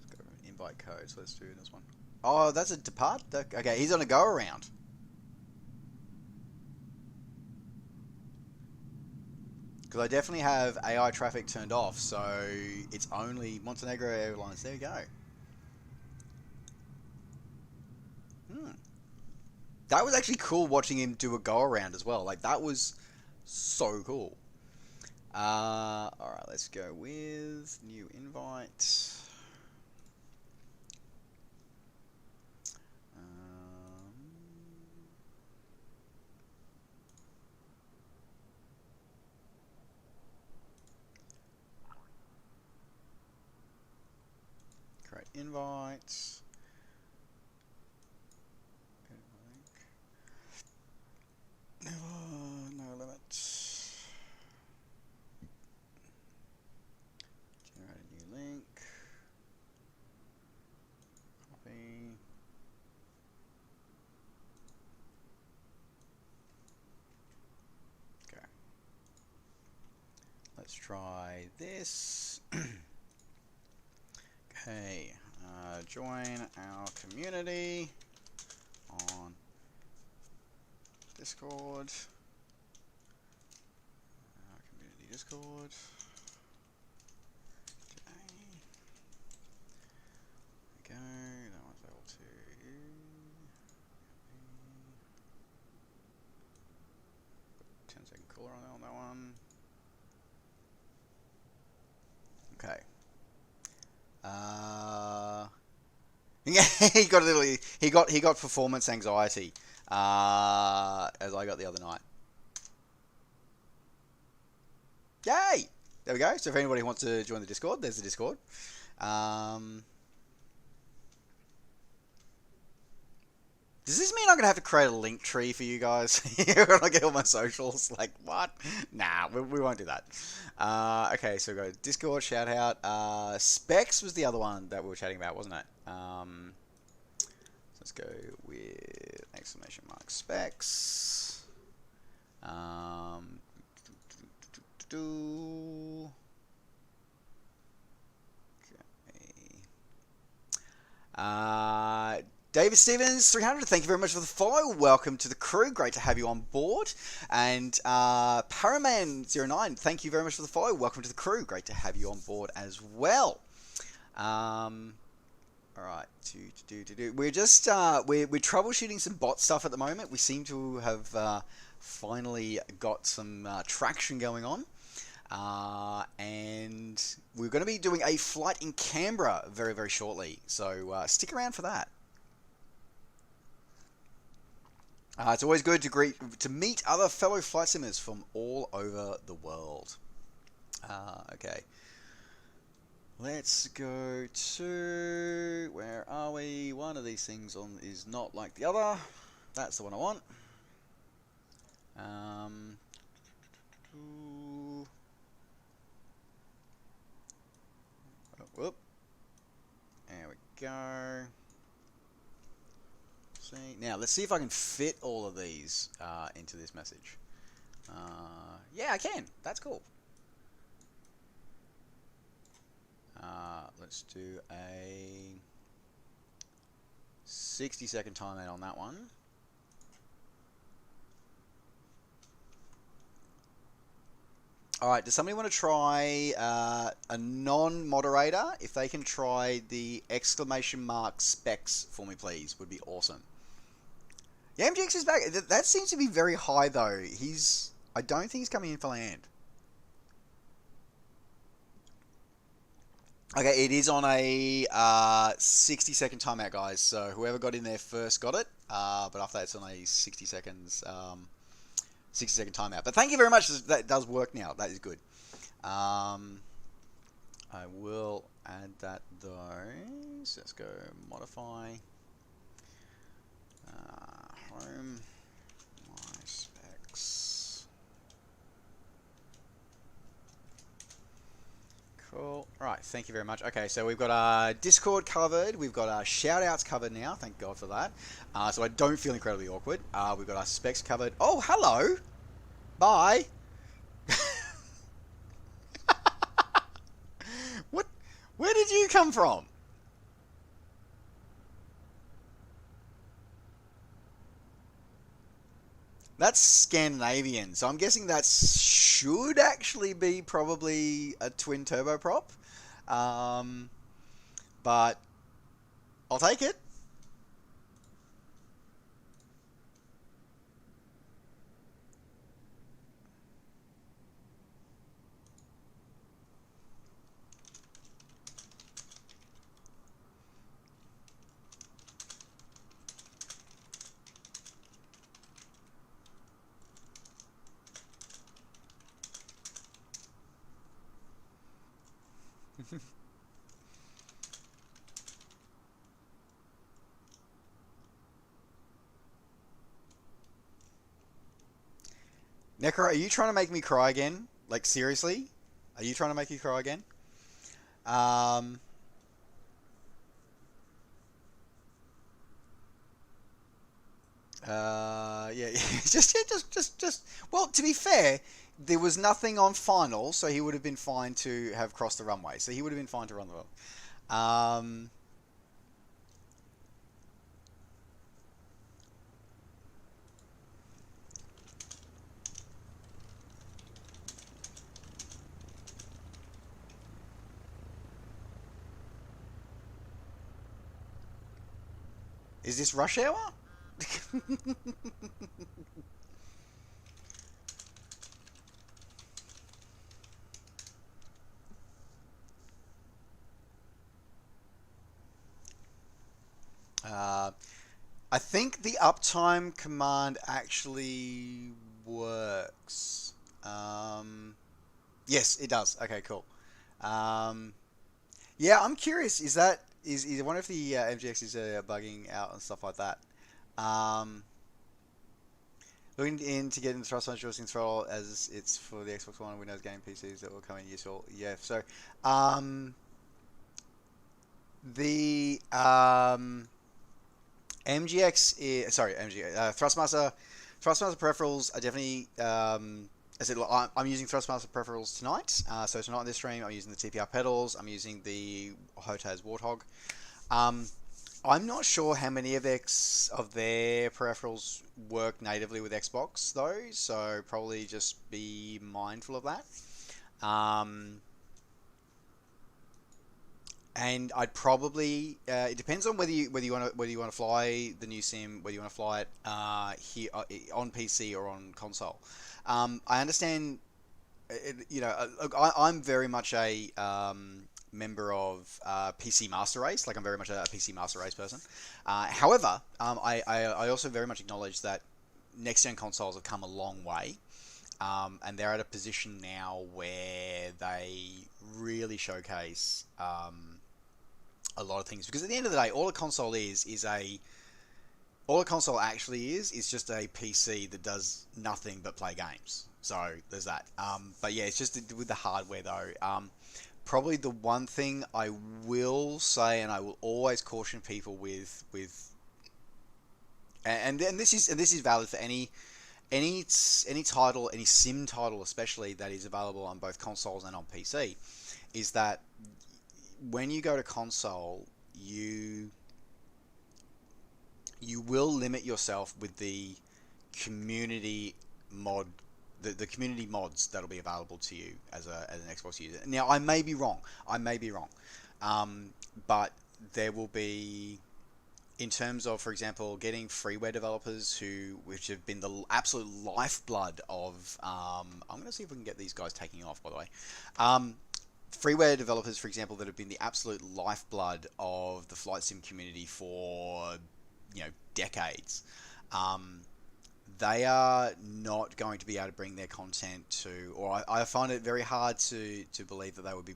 Let's go invite code. So let's do this one. Oh, that's a depart. Okay, he's on a go around. Because I definitely have AI traffic turned off, so it's only Montenegro Airlines. There you go. That was actually cool watching him do a go around as well. Like, that was so cool. Alright, let's go with new invite. invite. No limit. Generate a new link. Copy. Okay. Let's try this. Okay. Join our community on Discord. Community Discord. There we go. That one's level 2. 10-second cooler on that one. Okay. Yeah, he got a little. He got performance anxiety, as I got the other night. Yay! There we go. So if anybody wants to join the Discord, there's the Discord. Does this mean I'm gonna have to create a link tree for you guys? You're gonna get all my socials. Like what? Nah, we won't do that. Okay, so we go Discord shout out. Specs was the other one that we were chatting about, wasn't it? So let's go with exclamation mark specs. Okay. David Stevens, 300, thank you very much for the follow. Welcome to the crew. Great to have you on board. And Paraman09, thank you very much for the follow. Welcome to the crew. Great to have you on board as well. All right. We're just we're troubleshooting some bot stuff at the moment. We seem to have finally got some traction going on. And we're going to be doing a flight in Canberra very, very shortly. So stick around for that. It's always good to meet other fellow flight simmers from all over the world. Okay. Let's go to... Where are we? One of these things is not like the other. That's the one I want. Whoop. There we go. Now, let's see if I can fit all of these into this message. Yeah, I can. That's cool. Let's do a 60-second timeout on that one. Alright, does somebody want to try a non-moderator? If they can try the exclamation mark specs for me, please, would be awesome. Yeah, MGX is back. That seems to be very high, though. I don't think he's coming in for land. Okay, it is on a 60-second timeout, guys. So whoever got in there first got it. But after that, it's on a 60 seconds, 60-second timeout. But thank you very much. That does work now. That is good. I will add that, though. So let's go modify. Home, my specs. Cool. Alright, thank you very much. Okay, so we've got our Discord covered. We've got our shout-outs covered now. Thank God for that. So I don't feel incredibly awkward. We've got our specs covered. Oh, hello! Bye! What? Where did you come from? That's Scandinavian, so I'm guessing that should actually be probably a twin turboprop. But I'll take it. Necro, are you trying to make me cry again? Like, seriously? Are you trying to make you cry again? Yeah, just. Well, to be fair, there was nothing on final, so he would have been fine to have crossed the runway. So he would have been fine to run the runway. Is this rush hour? I think the uptime command actually works. Yes, it does. Okay, cool. Yeah, I'm curious. Is I wonder if the MGX is bugging out and stuff like that. Looking in to get in the Thrustmaster joystick throttle as it's for the Xbox One and Windows game PCs that will come in useful. Yeah, so the MGX is, sorry, MGX Thrustmaster peripherals are definitely I said, look, I'm using Thrustmaster peripherals tonight. So tonight on this stream, I'm using the TPR Pedals. I'm using the HOTAS Warthog. I'm not sure how many of their peripherals work natively with Xbox, though. So probably just be mindful of that. And I'd probably it depends on whether you want to fly the new sim, whether you want to fly it here on PC or on console. I understand, I'm very much a member of PC Master Race. Like, I'm very much a PC Master Race person. However, I also very much acknowledge that next-gen consoles have come a long way. And they're at a position now where they really showcase a lot of things. Because at the end of the day, all a console actually is just a PC that does nothing but play games. So there's that. But yeah, it's just with the hardware though. Probably the one thing I will say, and I will always caution people with, and this is valid for any title, any sim title especially, that is available on both consoles and on PC, is that when you go to console, you will limit yourself with the community mod, the community mods that'll be available to you as an Xbox user. Now, I may be wrong, but there will be, in terms of, for example, getting freeware developers which have been the absolute lifeblood of, I'm going to see if we can get these guys taking off, by the way. Freeware developers, for example, that have been the absolute lifeblood of the flight sim community for, decades. They are not going to be able to bring their content to, or I find it very hard to believe that they'll be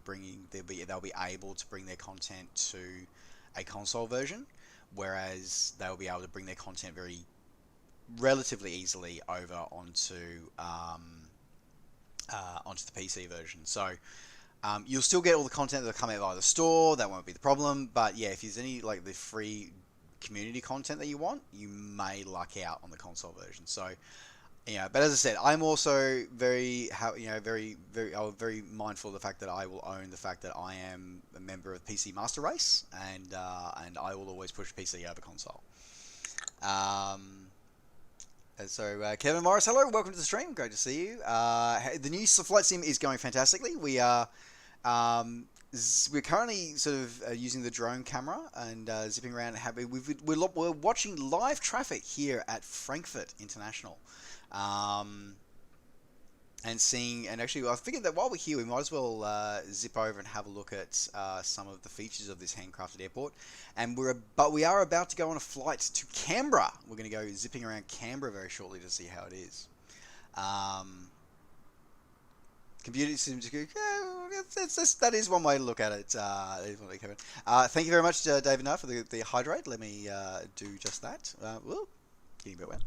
able to bring their content to a console version, whereas they will be able to bring their content relatively easily over onto the PC version. So you'll still get all the content that will come out via the store. That won't be the problem. But yeah, if there's any like the free community content that you want, you may luck out on the console version. So, but as I said, I'm also very mindful of the fact that I will own the fact that I am a member of PC Master Race, and I will always push PC over console. So Kevin Morris, hello, welcome to the stream. Great to see you. The new flight sim is going fantastically. We're currently sort of using the drone camera and zipping around. We're watching live traffic here at Frankfurt International, and seeing. And actually, I figured that while we're here, we might as well zip over and have a look at some of the features of this handcrafted airport. And we are about to go on a flight to Canberra. We're going to go zipping around Canberra very shortly to see how it is. Computer systems, that is one way to look at it. Thank you very much, David Nutt, for the hydrate. Let me do just that. Getting a bit wet.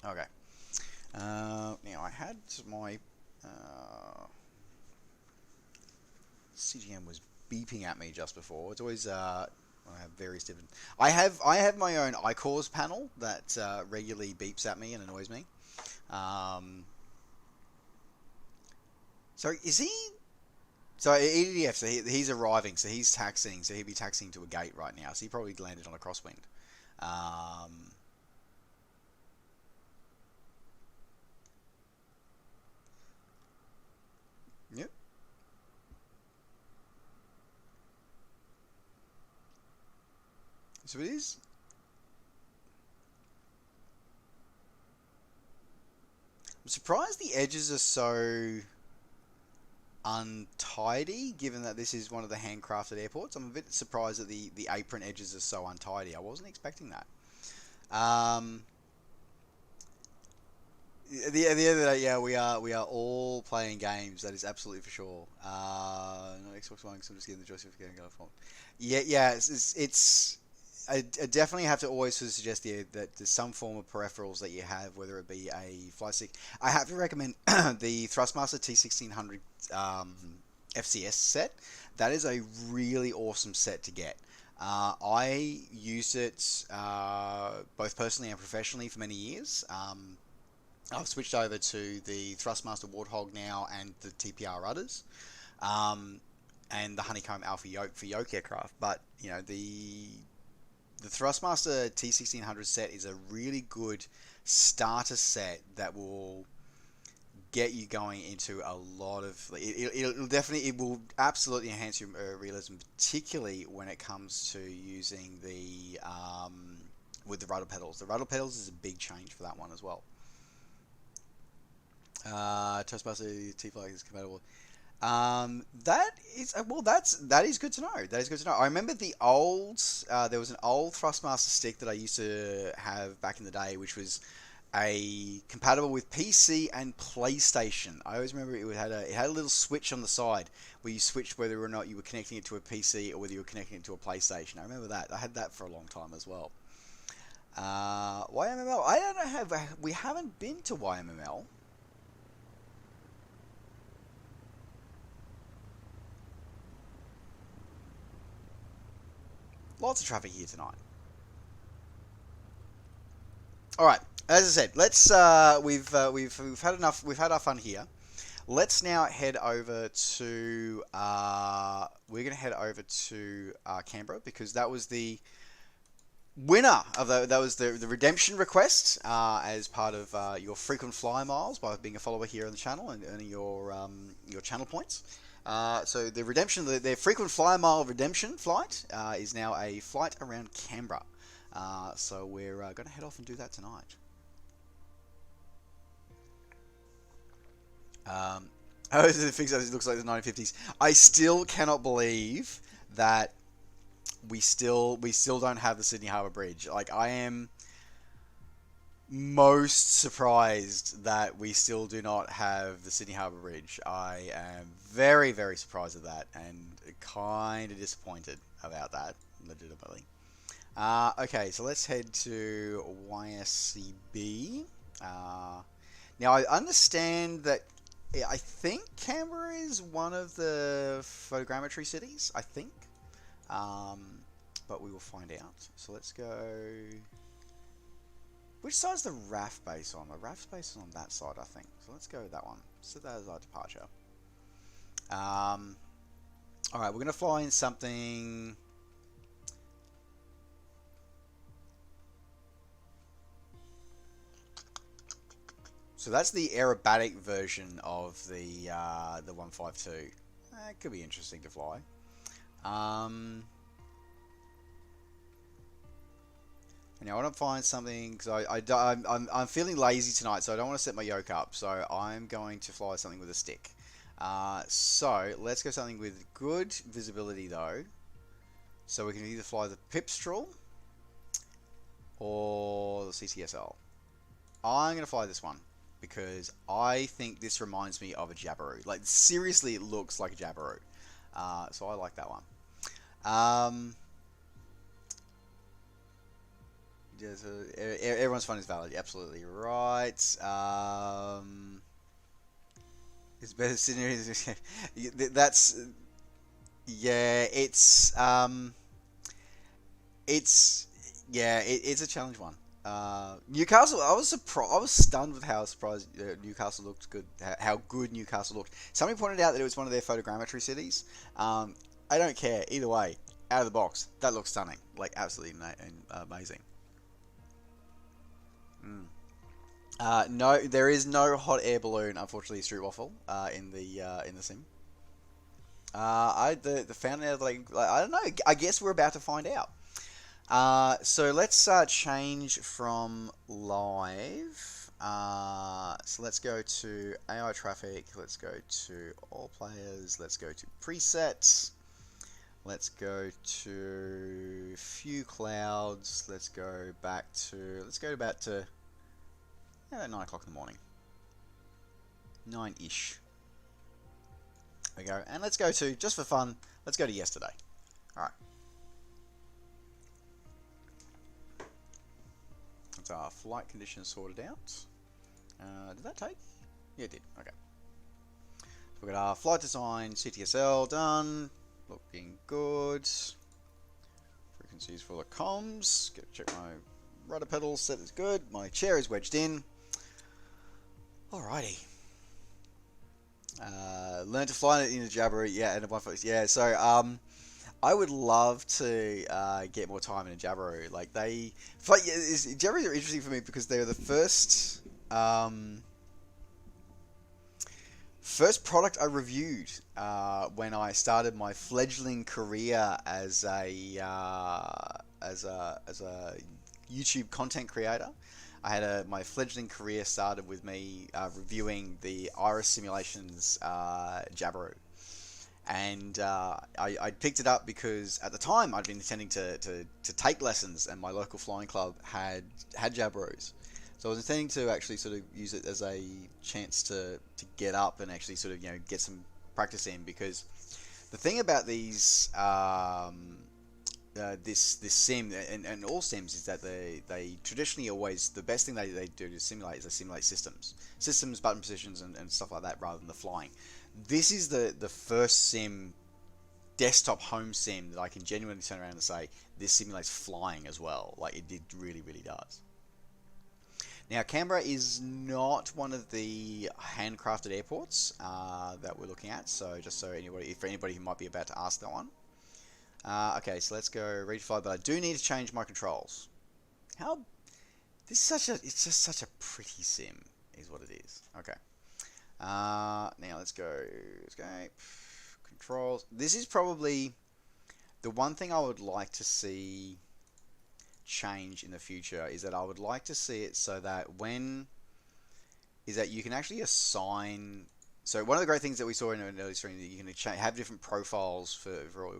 Okay. Now I had my CGM was beeping at me just before. It's always I have various different. I have my own iCores panel that regularly beeps at me and annoys me. So is he? So EDF. So he's arriving. So he's taxiing. So he'll be taxiing to a gate right now. So he probably landed on a crosswind. Yep. So it is. I'm surprised the edges are so untidy, given that this is one of the handcrafted airports. I'm a bit surprised that the apron edges are so untidy. I wasn't expecting that. The other day, yeah, we are all playing games. That is absolutely for sure. Not Xbox One, because I'm just getting the joystick for getting off. Yeah. It's I definitely have to always sort of suggest here that there's some form of peripherals that you have, whether it be a fly stick. I have to recommend the Thrustmaster T1600 FCS set. That is a really awesome set to get. I used it both personally and professionally for many years. I've switched over to the Thrustmaster Warthog now and the TPR rudders, and the Honeycomb Alpha Yoke for Yoke aircraft. But you know, the Thrustmaster T1600 set is a really good starter set that will get you going into a lot of. It will absolutely enhance your realism, particularly when it comes to using the with the rudder pedals. The rudder pedals is a big change for that one as well. Thrustmaster T-Flag is compatible. That is good to know. That is good to know. I remember the old there was an old Thrustmaster stick that I used to have back in the day, which was compatible with PC and PlayStation. I always remember it had a little switch on the side where you switched whether or not you were connecting it to a PC or whether you were connecting it to a PlayStation. I remember that. I had that for a long time as well. YMML. I don't know. We haven't been to YMML. Lots of traffic here tonight. All right, as I said, let's we've had enough. We've had our fun here. Let's now head over to we're going to head over to Canberra, because that was the winner of that was the redemption request as part of your frequent flyer miles by being a follower here on the channel and earning your channel points. So the redemption, their frequent flyer mile redemption flight is now a flight around Canberra. So we're going to head off and do that tonight. Oh, the things that it looks like the 1950s. I still cannot believe that we still don't have the Sydney Harbour Bridge. Like, I am most surprised that we still do not have the Sydney Harbour Bridge. I am very, very surprised at that, and kind of disappointed about that, legitimately. Okay, so let's head to YSCB. Now, I understand that I think Canberra is one of the photogrammetry cities, I think. But we will find out. So let's go... Which side's the RAF base on? The RAF base is on that side, I think. So let's go with that one. Set that as our departure. Alright, we're going to fly in something... So that's the aerobatic version of the 152. It could be interesting to fly. Now I want to find something, because I'm feeling lazy tonight, so I don't want to set my yoke up. So I'm going to fly something with a stick. So let's go something with good visibility though. So we can either fly the Pipstrel or the CTSL. I'm going to fly this one, because I think this reminds me of a Jabiru. Like, seriously, it looks like a Jabiru. So I like that one. everyone's fun is valid. Absolutely right. It's better scenery. That's yeah. It's a challenge one. Newcastle. I was surprised. I was stunned with how surprised Newcastle looked good. How good Newcastle looked. Somebody pointed out that it was one of their photogrammetry cities. I don't care either way. Out of the box, that looks stunning. Like absolutely amazing. No, there is no hot air balloon, unfortunately, Street Waffle, in the sim. The found out like I don't know. I guess we're about to find out. So let's change from live. So let's go to AI traffic. Let's go to all players. Let's go to presets. Let's go to few clouds. Let's go back to about 9 o'clock in the morning. 9-ish. There we go. And let's go to, just for fun, let's go to yesterday. Alright. That's our flight conditions sorted out. Did that take? Yeah, it did. Okay. So we've got our flight design, CTSL done. Looking good. Frequencies for the comms. Go check my rudder pedals, set is good. My chair is wedged in. Alrighty. Learn to fly in a Jabber. Yeah, and a one-foot. Yeah, so I would love to get more time in a Jabberoo. Like Jabberoos are interesting for me because they're the first first product I reviewed when I started my fledgling career as a YouTube content creator. I had my fledgling career started with me reviewing the Iris Simulations Jabberoo. And I picked it up because at the time I'd been intending to take lessons, and my local flying club had Jabberoos. So I was intending to actually sort of use it as a chance to get up and actually sort of get some practice in, because the thing about these this sim and all sims is that they traditionally always, the best thing they do to simulate is they simulate systems, button positions and stuff like that, rather than the flying. This is the first sim, desktop home sim, that I can genuinely turn around and say this simulates flying as well. Like it really does. Now Canberra is not one of the handcrafted airports that we're looking at, so just so anybody who might be about to ask that one. Okay, so let's go read fly, but I do need to change my controls. It's just such a pretty sim, is what it is. Okay. Now let's go escape controls. This is probably the one thing I would like to see change in the future, is that I would like to see it so that you can actually assign. So one of the great things that we saw in an early stream, that you can have different profiles for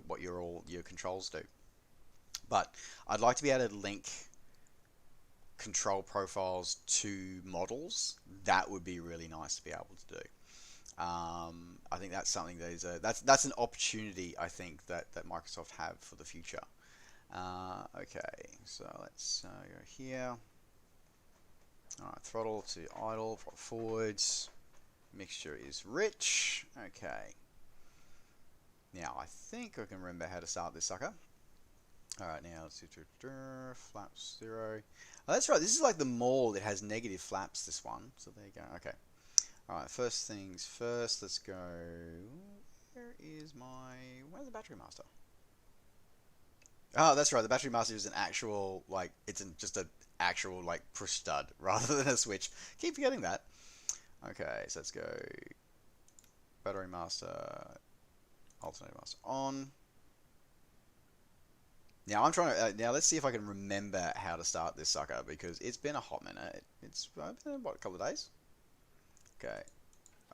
what your controls do. But I'd like to be able to link control profiles to models. That would be really nice to be able to do. I think that's something that that's an opportunity, I think, that Microsoft have for the future. Okay, so let's go here. Alright, throttle to idle, forwards. Mixture is rich. Okay. Now, I think I can remember how to start this sucker. Alright, now let's do flaps 0. Oh, that's right, this is like the mall. It has negative flaps, this one. So there you go. Okay. Alright, first things first, let's go. Where's the battery master? Oh, that's right, the battery master is an actual, like, just an actual, like, push stud rather than a switch. Keep forgetting that. Okay, so let's go battery master, alternator master on. Now I'm trying to, now let's see if I can remember how to start this sucker, because it's been a hot minute. It's been, what, a couple of days? Okay,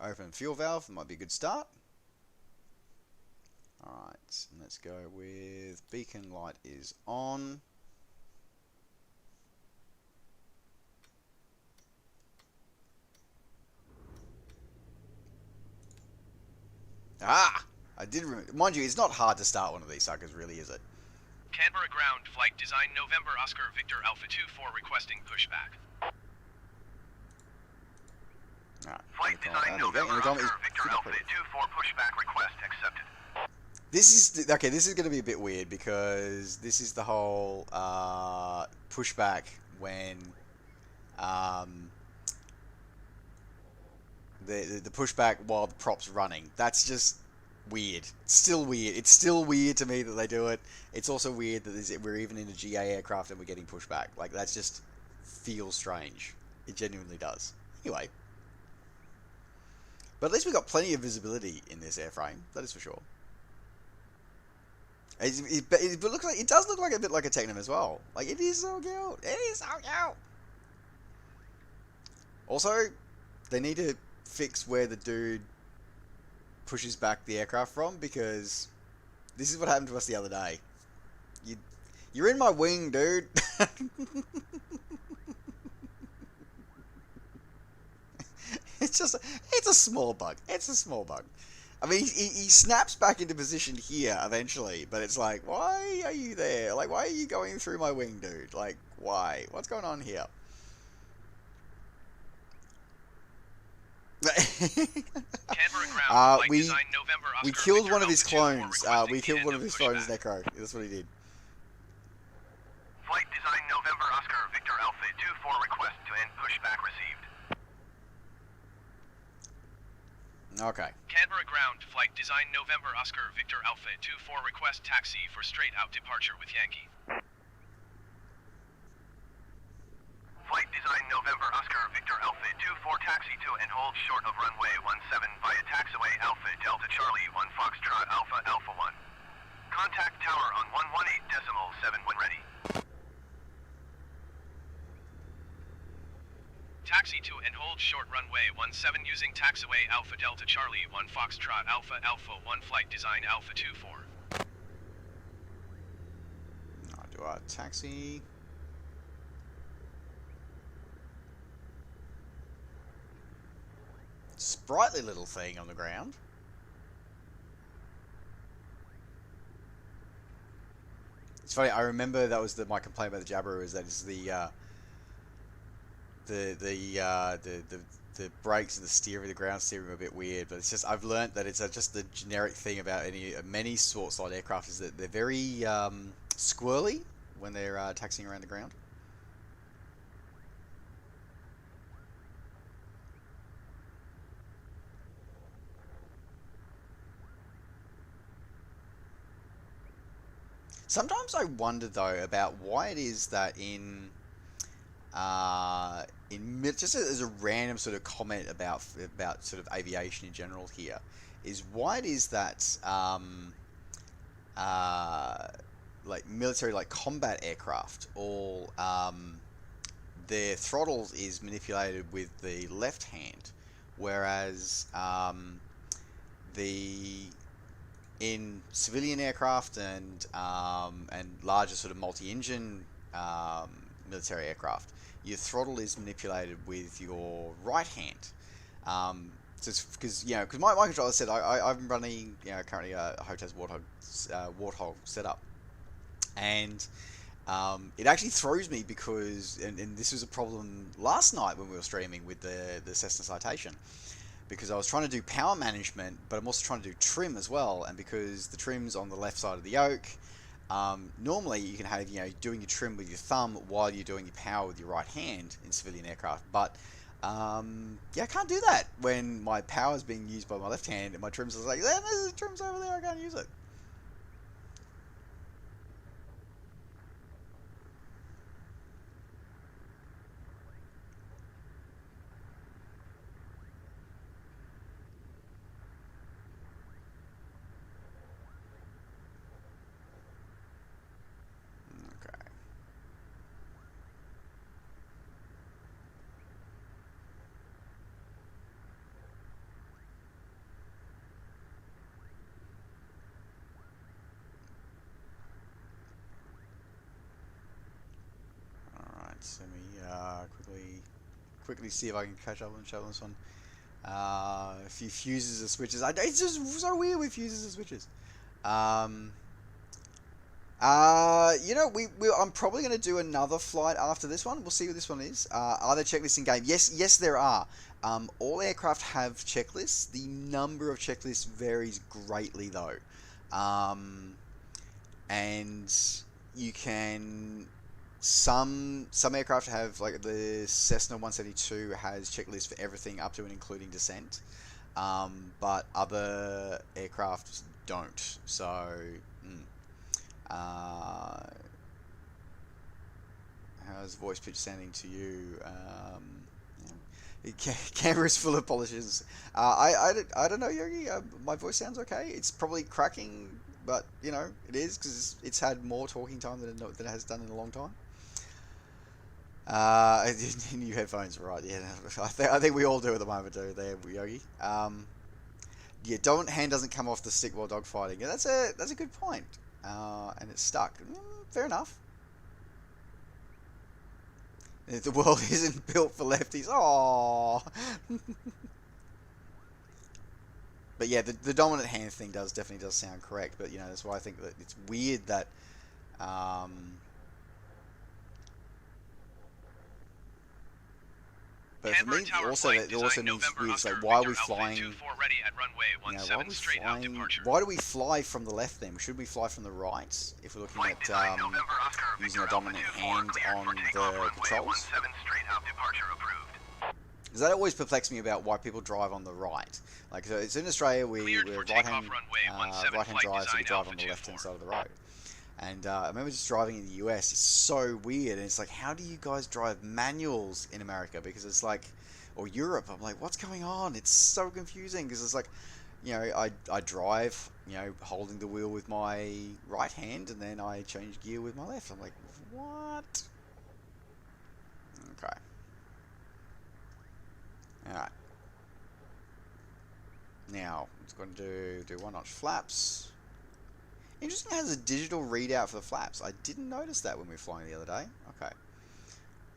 open fuel valve, might be a good start. Alright, let's go with beacon light is on. Ah! I did remember. Mind you, it's not hard to start one of these suckers, really, is it? Canberra ground, flight design November Oscar Victor Alpha 24 requesting pushback. Alright, Flight design November Oscar Victor Alpha 24 pushback request accepted. This is okay. This is going to be a bit weird because this is the whole pushback when the pushback while the prop's running. That's just weird. It's still weird. It's still weird to me that they do it. It's also weird that we're even in a GA aircraft and we're getting pushback. Like, that's just feels strange. It genuinely does. Anyway. But at least we've got plenty of visibility in this airframe. That is for sure. It looks like, it does look like a bit like a Technum as well. Like, it is so cute. It is so cute. Also, they need to fix where the dude pushes back the aircraft from, because this is what happened to us the other day. You're in my wing, dude. It's a small bug. It's a small bug. I mean, he snaps back into position here eventually, but it's like, why are you there? Like, why are you going through my wing, dude? Like, why? What's going on here? We killed one of his clones. We killed one of his clones, Necro. That's what he did. Flight design November Oscar Victor Alpha 24 request to end pushback received. Okay. Canberra ground, flight design November Oscar Victor Alpha 24 request taxi for straight out departure with Yankee. Flight design November Oscar Victor Alpha 24 taxi to and hold short of runway 17 via taxiway Alpha Delta Charlie 1 Foxtrot Alpha Alpha 1. Contact tower on 118.7 when ready. Taxi to and hold short runway 17 using taxiway Alpha Delta Charlie 1 Foxtrot Alpha Alpha 1 flight design Alpha 24. I'll do our taxi. Sprightly little thing on the ground. It's funny, I remember that was my complaint about the Jabiru, is that it's the brakes and the steering, the ground steering are a bit weird, but it's just, I've learnt that it's just the generic thing about many short slide aircraft is that they're very squirrely when they're taxiing around the ground. Sometimes I wonder though about why it is that just as a random sort of comment about sort of aviation in general here, is why it is that like military, like combat aircraft, all their throttles is manipulated with the left hand, whereas in civilian aircraft and larger sort of multi-engine military aircraft, your throttle is manipulated with your right hand. Just because my controller said I'm running currently a HOTAS Warthog setup, and it actually throws me because and this was a problem last night when we were streaming with the Cessna Citation, because I was trying to do power management, but I'm also trying to do trim as well, and because the trim's on the left side of the yoke, normally you can have doing your trim with your thumb while you're doing your power with your right hand in civilian aircraft, but I can't do that when my power is being used by my left hand and my trim's like, there's trim's over there, I can't use it. Let me quickly see if I can catch up on this one. A few fuses and switches. It's just so weird with fuses and switches. You know, I'm probably going to do another flight after this one. We'll see what this one is. Are there checklists in game? Yes, there are. All aircraft have checklists. The number of checklists varies greatly, though. And you can... Some aircraft have, like the Cessna 172 has checklists for everything up to and including descent. But other aircraft don't. So... how's voice pitch sounding to you? Camera's full of polishes. I don't know, Yogi. My voice sounds okay. It's probably cracking, but you know it is because it's had more talking time than it has done in a long time. New headphones, right? Yeah, I think we all do at the moment, do there, Yogi. Yeah, hand doesn't come off the stick while dogfighting. Yeah, that's a good point. And it's stuck. Fair enough. The world isn't built for lefties. Aww. But yeah, the dominant hand thing definitely does sound correct. But you know, that's why I think that it's weird that. But for me, also it also means weird. It's like, why are we flying? You know, why do we fly from the left then? Should we fly from the right if we're looking at using a dominant hand on the controls? Because that always perplexes me about why people drive on the right. Like, so it's in Australia, we're right-hand drive, so we drive on the left-hand side of the road. And I remember just driving in the US, it's so weird, and it's like, how do you guys drive manuals in America? Because it's like, or Europe, I'm like, what's going on? It's so confusing, because it's like, you know, I drive, you know, holding the wheel with my right hand, and then I change gear with my left. I'm like, what? Okay. Alright. Now, it's going to do one-notch flaps. Interesting, it has a digital readout for the flaps. I didn't notice that when we were flying the other day. Okay.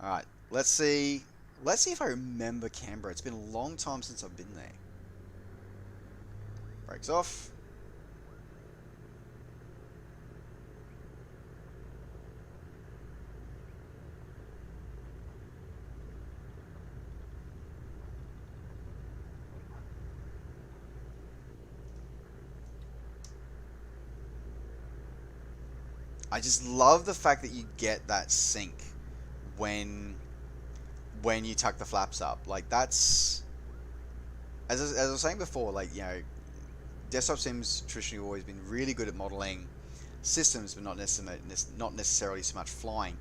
Alright, let's see. Let's see if I remember Canberra. It's been a long time since I've been there. Brakes off. I just love the fact that you get that sync when you tuck the flaps up. Like, that's, as I was saying before, like, you know, desktop sims traditionally always been really good at modeling systems, but not necessarily so much flying.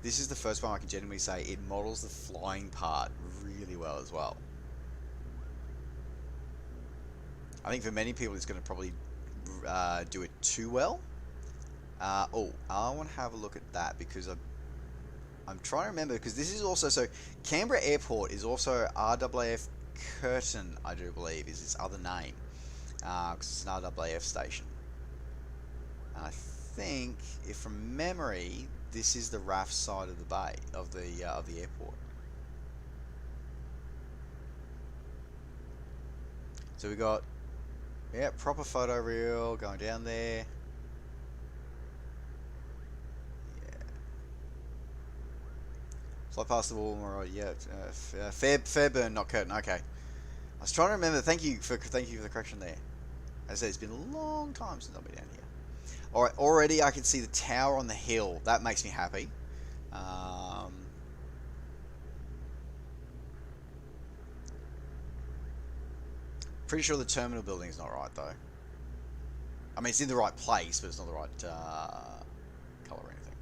This is the first one I can genuinely say it models the flying part really well as well. I think for many people it's going to probably do it too well. I want to have a look at that because I'm trying to remember, because this is also, so Canberra Airport is also RAAF Curtin, I do believe, is its other name, because it's an RAAF station. And I think, if from memory, this is the RAF side of the bay, of the airport. So we got, yeah, proper photo reel going down there. Fly past the wall, alright, yeah. Fairburn, not Curtin. Okay. I was trying to remember. Thank you for the correction there. As I said, it's been a long time since I've been down here. Alright, already I can see the tower on the hill. That makes me happy. Pretty sure the terminal building is not right though. I mean, it's in the right place, but it's not the right colour or anything.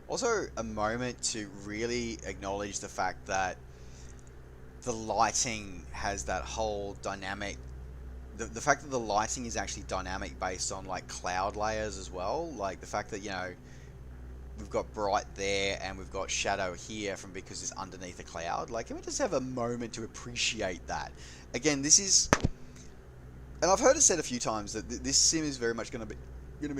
Also, a moment to really acknowledge the fact that the lighting has that whole dynamic. The fact that the lighting is actually dynamic based on like cloud layers as well. Like the fact that, you know, we've got bright there and we've got shadow here from because it's underneath a cloud. Like, can we just have a moment to appreciate that? Again, this is, and I've heard it said a few times that this sim is very much going to be it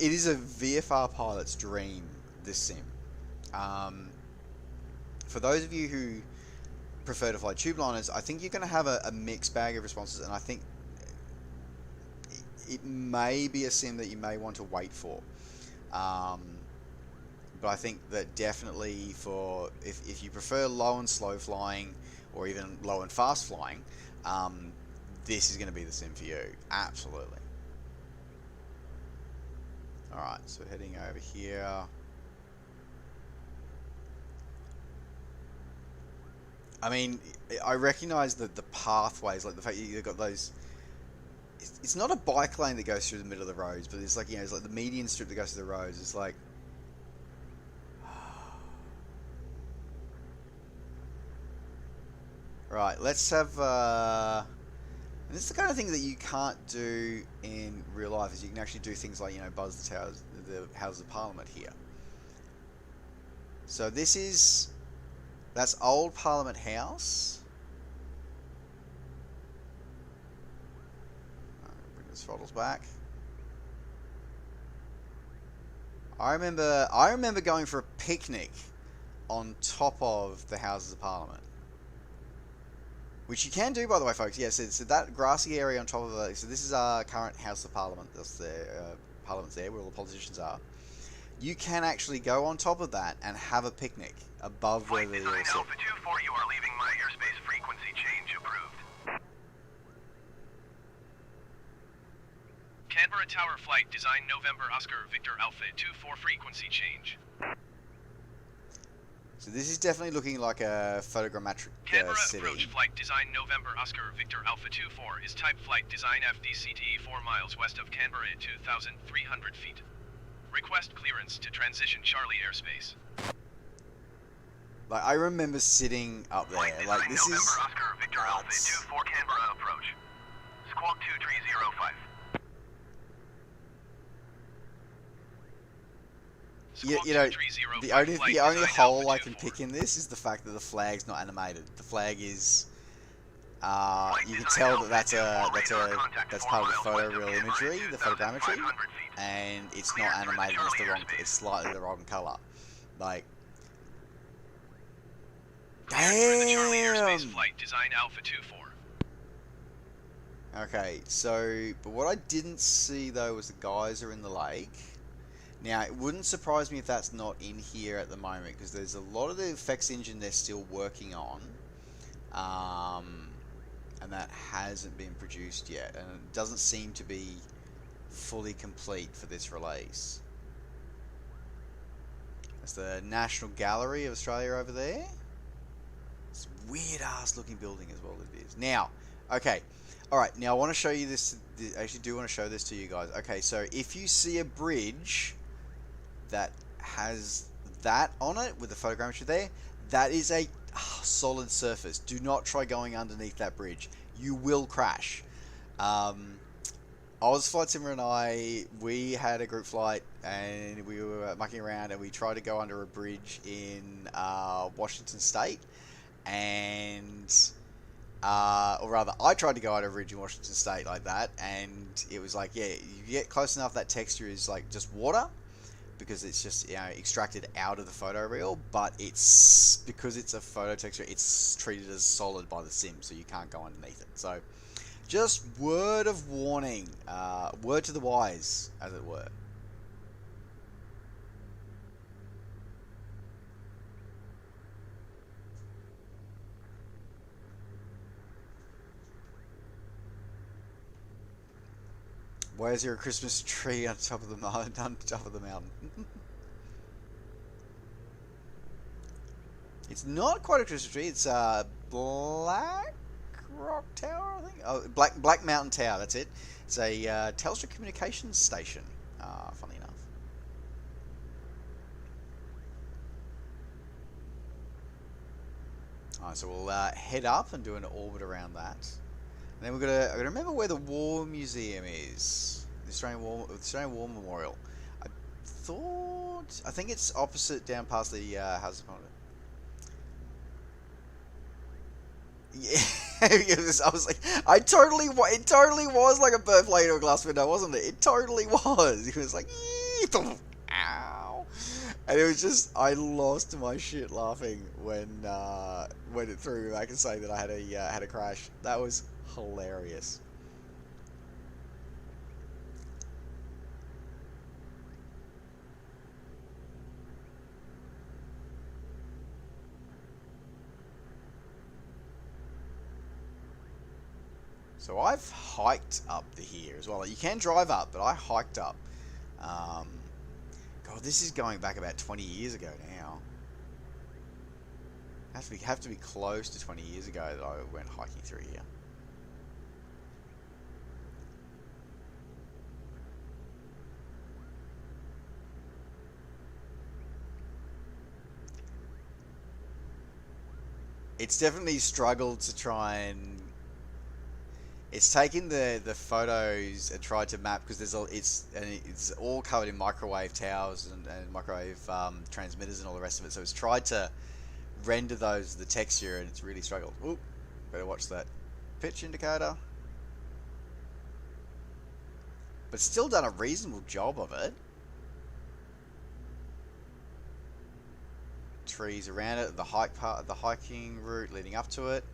is a VFR pilot's dream, this sim. for those of you who prefer to fly tube liners, I think you're going to have a mixed bag of responses, and I think it may be a sim that you may want to wait for. But I think that definitely for if you prefer low and slow flying, or even low and fast flying, this is going to be the sim for you. Absolutely. Alright, so heading over here. I mean, I recognise that the pathways, like the fact that you've got those... It's not a bike lane that goes through the middle of the roads, but it's like, you know, it's like the median strip that goes through the roads. It's like... Right, let's have... This is the kind of thing that you can't do in real life, is you can actually do things like, you know, buzz the towers, the Houses of Parliament here. So this is... That's Old Parliament House. Bring the throttles back. I remember going for a picnic on top of the Houses of Parliament. Which you can do, by the way, folks. Yeah, so that grassy area on top of it. So this is our current House of Parliament. That's the Parliament's there, where all the politicians are. You can actually go on top of that and have a picnic above where they all sit. Alpha 24, you are leaving my airspace. Frequency change approved. Canberra Tower Flight Design November Oscar Victor Alpha 24 frequency change. So this is definitely looking like a photogrammetric Canberra city. Approach Flight Design November Oscar Victor Alpha 24 is type Flight Design FDCTE 4 miles west of Canberra at 2,300 feet. Request clearance to transition Charlie airspace. Like, I remember sitting up there, like, this November is... Oscar Victor Alpha 24 Canberra approach. Squawk 2305. You know, the only hole I can pick in this is the fact that the flag's not animated. The flag is, you can tell that that's part of the photo real imagery, the photogrammetry, and it's not animated. It's slightly the wrong color. Like, damn. Flight Design Alpha 24. Okay, so but what I didn't see though was the geyser in the lake. Now, it wouldn't surprise me if that's not in here at the moment, because there's a lot of the effects engine they're still working on, and that hasn't been produced yet, and it doesn't seem to be fully complete for this release. That's the National Gallery of Australia over there. It's a weird-ass looking building as well, it is. Now, okay, alright, now I want to show you this, I actually do want to show this to you guys. Okay, so if you see a bridge that has that on it with the photogrammetry there, that is a solid surface. Do not try going underneath that bridge. You will crash. Oz Flight Simmer and I, we had a group flight and we were mucking around and we tried to go under a bridge in Washington State, and or rather I tried to go under a bridge in Washington State like that, and it was like, yeah, you get close enough, that texture is like just water, because it's just, you know, extracted out of the photo reel, but it's, because it's a photo texture, it's treated as solid by the sim, so you can't go underneath it. So just word of warning, word to the wise, as it were. Why is there a Christmas tree on top of the mountain? It's not quite a Christmas tree. It's a Black Rock Tower, I think. Oh, Black Mountain Tower. That's it. It's a Telstra communications station. Funny enough. Alright, so we'll head up and do an orbit around that. And then I gotta remember where the War Museum is. The Australian War Memorial. I think it's opposite, down past the House of Parliament. Yeah, I was like, it totally was like a bird flying into a glass window, wasn't it? It totally was. It was like, ow. And it was just, I lost my shit laughing when it threw me back and saying that I had a crash. That was hilarious. So I've hiked up to here as well. You can drive up, but I hiked up. God, this is going back about 20 years ago now. Have to be close to 20 years ago that I went hiking through here. It's definitely struggled to try and... It's taken the photos and tried to map, because it's all covered in microwave towers and microwave transmitters and all the rest of it. So it's tried to render the texture, and it's really struggled. Oop, better watch that pitch indicator. But still done a reasonable job of it. Trees around it, the hiking route leading up to it.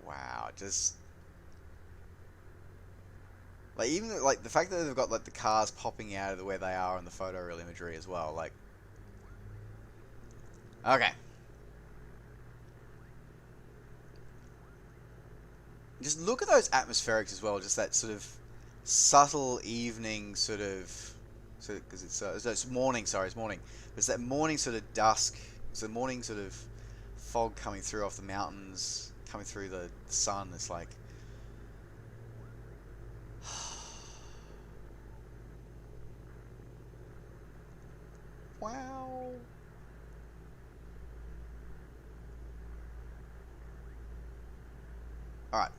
Wow, just like, even like the fact that they've got like the cars popping out of where they are in the photoreal imagery as well, like, okay. Just look at those atmospherics as well, just that sort of subtle evening sort of, because it's morning, sorry, it's morning. It's that morning sort of dusk, it's the morning sort of fog coming through off the mountains, coming through the sun. It's like, wow. Alright.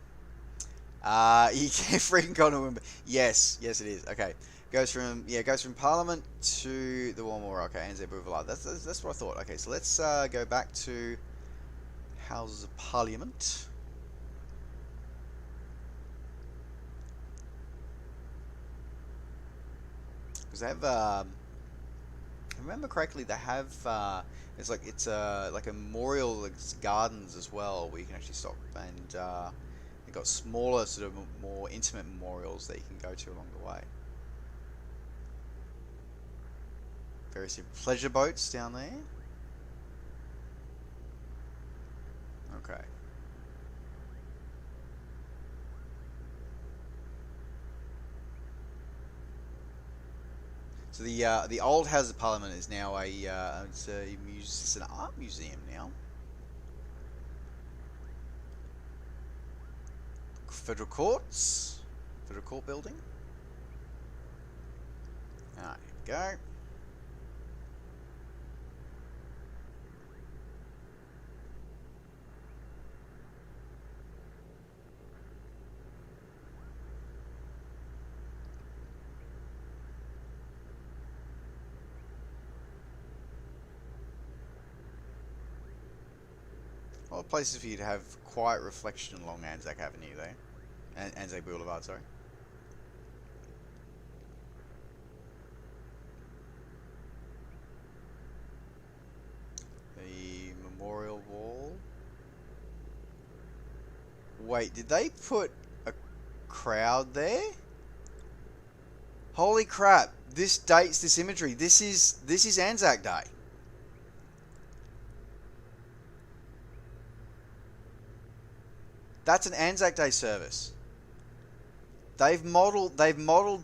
You can freaking go to... Yes, it is. Okay. Goes from Parliament to the Walmore. Okay, NZ Boulevard. That's what I thought. Okay, so let's go back to Houses of Parliament. Because they have, if I remember correctly, they have, it's like a memorial, like gardens as well, where you can actually stop, and they've got smaller, sort of more intimate memorials that you can go to along the way. Various pleasure boats down there. Okay. So the old House of Parliament is now it's an art museum now. Federal Courts, Federal Court building. Alright, here we go. A lot of places for you to have quiet reflection along Anzac Avenue there. Anzac Boulevard, sorry. The memorial wall. Wait, did they put a crowd there? Holy crap, this dates this imagery. This is Anzac Day. That's an Anzac Day service. They've modeled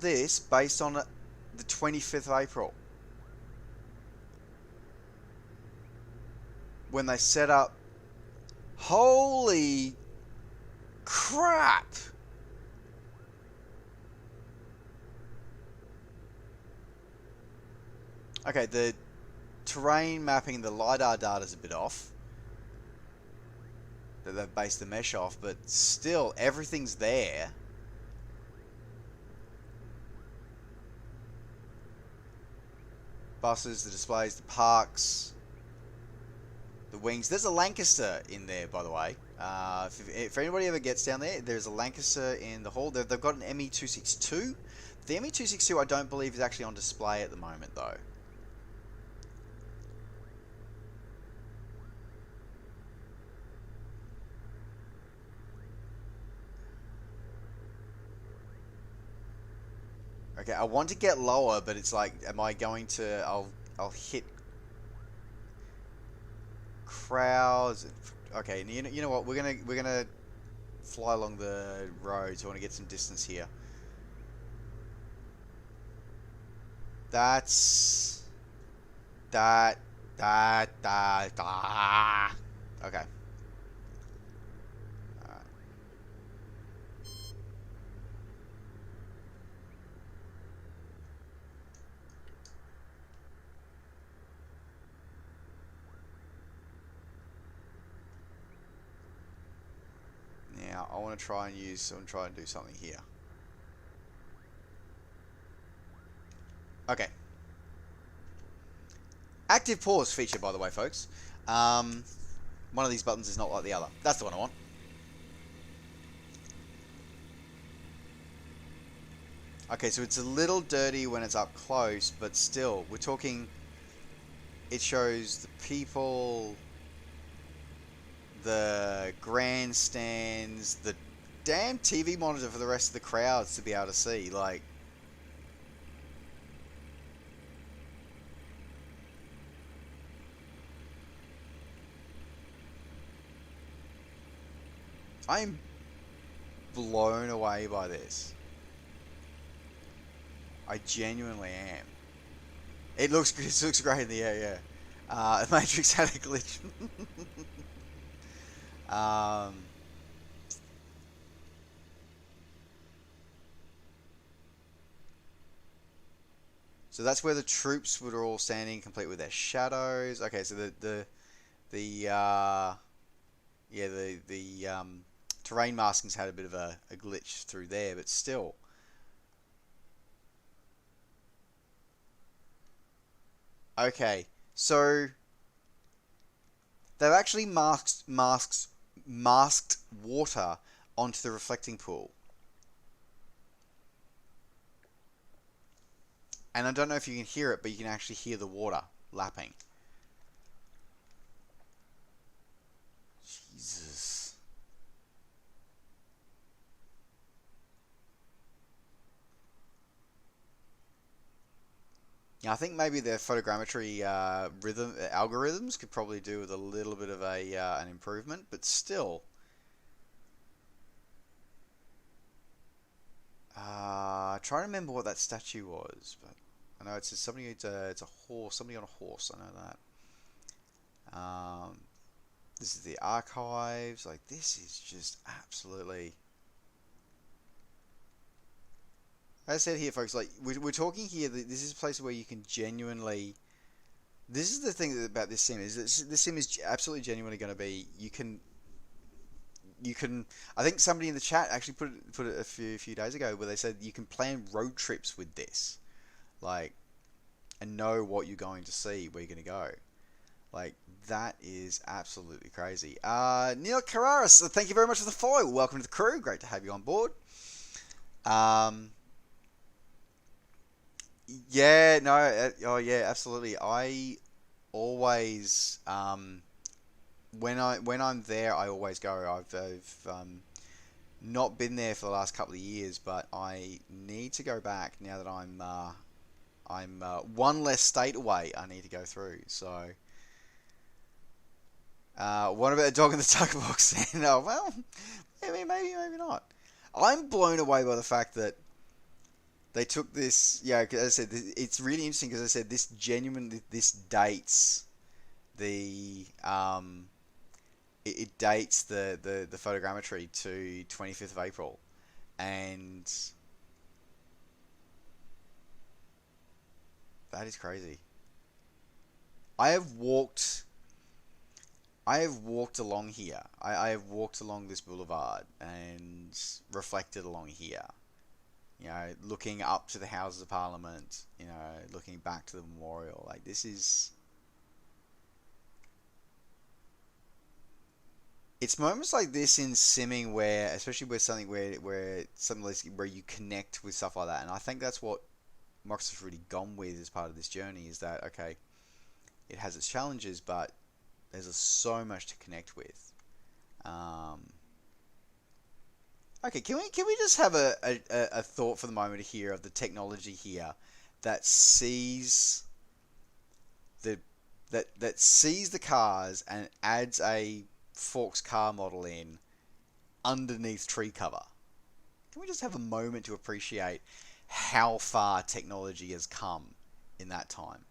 this based on the 25th of April, when they set up. Holy crap! Okay, the terrain mapping, the LiDAR data is a bit off, that they've based the mesh off, but still, everything's there. buses, the displays, the parks, the wings. There's a Lancaster in there, by the way. If anybody ever gets down there, there's a Lancaster in the hall. They've got an ME262. The ME262 I don't believe is actually on display at the moment, though. Okay, I want to get lower, but it's like, am I going to? I'll hit crowds. Okay, you know what? We're gonna fly along the road. So I want to get some distance here. That's that. Okay. Now I want to try and do something here. Okay. Active pause feature, by the way, folks. One of these buttons is not like the other. That's the one I want. Okay, so it's a little dirty when it's up close, but still, we're talking... It shows the people, the grandstands, the damn TV monitor for the rest of the crowds to be able to see, like... I'm blown away by this. I genuinely am. It looks great in the air, yeah. The Matrix had a glitch. So that's where the troops were all standing, complete with their shadows. Okay, so the terrain masking's had a bit of a glitch through there, but still. Okay, so they've actually masked water onto the reflecting pool. And I don't know if you can hear it, but you can actually hear the water lapping. Jesus. Yeah, I think maybe their photogrammetry algorithms could probably do with a little bit of an improvement, but still. Try to remember what that statue was, but I know it's somebody. It's a horse. Somebody on a horse. I know that. This is the archives. Like, this is just absolutely. As I said here, folks, like we're talking here. This is a place where you can genuinely. This is the thing about this sim is this sim is absolutely genuinely going to be. You can. I think somebody in the chat actually put it a few days ago where they said you can plan road trips with this, like, and know what you're going to see, where you're going to go. Like, that is absolutely crazy. Neil Carraris, thank you very much for the follow. Welcome to the crew. Great to have you on board. Yeah, no, oh yeah, absolutely. I always, when I'm there, I always go. I've not been there for the last couple of years, but I need to go back now that I'm one less state away. I need to go through. So, what about a dog in the tucker box? No, well, maybe not. I'm blown away by the fact that they took this. Yeah, as I said, it's really interesting because I said this dates the It dates the photogrammetry to 25th of April, and that is crazy. I have walked along here. I have walked along this boulevard and reflected along here, You know, looking up to the Houses of Parliament, you know, looking back to the memorial. Like, this is... It's moments like this in simming where, especially with something where something like, where you connect with stuff like that, and I think that's what Microsoft's really gone with as part of this journey, is that, okay, it has its challenges, but there's so much to connect with. Okay, can we just have a thought for the moment here of the technology here that sees that sees the cars and adds a Forks car model in underneath tree cover? Can we just have a moment to appreciate how far technology has come in that time?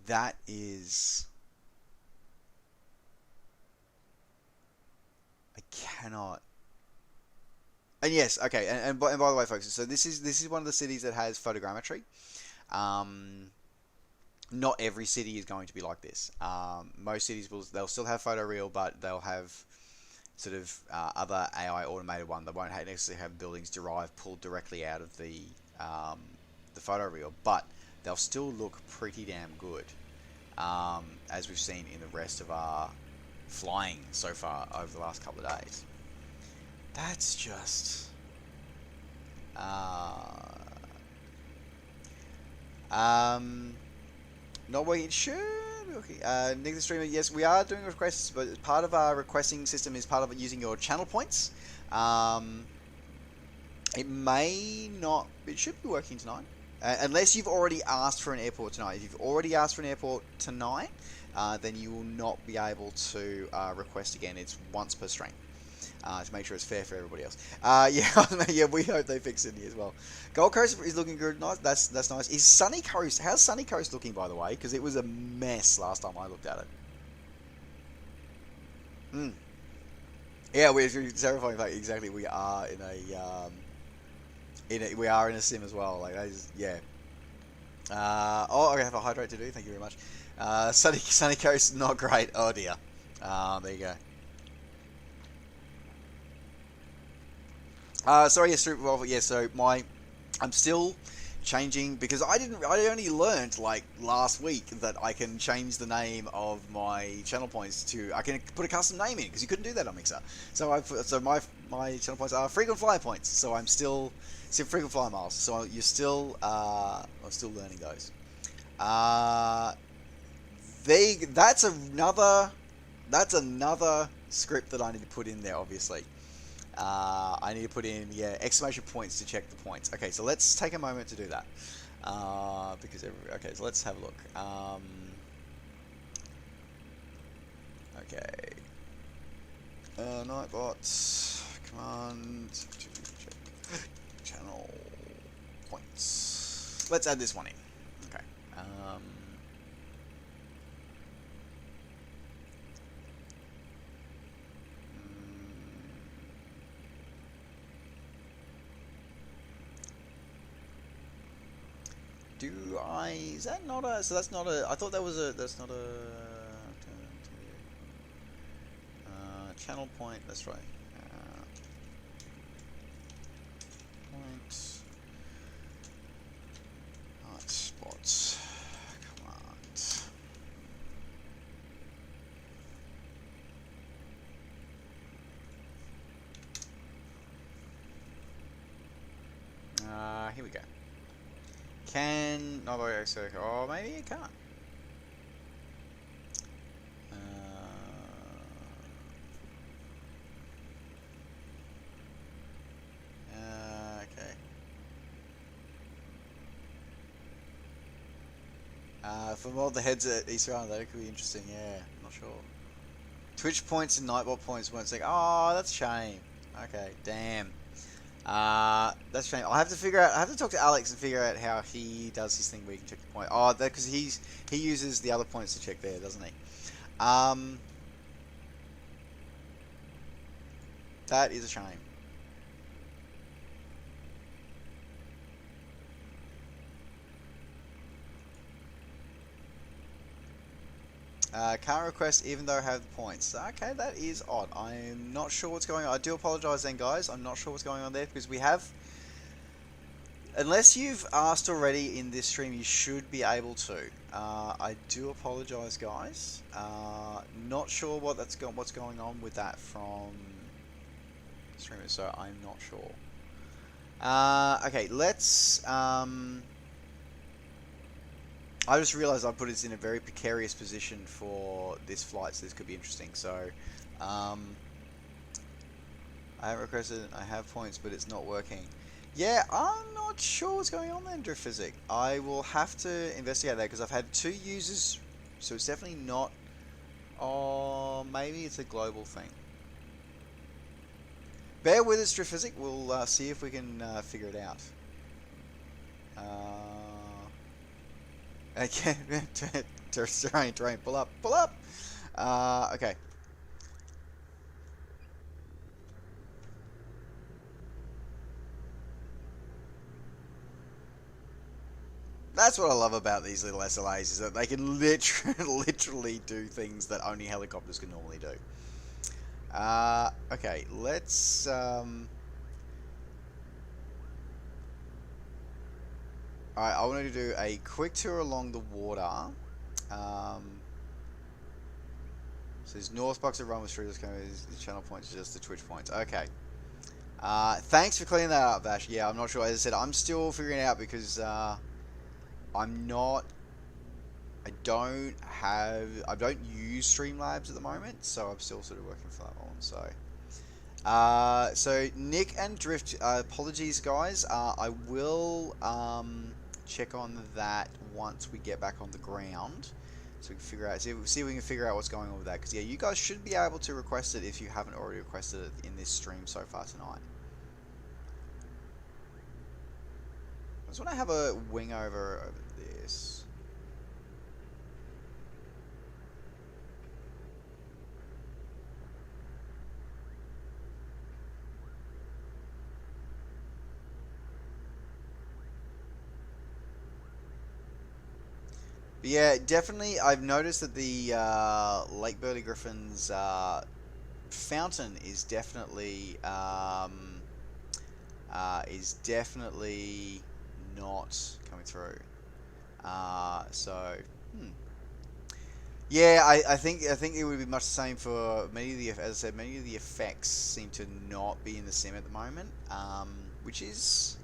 That is... I cannot... And yes, okay, and by the way, folks, so this is one of the cities that has photogrammetry. Not every city is going to be like this. Most cities they'll still have photoreal, but they'll have sort of other AI automated one. They won't necessarily have buildings pulled directly out of the photoreal, but they'll still look pretty damn good, as we've seen in the rest of our flying so far over the last couple of days. That's just... not working. It should. Okay. Nick the Streamer, yes, we are doing requests, but part of our requesting system is part of using your channel points. It may not... It should be working tonight. Unless you've already asked for an airport tonight. If you've already asked for an airport tonight, then you will not be able to request again. It's once per stream. To make sure it's fair for everybody else. Yeah, we hope they fix Sydney as well. Gold Coast is looking good. Nice. That's nice. Is Sunny Coast? How's Sunny Coast looking, by the way? Because it was a mess last time I looked at it. Yeah, we're terrifying fact. Exactly, we are in a sim as well. Like that is, yeah. Oh, I have a hydrate to do. Thank you very much. Sunny Coast, not great. Oh dear. There you go. Sorry, yes, well, yeah. So I'm still changing because I only learned like last week that I can change the name of my channel points to, I can put a custom name in because you couldn't do that on Mixer. So my channel points are frequent flyer points. So I'm still frequent flyer miles. So you're still I'm still learning those. That's another script that I need to put in there, obviously. I need to put in, exclamation points to check the points. Okay, so let's take a moment to do that. Okay, so let's have a look. Okay. Nightbot, command to check channel points. Let's add this one in. Okay. Is that not a, so that's not a, I thought that was a, that's not a, channel point, that's right, point, hotspots, command, here we go. Can not very exciting. Oh, maybe it can't. Okay. For all the heads at Easter Island, that could be interesting. Yeah, I'm not sure. Twitch points and Nightbot points weren't saying. Oh, that's a shame. Okay, damn. That's a shame. I have to talk to Alex and figure out how he does his thing where you can check the point. Oh, because he uses the other points to check there, doesn't he? That is a shame. Can't request even though I have the points. Okay, that is odd. I'm not sure what's going on. I do apologise then, guys. I'm not sure what's going on there because we have Unless you've asked already in this stream, you should be able to. I do apologise, guys. Not sure what's going on with that from streamers, so I'm not sure. Okay, let's. I just realised I put us in a very precarious position for this flight, so this could be interesting. So, I haven't requested. I have points, but it's not working. Yeah, I'm not sure what's going on then, Drift Physic. I will have to investigate that because I've had 2 users, so it's definitely not. Or maybe it's a global thing. Bear with us, Drift Physic. We'll see if we can figure it out. Okay, terrain, pull up. Okay. That's what I love about these little SLAs, is that they can literally do things that only helicopters can normally do. Okay, let's... Alright, I want to do a quick tour along the water. So there's North Box of Run with Streeters, the channel points, just the Twitch points. Okay. Thanks for clearing that up, Vash. Yeah, I'm not sure. As I said, I'm still figuring it out because I'm not... I don't use Streamlabs at the moment, so I'm still sort of working for that one. So Nick and Drift, apologies guys. I will check on that once we get back on the ground, so we can figure out, see if we can figure out what's going on with that. Because yeah, you guys should be able to request it if you haven't already requested it in this stream so far tonight. I just want to have a wing over this. But yeah, definitely. I've noticed that the Lake Burley Griffin's fountain is definitely not coming through. Yeah, I think it would be much the same for many of the, as I said, many of the effects seem to not be in the sim at the moment, which is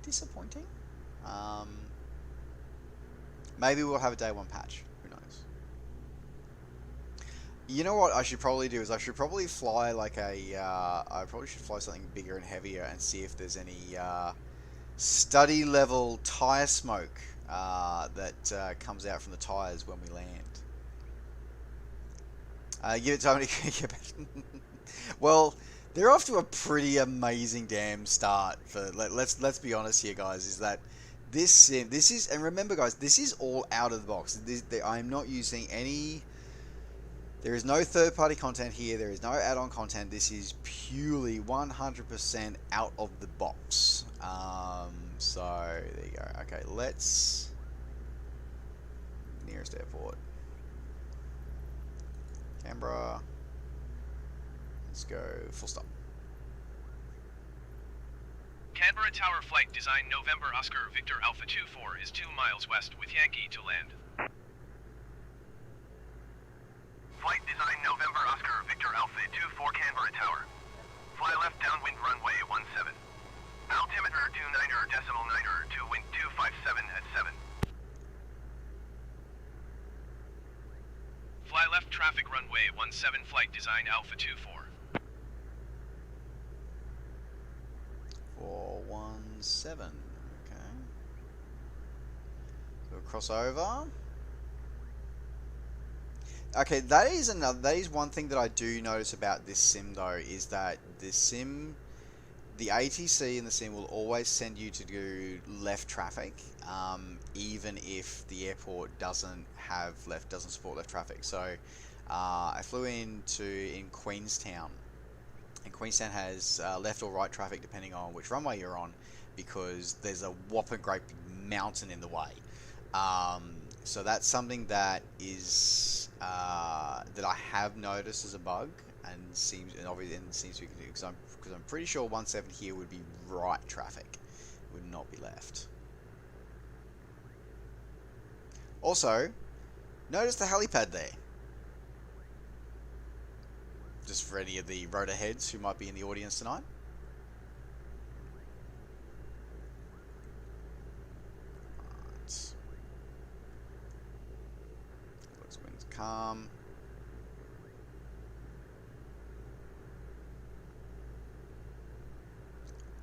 disappointing. Maybe we'll have a day 1 patch. Who knows? You know what I should probably do is I should probably fly like a... I probably should fly something bigger and heavier and see if there's any study level tire smoke that comes out from the tires when we land. Give it time to get back. Well, they're off to a pretty amazing damn start. For let's be honest here, guys. Is that this is, and remember, guys, this is all out of the box. I'm not using any. There is no third-party content here. There is no add-on content. This is purely 100% out of the box. So there you go. Okay, let's nearest airport. Canberra. Let's go full stop. Canberra Tower Flight Design November Oscar Victor Alpha 24 is 2 miles west with Yankee to land. Flight Design November Oscar Victor Alpha 24 Canberra Tower. Fly left downwind runway 17. Altimeter 29er decimal 9er to wind 257 at 7. Fly left traffic runway 17 Flight Design Alpha 24. 417. Okay. So we'll cross over. Okay, that is one thing that I do notice about this sim though, is that the ATC in the sim will always send you to do left traffic, even if the airport doesn't support left traffic. So I flew in Queenstown, and Queenstown has left or right traffic depending on which runway you're on, because there's a whopping great mountain in the way. So that's something that is that I have noticed as a bug, and seems to be, because I'm pretty sure 17 here would be right traffic, would not be left. Also, notice the helipad there. Just for any of the rotor heads who might be in the audience tonight. Right. Looks wind's calm.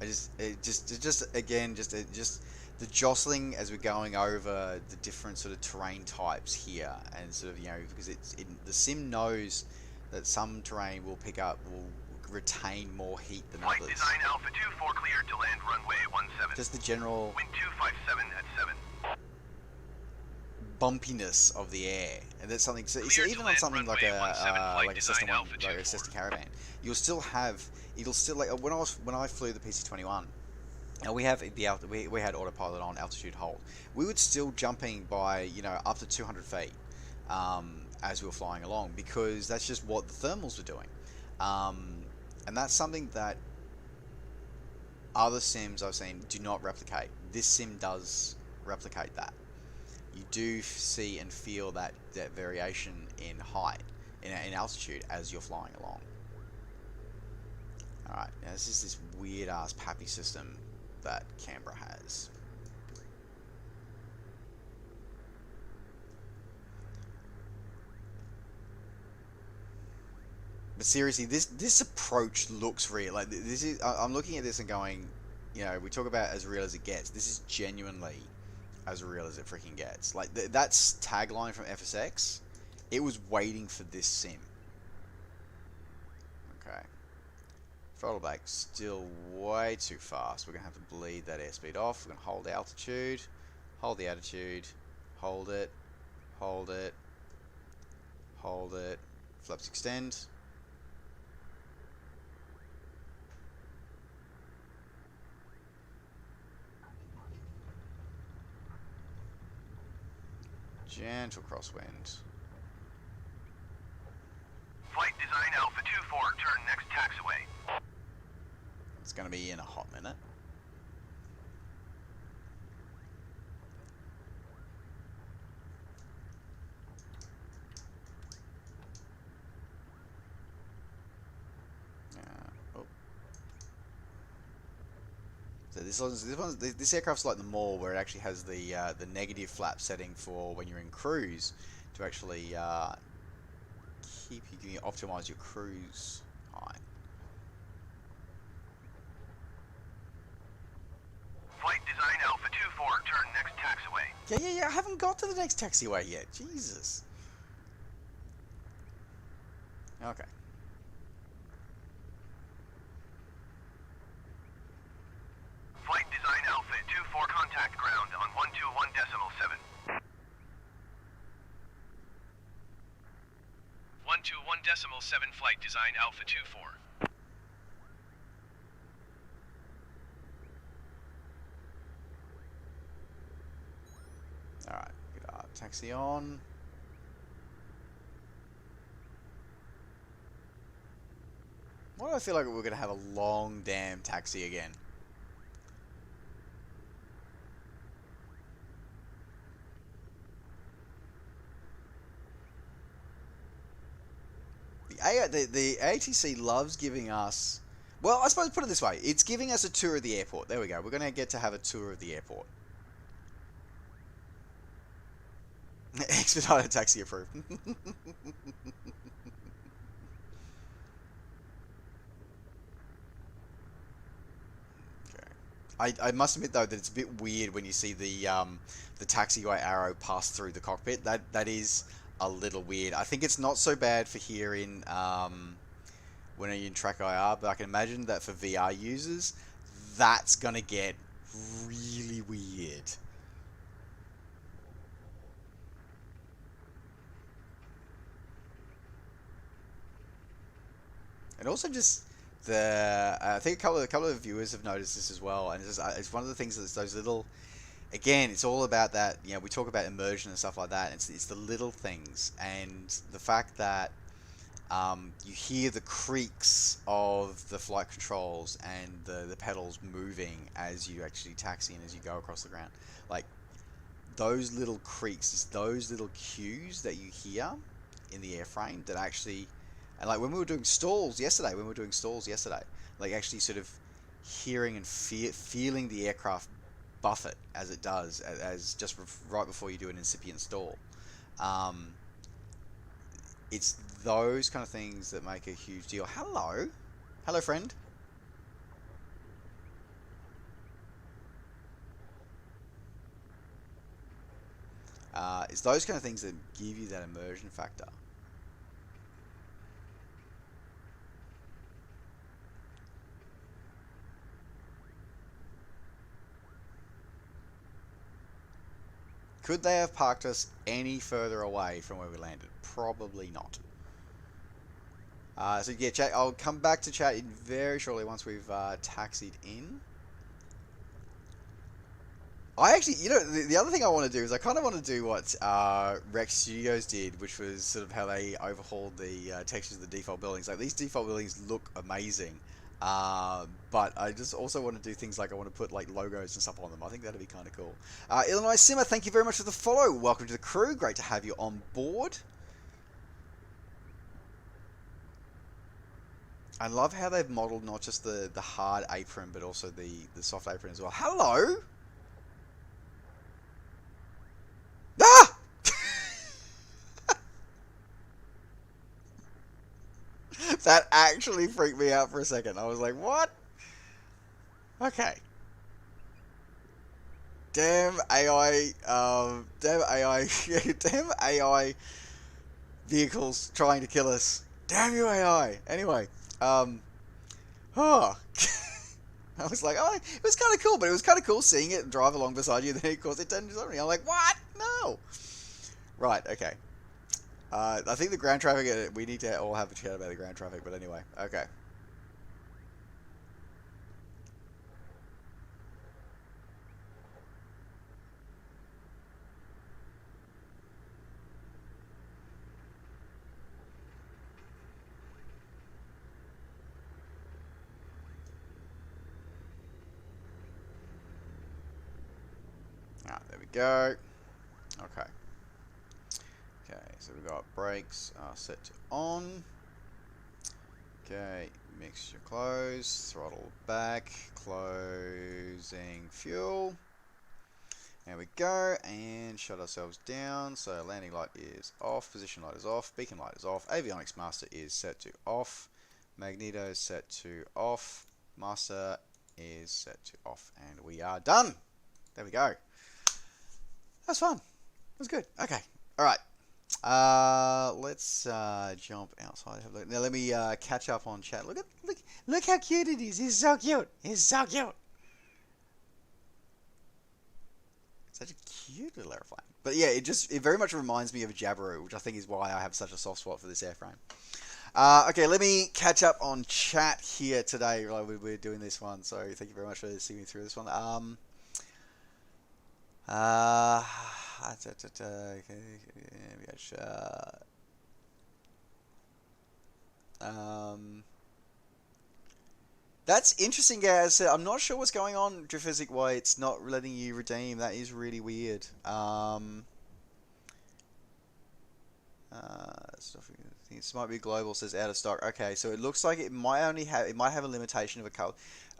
Just the jostling as we're going over the different sort of terrain types here, and sort of, you know, because the sim knows that some terrain will retain more heat than Flight others. design Alpha 24 cleared to land runway 17. Just the general Wind 257 at 7. bumpiness of the air, and that's something. So Clear to even on land something like runway 17, flight a design Cessna Alpha like a 24. Cessna Caravan, you'll still have. It'll still, like when I flew the PC-21. And we have we had autopilot on altitude hold. We were still jumping by, you know, up to 200 feet as we were flying along, because that's just what the thermals were doing. And that's something that other sims I've seen do not replicate. This sim does replicate that. You do see and feel that variation in height, in altitude, as you're flying along. Alright, now this is this weird ass PAPI system that Canberra has. But seriously, this approach looks real. Like, this is, I'm looking at this and going, you know, we talk about as real as it gets. This is genuinely as real as it freaking gets. Like, that's tagline from FSX. It was waiting for this sim. Okay. Throttle back still way too fast. We're going to have to bleed that airspeed off. We're going to hold the altitude, hold the attitude, hold it, hold it, hold it. Flaps extend. Gentle crosswind. Flight design Alpha 24, turn next taxiway. It's going to be in a hot minute. So this aircraft's like the Maul, where it actually has the negative flap setting for when you're in cruise to actually optimize your cruise height. Flight design Alpha 24, turn next taxiway. Yeah. I haven't got to the next taxiway yet. Jesus. Okay. Flight design Alpha 24, contact ground on 121.7. 121.7, flight design Alpha 24. Alright, get our taxi on. Why do I feel like we're going to have a long damn taxi again? The ATC loves giving us... Well, I suppose put it this way. It's giving us a tour of the airport. There we go. We're going to get to have a tour of the airport. Expedited taxi approved. Okay. I must admit though that it's a bit weird when you see the taxiway arrow pass through the cockpit. That is a little weird. I think it's not so bad for here in when you're in TrackIR, but I can imagine that for VR users, that's gonna get really weird. And also just I think a couple of viewers have noticed this as well, and it's one of the things that's those little. Again, it's all about that. You know, we talk about immersion and stuff like that. It's the little things, and the fact that you hear the creaks of the flight controls and the pedals moving as you actually taxi and as you go across the ground. Like, those little creaks, those little cues that you hear in the airframe that actually, and like when we were doing stalls yesterday, like actually sort of hearing and feeling the aircraft buffet as it does, as just right before you do an incipient stall. It's those kind of things that make a huge deal. Hello friend. It's those kind of things that give you that immersion factor. Could they have parked us any further away from where we landed? Probably not. So yeah, chat, I'll come back to chat in very shortly once we've taxied in. I actually, the other thing I want to do is I kind of want to do what Rex Studios did, which was sort of how they overhauled the textures of the default buildings. Like, these default buildings look amazing, but I just also want to do things like I want to put like logos and stuff on them. I think that'd be kind of cool. Illinois Simmer, thank you very much for the follow. Welcome to the crew. Great to have you on board. I love how they've modeled not just the hard apron, but also the soft apron as well. Hello. Ah! That actually freaked me out for a second. I was like, what? Okay. Damn AI, damn AI vehicles trying to kill us. Damn you AI. Anyway, I was like, oh, it was kind of cool, but it was kind of cool seeing it drive along beside you, and then of course it turned into something. I'm like, what? No. Right, okay. I think the ground traffic, we need to all have a chat about the ground traffic, but anyway, okay. There we go. Okay. Okay, so we've got brakes set to on. Okay, mixture close, throttle back, closing fuel. There we go, and shut ourselves down. So landing light is off, position light is off, beacon light is off, avionics master is set to off, magneto is set to off, master is set to off, and we are done. There we go. That's fun. That was good. Okay. All right. Let's jump outside. Have a look. Now let me catch up on chat. Look how cute it is. It's so cute. It's so cute. Such a cute little airplane. But yeah, it very much reminds me of a Jabiru, which I think is why I have such a soft spot for this airframe. Okay, let me catch up on chat here today. We're doing this one, so thank you very much for seeing me through this one. That's interesting, guys. I'm not sure what's going on, Drifphysic, why it's not letting you redeem. That is really weird. Stuff. This might be global. Says out of stock. Okay, so it looks like it might have a limitation of a color.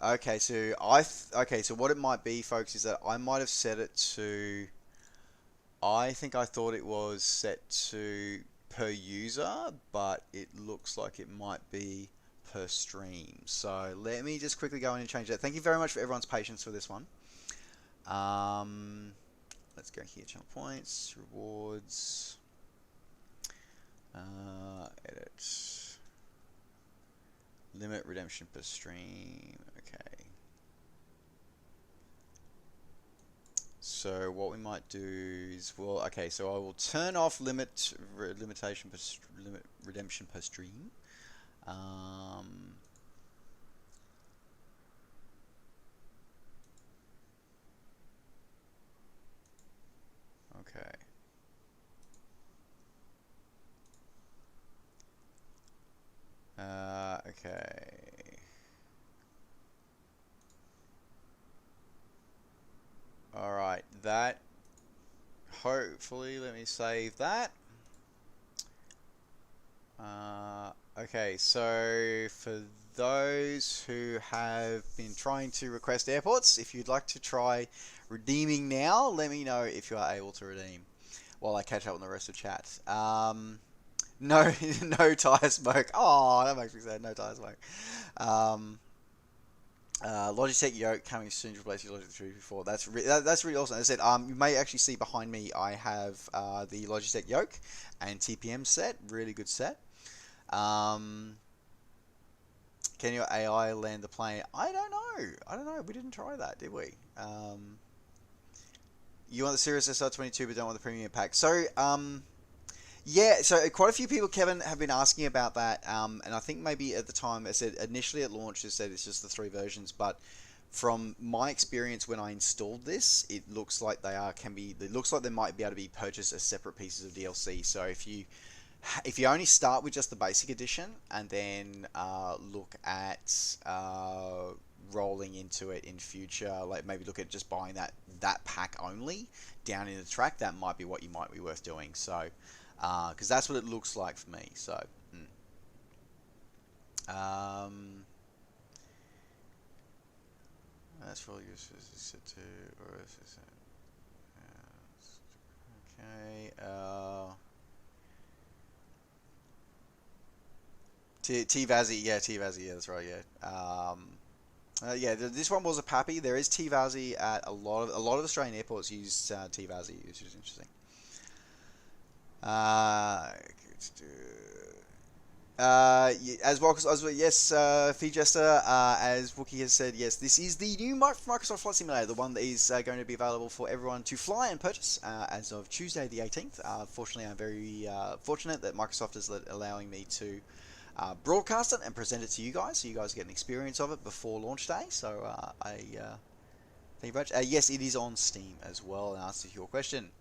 Okay, so so what it might be, folks, is that I might have set it to. I think I thought it was set to per user, but it looks like it might be per stream. So let me just quickly go in and change that. Thank you very much for everyone's patience for this one. Let's go here, channel points, rewards, edit, limit redemption per stream. Okay. So what we might do is, well, okay, so I will turn off redemption per stream. Okay. Okay. Alright, that. Hopefully, let me save that. Okay, so for those who have been trying to request airports, if you'd like to try redeeming now, let me know if you are able to redeem while I catch up on the rest of chat. No, no tire smoke. Oh, that makes me sad. No tire smoke. Logitech Yoke coming soon to replace your Logitech 3 That's really awesome. As I said, you may actually see behind me, I have the Logitech Yoke and TPM set. Really good set. Can your AI land the plane? I don't know. We didn't try that, did we? You want the Sirius SR22 but don't want the premium pack. So, yeah, so quite a few people, Kevin, have been asking about that. And I think maybe at the time, I said initially at launch, it said it's just the 3 versions. But from my experience when I installed this, it looks like it looks like they might be able to be purchased as separate pieces of DLC. So if you only start with just the basic edition and then look at rolling into it in future, like maybe look at just buying that pack only down in the track, that might be what you might be worth doing. So because that's what it looks like for me. So that's for you set to or okay. T-Vazzy, yeah, that's right, yeah. Yeah, this one was a Pappy. There is T-Vazzy at a lot of Australian airports use T-Vazzy, which is interesting. As well, yes, Feedjester, as Wookie has said, yes, this is the new Microsoft Flight Simulator, the one that is going to be available for everyone to fly and purchase as of Tuesday the 18th. Fortunately, I'm very fortunate that Microsoft is allowing me to broadcast it and present it to you guys, so you guys get an experience of it before launch day. So thank you very much. Yes, it is on Steam as well, in answer to your question.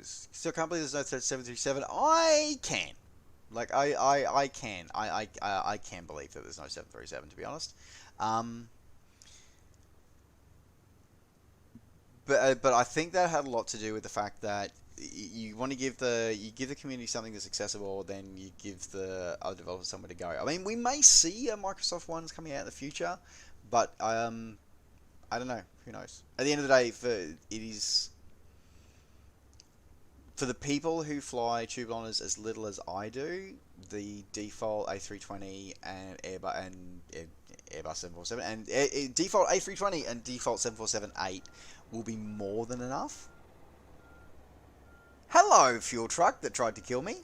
Still can't believe there's no 737. I can. Like, I can. I can believe that there's no 737, to be honest. But I think that had a lot to do with the fact that you want to give the community something that's accessible, then you give the other developers somewhere to go. I mean, we may see Microsoft ones coming out in the future, but I don't know. Who knows? At the end of the day, it is for the people who fly tubeliners as little as I do. The default A320 and Airbus 747 and default A320 and default 747-8 will be more than enough. Hello, fuel truck that tried to kill me.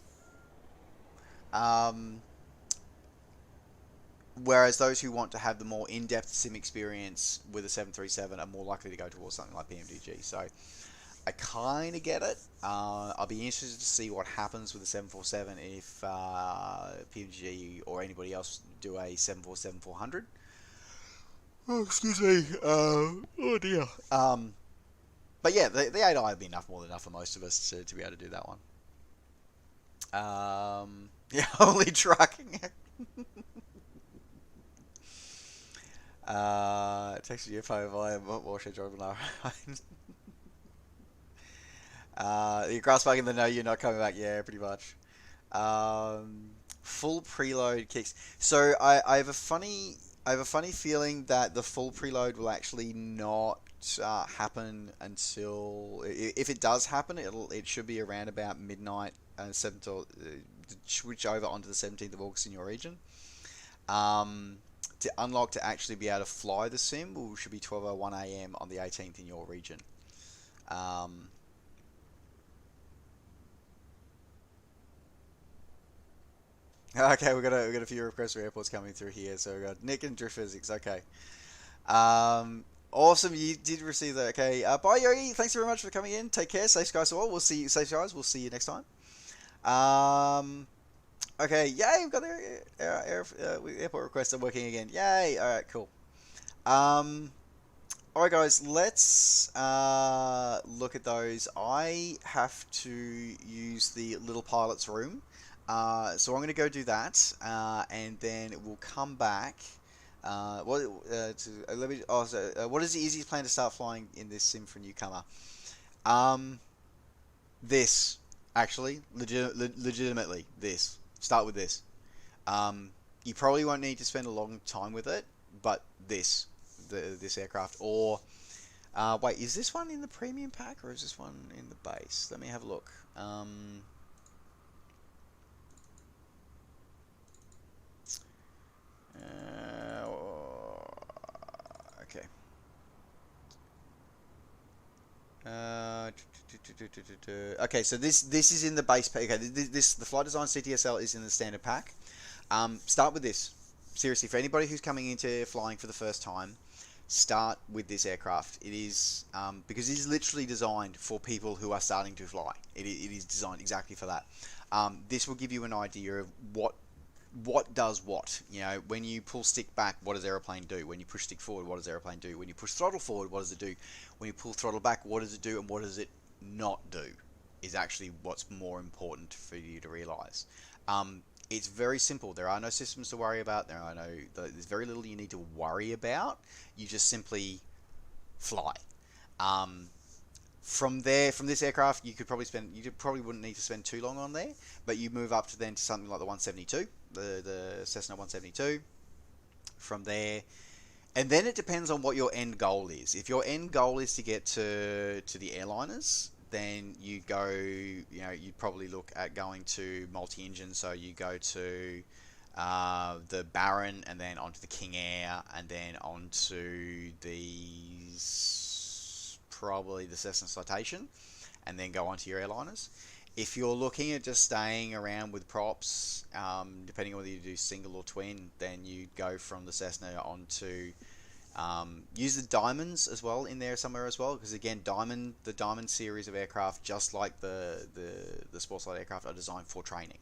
Whereas those who want to have the more in-depth sim experience with a 737 are more likely to go towards something like PMDG. So I kind of get it. I'll be interested to see what happens with the 747 if PMDG or anybody else do a 747-400. Oh, excuse me. Oh dear. But yeah, the 8i would be more than enough for most of us to be able to do that one. Yeah, only trucking. Text your phone via Warshed driving You're grass bugging the no, you're not coming back. Yeah, pretty much. Full preload kicks. So I have a funny feeling that the full preload will actually not happen until, if it does happen, it should be around about midnight, switch over onto the 17th of August in your region. To unlock to actually be able to fly the sim, should be 12:01 AM on the 18th in your region. Okay, we got a few requests for airports coming through here. So we got Nick and Drift Physics. Okay. Awesome, you did receive that. Okay. Bye, Yogi. Thanks very much for coming in. Take care. Safe skies all. We'll see you. Safe skies. We'll see you next time. Okay. Yay, we've got the airport requests are working again. Yay. All right. Cool. Alright guys, let's look at those. I have to use the little pilot's room So I'm going to go do that, and then we'll come back. What is the easiest plane to start flying in this sim for a newcomer? This, actually, legitimately, this. Start with this. You probably won't need to spend a long time with it, but this aircraft, or wait, is this one in the premium pack or is this one in the base? Let me have a look. Okay. Okay, so this is in the base pack. Okay, the Flight Design CTSL is in the standard pack. Start with this. Seriously, for anybody who's coming into flying for the first time, start with this aircraft. It is because it is literally designed for people who are starting to fly. It is designed exactly for that. This will give you an idea of what does what. You know, when you pull stick back, what does aeroplane do? When you push stick forward, what does aeroplane do? When you push throttle forward, what does it do? When you pull throttle back, what does it do? And what does it not do? Is actually what's more important for you to realize. It's very simple. There are no systems to worry about. There's very little you need to worry about. You just simply fly. From this aircraft, you probably wouldn't need to spend too long on there, but you move up to something like the 172, the Cessna 172. From there, and then it depends on what your end goal is. If your end goal is to get to the airliners, then you you'd probably look at going to multi-engine. So you go to the Baron, and then onto the King Air, and then onto probably the Cessna Citation, and then go onto your airliners. If you're looking at just staying around with props, depending on whether you do single or twin, then you go from the Cessna onto use the Diamonds as well in there somewhere as well, because again, the Diamond series of aircraft, just like the Sportslide aircraft, are designed for training.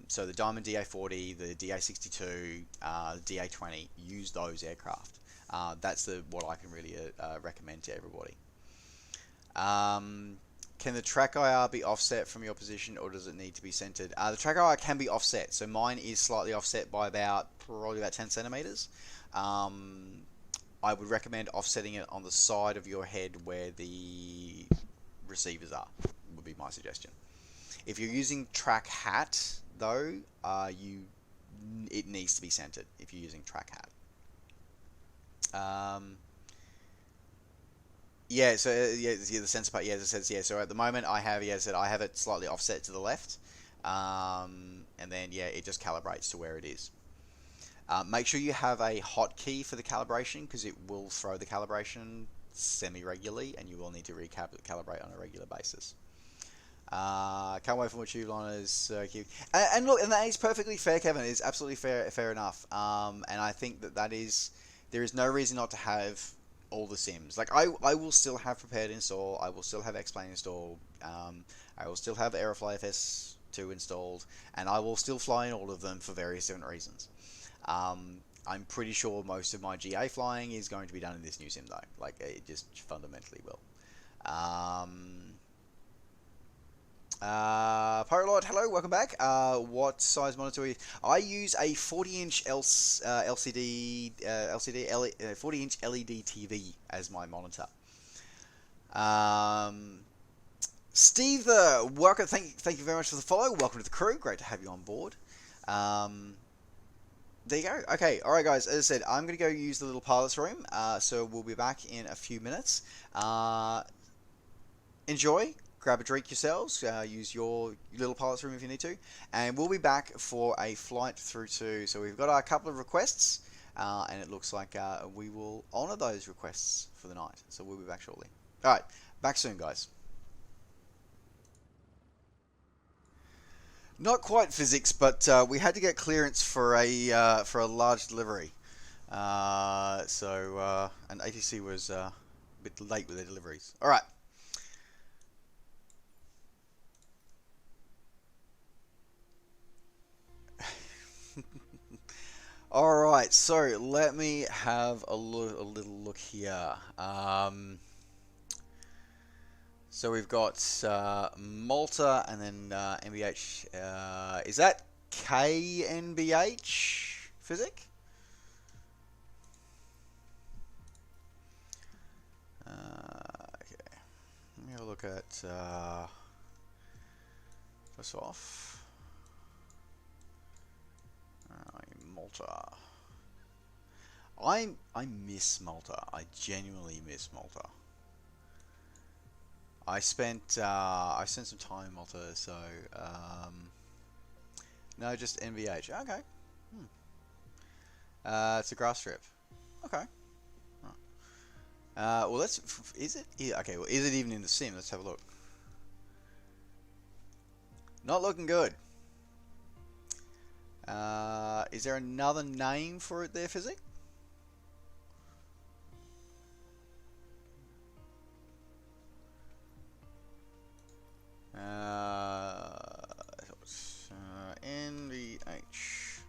So the Diamond DA40, the DA62, the DA20, use those aircraft. That's what I can really recommend to everybody. Can the TrackIR be offset from your position, or does it need to be centered? The TrackIR can be offset, so mine is slightly offset by probably about 10 centimeters. I would recommend offsetting it on the side of your head where the receivers are, would be my suggestion. If you're using Track Hat, though, it needs to be centered if you're using Track Hat. The sensor part. Yeah, as it says, yeah. So at the moment, I have it slightly offset to the left, and then it just calibrates to where it is. Make sure you have a hotkey for the calibration, because it will throw the calibration semi-regularly, and you will need to recalibrate on a regular basis. Can't wait for more tube liners. Cute. And look, and that is perfectly fair, Kevin. It's absolutely fair enough. And I think there is no reason not to have all the sims. Like I will still have Prepared install. I will still have X-Plane installed. I will still have Aerofly FS2 installed, and I will still fly in all of them for various different reasons. I'm pretty sure most of my GA flying is going to be done in this new sim, though. Like, it just fundamentally will. Pyrolord, hello, welcome back. What size monitor I use a 40-inch LCD 40-inch LED TV as my monitor. Steve, welcome. Thank you very much for the follow. Welcome to the crew. Great to have you on board. There you go. Okay, all right, guys. As I said, I'm going to go use the little pilot's room. So we'll be back in a few minutes. Enjoy. Grab a drink yourselves. Use your little pilot's room if you need to. And we'll be back for a flight through to... So we've got a couple of requests. And it looks like we will honour those requests for the night. So we'll be back shortly. All right. Back soon, guys. Not quite physics, but we had to get clearance for a large delivery. And ATC was a bit late with their deliveries. All right. All right. So let me have a little look here. So we've got Malta and then NVH. Is that KNBH Physic? Okay. Let me have a look at first off. Malta. I miss Malta. I genuinely miss Malta. I spent some time in Malta, so no, just NVH. Okay. It's a grass strip. Okay. Well, let's. Is it? Yeah, okay. Well, is it even in the sim? Let's have a look. Not looking good. Is there another name for it there, Physic? NVH.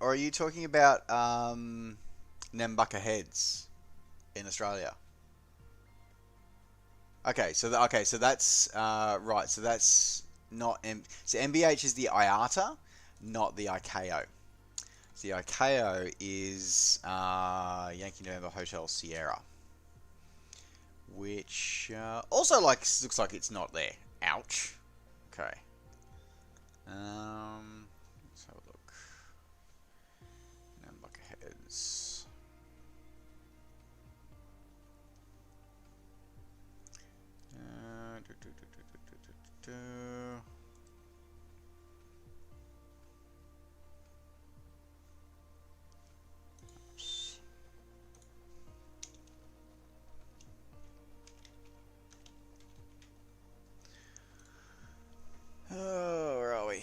Are you talking about Nambucca heads in Australia? Okay, so that's right. So that's not so MBH is the IATA, not the ICAO. The ICAO is Yankee November Hotel Sierra, which also looks like it's not there. Ouch. Okay. Let's have a look. Nambucca heads. Oh, where are we?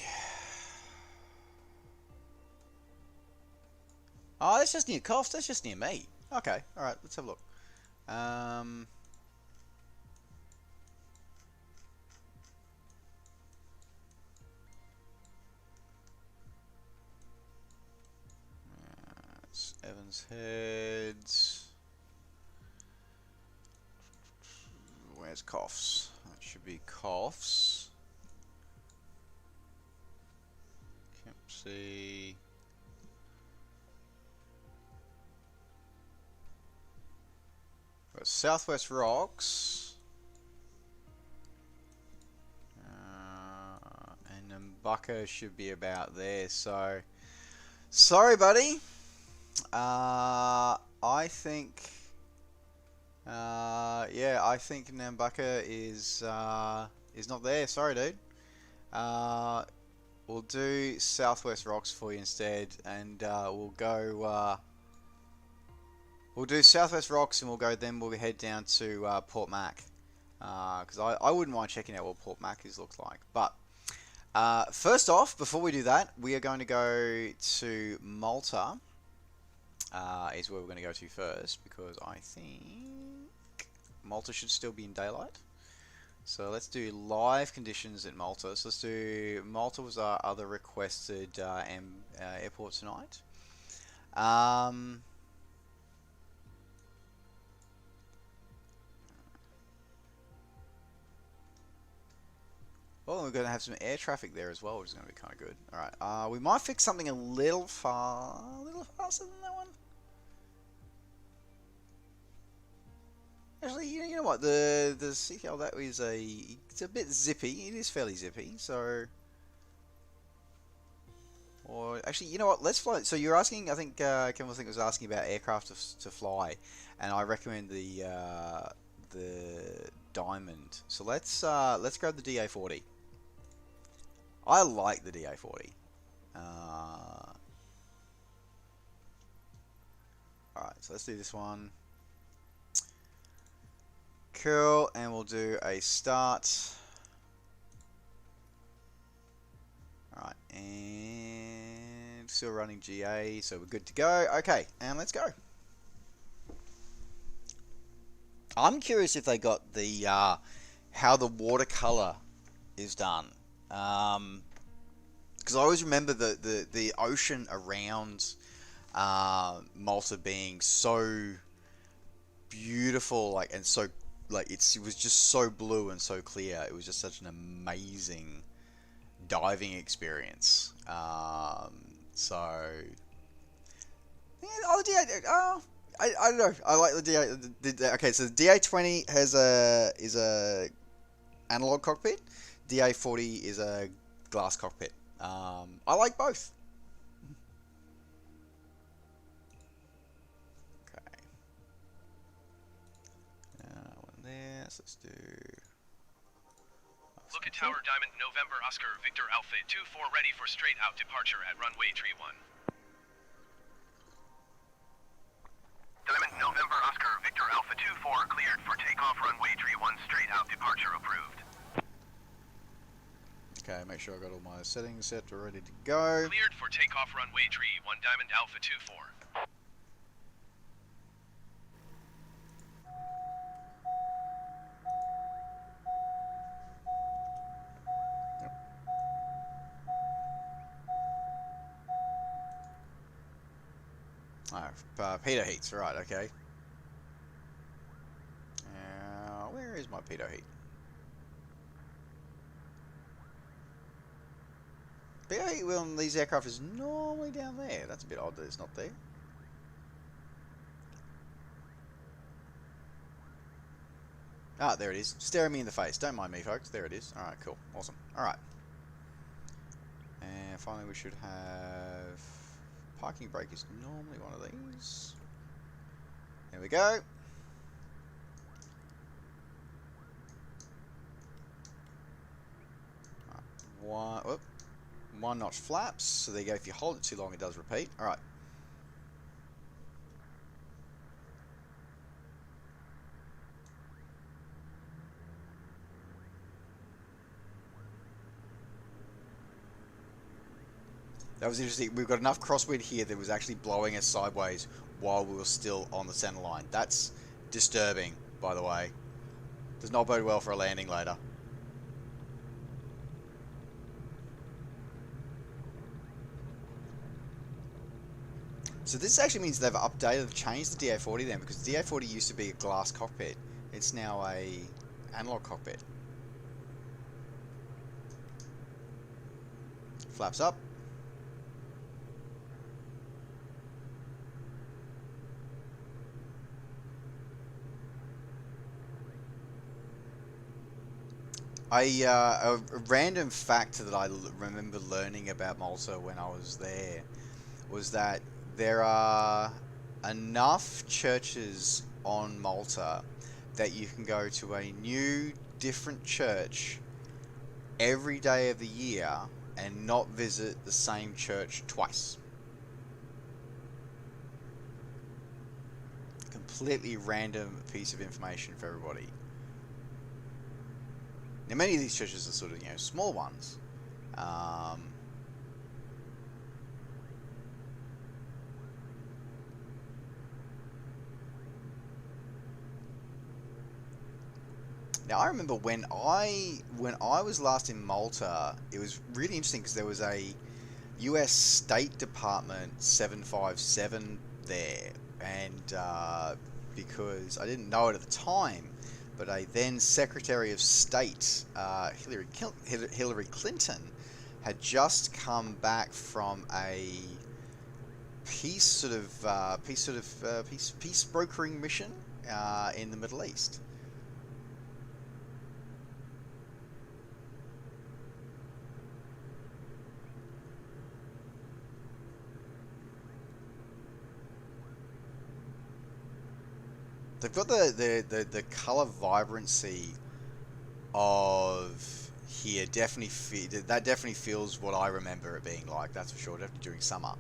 Oh, that's just near Coffs. That's just near me. Okay, alright, let's have a look. It's Evans Heads. Where's Coffs? That should be Coffs. Kempsey. Got Southwest Rocks. And Nambucca should be about there, so sorry buddy. I think yeah, I think Nambucca is not there. Sorry dude. We'll do Southwest Rocks for you instead, and we'll do Southwest Rocks, and we'll head down to Port Mac, because I wouldn't mind checking out what Port Mac looks like. But first off, before we do that, we are going to go to Malta. Is where we're going to go to first, because I think Malta should still be in daylight. So let's do live conditions at Malta. So let's do Malta was our other requested airport tonight. Well, we're going to have some air traffic there as well, which is going to be kind of good. All right, we might fix something a little faster than that one. Actually, you know what? The CKL, that is it's a bit zippy. It is fairly zippy. So, or actually, you know what? Let's fly. So you're asking, I think Kevin was asking about aircraft to fly, and I recommend the Diamond. So let's grab the DA40. I like the DA40. Alright, so let's do this one. Cool, and we'll do a start. Alright, and still running GA, so we're good to go. Okay, and let's go. I'm curious if they got the how the watercolor is done. Because I always remember the ocean around Malta being so beautiful, like, and so like it was just so blue and so clear. It was just such an amazing diving experience. So yeah, oh, the DA, I don't know. I like the DA. Okay, so the DA20 is a analog cockpit. DA40 is a glass cockpit. I like both. Okay. One there. So let's do. Look at Tower Diamond November Oscar Victor Alpha 24 ready for straight out departure at runway 31. Diamond November Oscar Victor Alpha 24 cleared for takeoff runway 31 straight out departure approved. Okay, make sure I got all my settings set or ready to go. Cleared for takeoff runway 31 Diamond Alpha 24. Pitot heats, right, okay. Where is my pitot heat? Pitot heat on these aircraft is normally down there. That's a bit odd that it's not there. Ah, there it is. Staring me in the face. Don't mind me, folks. There it is. Alright, cool. Awesome. Alright. And finally we should have... Parking brake is normally one of these. There we go. One notch flaps. So there you go. If you hold it too long, it does repeat. Alright. That was interesting. We've got enough crosswind here that was actually blowing us sideways while we were still on the center line. That's disturbing, by the way. Does not bode well for a landing later. So this actually means they've updated, changed the DA40 then, because the DA40 used to be a glass cockpit. It's now a analog cockpit. Flaps up. A random fact that I remember learning about Malta when I was there was that there are enough churches on Malta that you can go to a new, different church every day of the year and not visit the same church twice. Completely random piece of information for everybody. Now, many of these churches are sort of, small ones. Now, I remember when I was last in Malta, it was really interesting because there was a US State Department 757 there, and because I didn't know it at the time, but a then Secretary of State, Hillary Clinton, had just come back from a peace brokering mission in the Middle East. They've got the color vibrancy of here. That definitely feels what I remember it being like. That's for sure. Definitely during summer.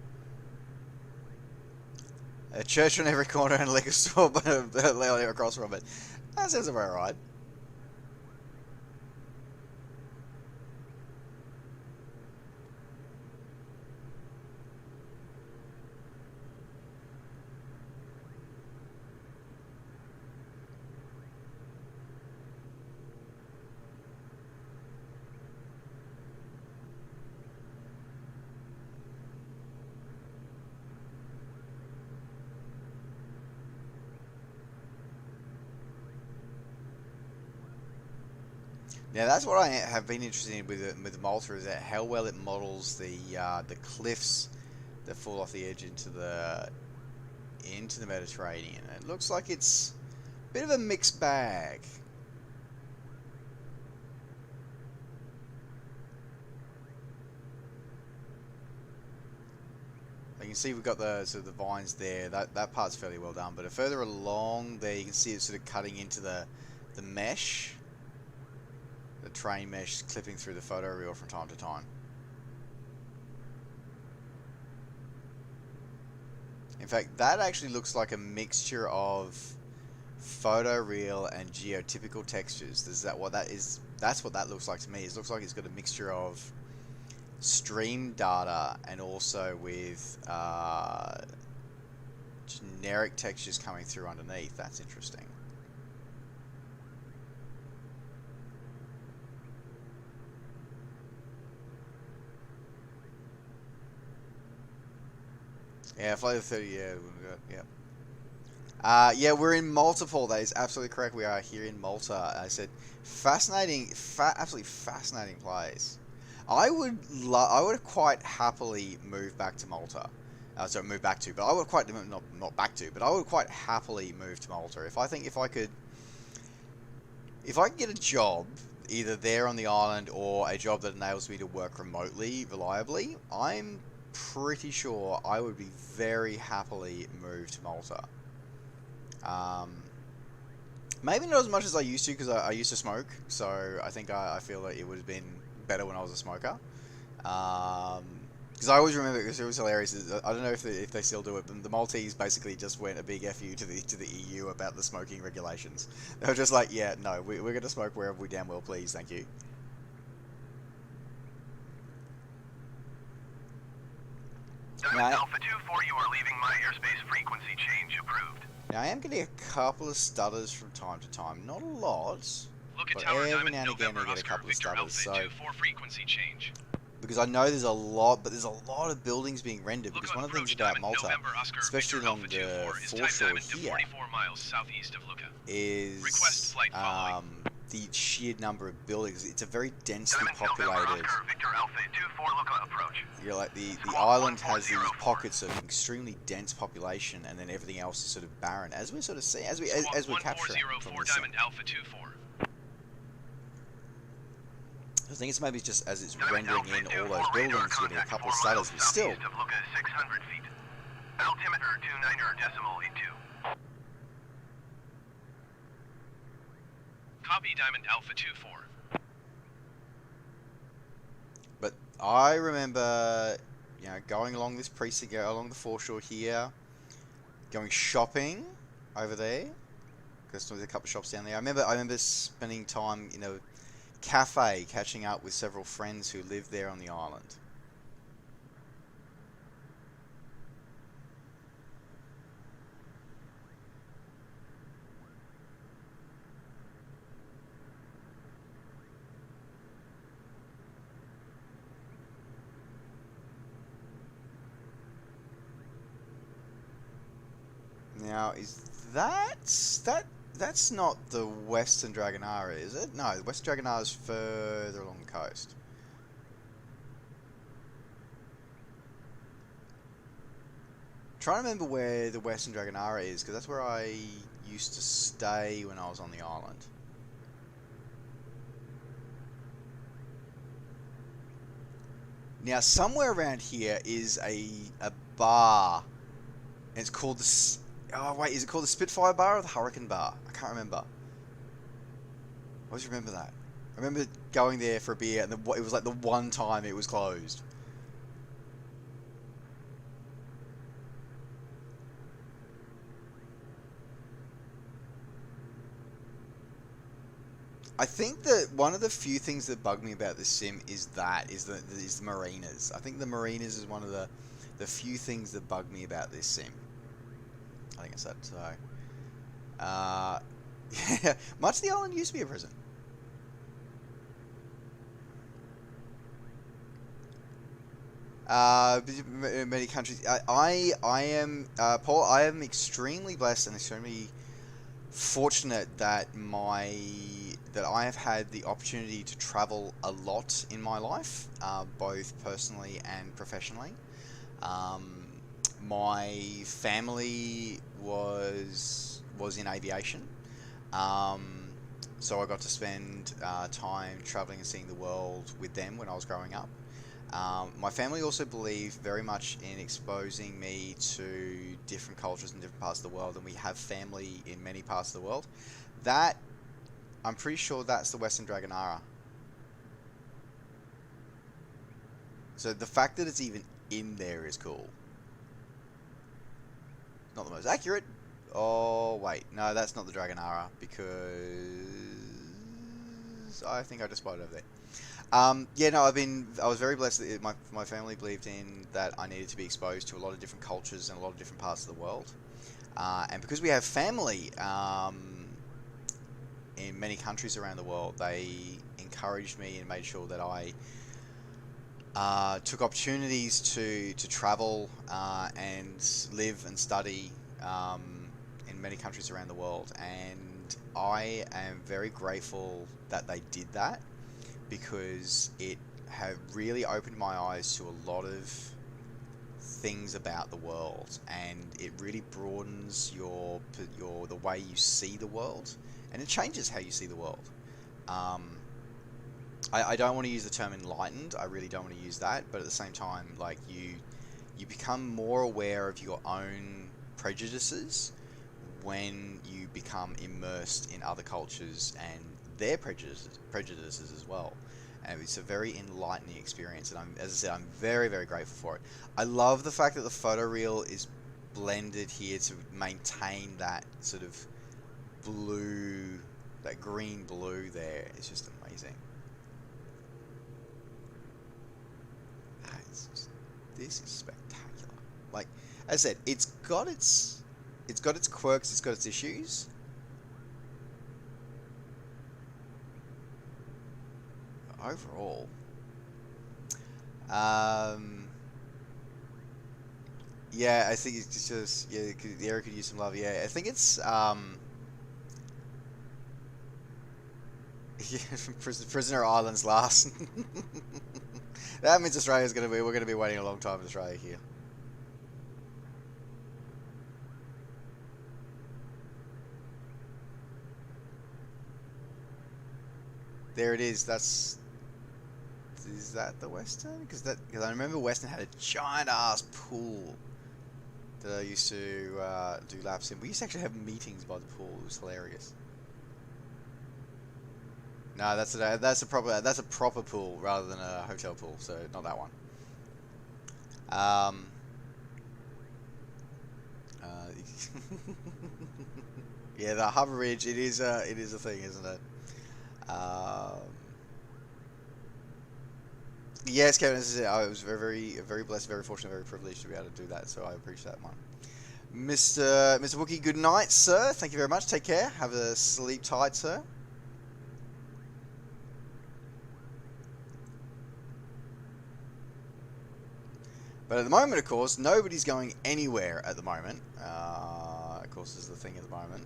A church on every corner and a liquor store, but across from it. That sounds about right. Now that's what I have been interested in with Malta, is that how well it models the cliffs that fall off the edge into the Mediterranean. It looks like it's a bit of a mixed bag. You can see we've got the sort of the vines there. That part's fairly well done, but further along there, you can see it sort of cutting into the mesh, the train mesh, clipping through the photoreal from time to time. In fact, that actually looks like a mixture of photoreal and geotypical textures. Is that what that is? That's what that looks like to me. It looks like it's got a mixture of stream data and also with generic textures coming through underneath. That's interesting. Yeah, Flight of 30, yeah. Yeah, we're in Malta, Paul. That is absolutely correct. We are here in Malta. I said, fascinating, absolutely fascinating place. I would quite happily move back to Malta. Sorry, move back to, but I would quite not back to, but I would quite happily move to Malta if I could get a job either there on the island or a job that enables me to work remotely reliably. I'm pretty sure I would be very happily move to Malta. Maybe not as much as I used to, because I used to smoke, so I think I feel like it would have been better when I was a smoker. Because I always remember, because it was hilarious. I don't know if they still do it, but the Maltese basically just went a big FU to the EU about the smoking regulations. They were just like, yeah, no, we're going to smoke wherever we damn well please, thank you. Diamond Alpha 2-4, you are leaving my airspace. Frequency change approved. Now I am getting a couple of stutters from time to time. Not a lot, Look at but Tower every Diamond now and again November I get a Oscar couple of Victor stutters. Alpha So 24 frequency change. because I know there's a lot, but there's a lot of buildings being rendered. Look Because on one of the things approach about Diamond Malta, November Oscar especially Victor along Alpha the 24 is type foreshore Diamond to here, 44 miles southeast of Lucca. is Request flight following. the sheer number of buildings. It's a very densely Diamond November populated. Oscar Victor Alpha 2-4, Lucca approach. You're like the Squawk island has these 1404. pockets of extremely dense population, and then everything else is sort of barren. As we sort of see, as we capture from 1404 this. Diamond Alpha 24. Diamond I think it's maybe just as it's Alpha rendering in 24, all those buildings, radar getting a contact couple of 4 miles stutters, but still. southeast of Lucca, 600 feet. Altimeter 29.82. Copy Diamond Alpha 24. But I remember, you know, going along this precinct, along the foreshore here, going shopping over there, because there's a couple of shops down there. I remember spending time in a cafe, catching up with several friends who lived there on the island. Now, that's not the Western Dragonara, is it? No, the Western Dragonara is further along the coast. Trying to remember where the Western Dragonara is, because that's where I used to stay when I was on the island. Now, somewhere around here is a bar, and it's called the... Oh, wait, is it called the Spitfire Bar or the Hurricane Bar? I can't remember. I always remember that. I remember going there for a beer, and it was like the one time it was closed. I think that one of the few things that bug me about this sim is the marinas. I think the marinas is one of the few things that bug me about this sim. I think I said so. Yeah, much of the island used to be a prison. Many countries. I am Paul. I am extremely blessed and extremely fortunate that that I have had the opportunity to travel a lot in my life, both personally and professionally. My family was in aviation, so I got to spend time traveling and seeing the world with them when I was growing up. My family also believed very much in exposing me to different cultures in different parts of the world, and we have family in many parts of the world. That, I'm pretty sure that's the Western Dragonara. So the fact that it's even in there is cool. Not the most accurate. Oh, wait. No, that's not the Dragonara, because I think I just spotted over there. Yeah, no, I was very blessed that my family believed in that I needed to be exposed to a lot of different cultures and a lot of different parts of the world. And because we have family in many countries around the world, they encouraged me and made sure that I took opportunities to travel and live and study in many countries around the world. And I am very grateful that they did that, because it have really opened my eyes to a lot of things about the world, and it really broadens the way you see the world, and it changes how you see the world. I don't want to use the term enlightened. I really don't want to use that, but at the same time, like, you become more aware of your own prejudices when you become immersed in other cultures and their prejudices as well. And it's a very enlightening experience, and as I said, I'm very, very grateful for it. I love the fact that the photoreal is blended here to maintain that sort of blue, that green blue there. It's just amazing. This is spectacular. Like, as I said, it's got its quirks, it's got its issues. Overall, yeah, I think it's just, yeah, the area could use some love. Yeah, I think it's yeah, Prisoner Island's last. That means we're gonna be waiting a long time in Australia here. There it is. Is that the Western? Because I remember Western had a giant ass pool that I used to do laps in. We used to actually have meetings by the pool. It was hilarious. No, that's a proper pool rather than a hotel pool, so not that one. Yeah, the Harbour Ridge. It is a thing, isn't it? Yes, Kevin, this is it. I was very, very blessed, very fortunate, very privileged to be able to do that, so I appreciate that one. Mr. Wookie, good night, sir. Thank you very much. Take care. Have a sleep tight, sir. But at the moment, of course, nobody's going anywhere at the moment. Of course, this is the thing at the moment.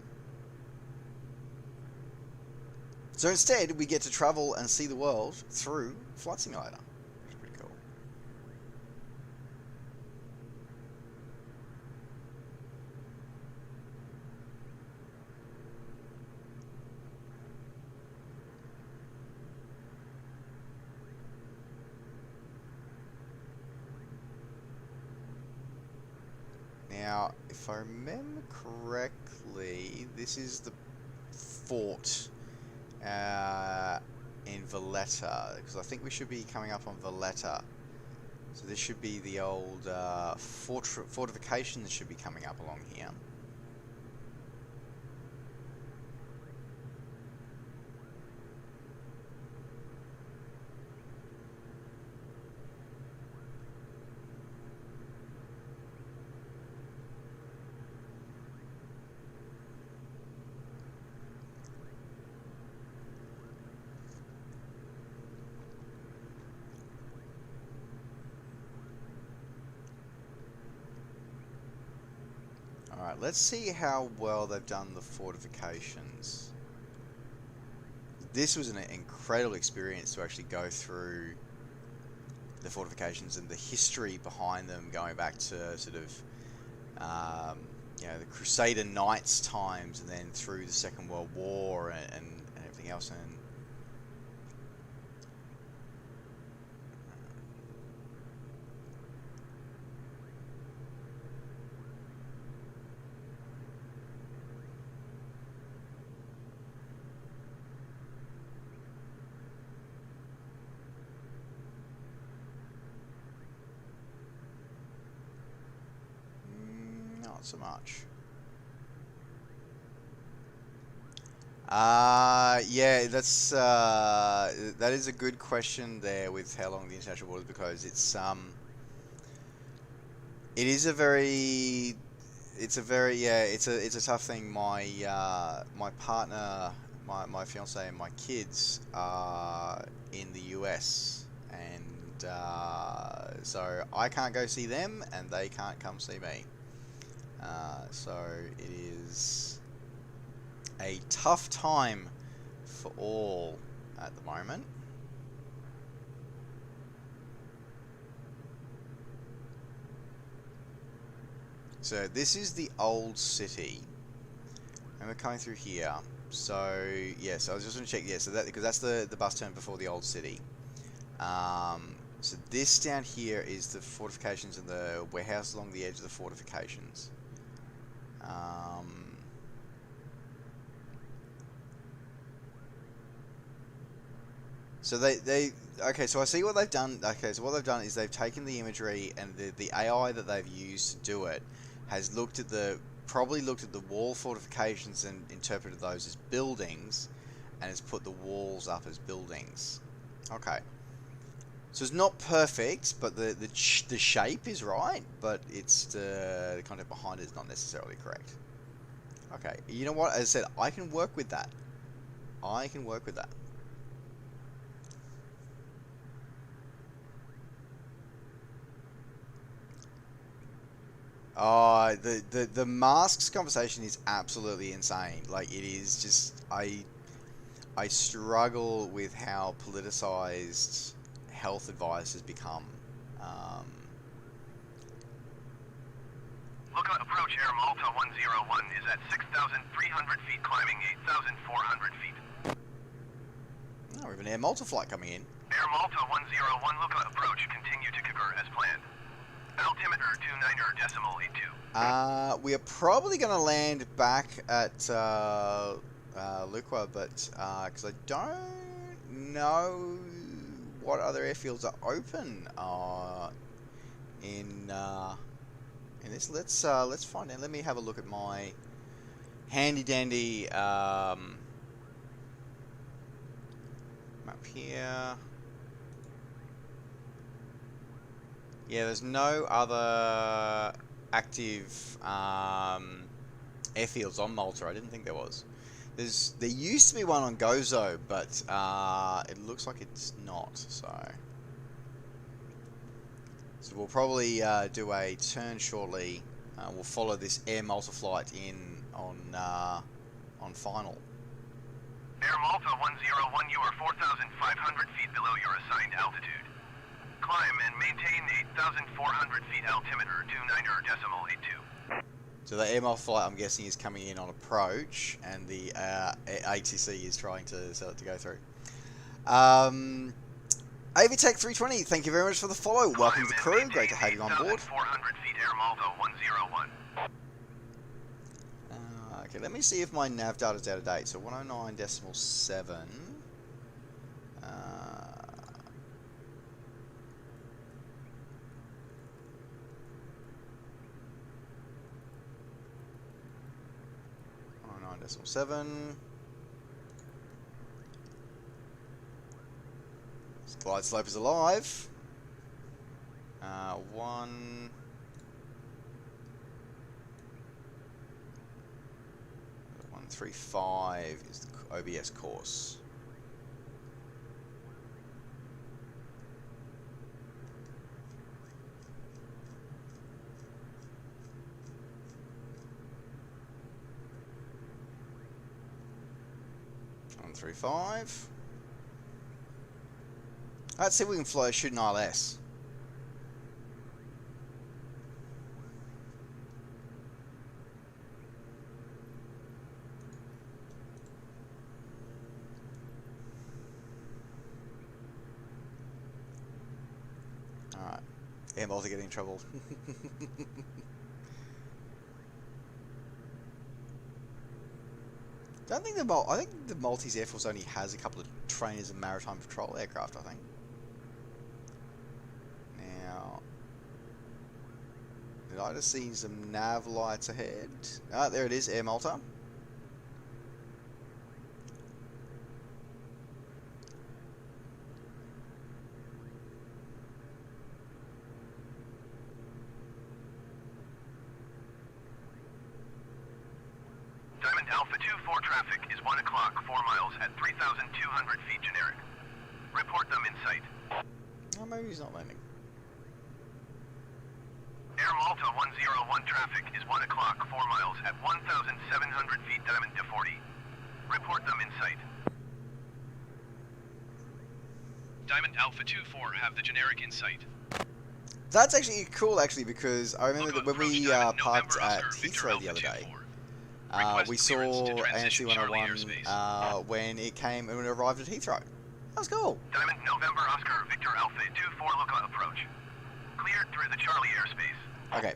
So instead, we get to travel and see the world through Flight Simulator. Which is pretty cool. Now, if I remember correctly, this is the fort in Valletta, because I think we should be coming up on Valletta. So this should be the old fortification that should be coming up along here. Alright, let's see how well they've done the fortifications. this was an incredible experience to actually go through the fortifications and the history behind them, going back to sort of you know, the Crusader Knights times, and then through the Second World War and everything else. And not so much. Yeah, that is a good question there with how long the international border is, because it is a very, it's a tough thing. My partner, my fiance and my kids are in the US, and so I can't go see them and they can't come see me. So it is a tough time for all at the moment. So this is the old city, and we're coming through here. So yeah, so I was just going to check. Yeah, so that, because that's the bus turn before the old city. So this down here is the fortifications and the warehouse along the edge of the fortifications. So okay, so I see what they've done. Okay, so what they've done is they've taken the imagery, and the AI that they've used to do it has probably looked at the wall fortifications and interpreted those as buildings, and has put the walls up as buildings. Okay. So it's not perfect, but the shape is right, but it's the content behind it is not necessarily correct. Okay, you know what? As I said, I can work with that. I can work with that. Oh, the masks conversation is absolutely insane. Like, it is just, I struggle with how politicized health advice has become. Lookout approach Air Malta 101 is at 6,300 feet, climbing 8,400 feet. Oh, we have an Air Malta flight coming in. Air Malta 101, lookout approach, continue to Kagur as planned. Altimeter 29.82. We are probably going to land back at Lukwa, but because I don't know what other airfields are open in this. Let's find out. Let me have a look at my handy dandy map here. Yeah, there's no other active airfields on Malta. I didn't think there was. There used to be one on Gozo, but it looks like it's not. So we'll probably do a turn shortly. We'll follow this Air Malta flight in on final. Air Malta 101, you are 4,500 feet below your assigned altitude. Climb and maintain 8,400 feet, altimeter 29.82. So the Air Malta flight, I'm guessing, is coming in on approach, and the ATC is trying to sell it to go through. AVTech 320, thank you very much for the follow. Welcome to the crew. Great to have you on board. 400 feet, Air Malta 101. Okay, let me see if my nav data is out of date. So 109.7. Decimal 7. This glide slope is alive. 135 is the OBS course. 135. Let's see if we can fly shoot an ILS. Alright. Air Malta getting in trouble. I think the Maltese Air Force only has a couple of trainers and maritime patrol aircraft, I think. Now, did I just see some nav lights ahead? Ah, there it is, Air Malta. Diamond Alpha 2-4 traffic is 1 o'clock, 4 miles at 3,200 feet generic. Report them in sight. Oh, maybe he's not landing. Air Malta 101 traffic is 1 o'clock, 4 miles at 1,700 feet Diamond to 40. Report them in sight. Diamond Alpha 2-4 have the generic in sight. That's actually cool, actually, because I remember that when we parked at Heathrow the other day, we saw AMC 101 when it arrived at Heathrow. That was cool. Diamond November Oscar Victor Alpha 2-4 lookout approach. Cleared through the Charlie airspace. Okay,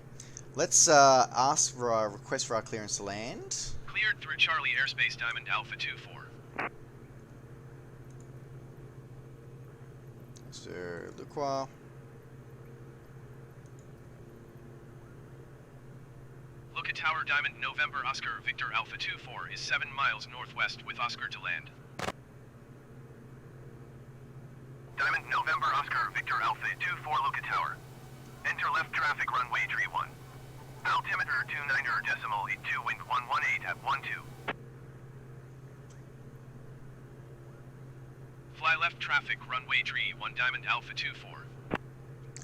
let's ask for a request for our clearance to land. Cleared through Charlie airspace, Diamond Alpha 2-4. Mr. Lucroix. Look at Tower Diamond November Oscar Victor Alpha 2-4 is 7 miles northwest with Oscar to land. Diamond November Oscar Victor Alpha 2-4 look at tower. Enter left traffic runway tree 1. Altimeter 29.82 wind 118 at 12. Fly left traffic runway tree 1 Diamond Alpha 2-4.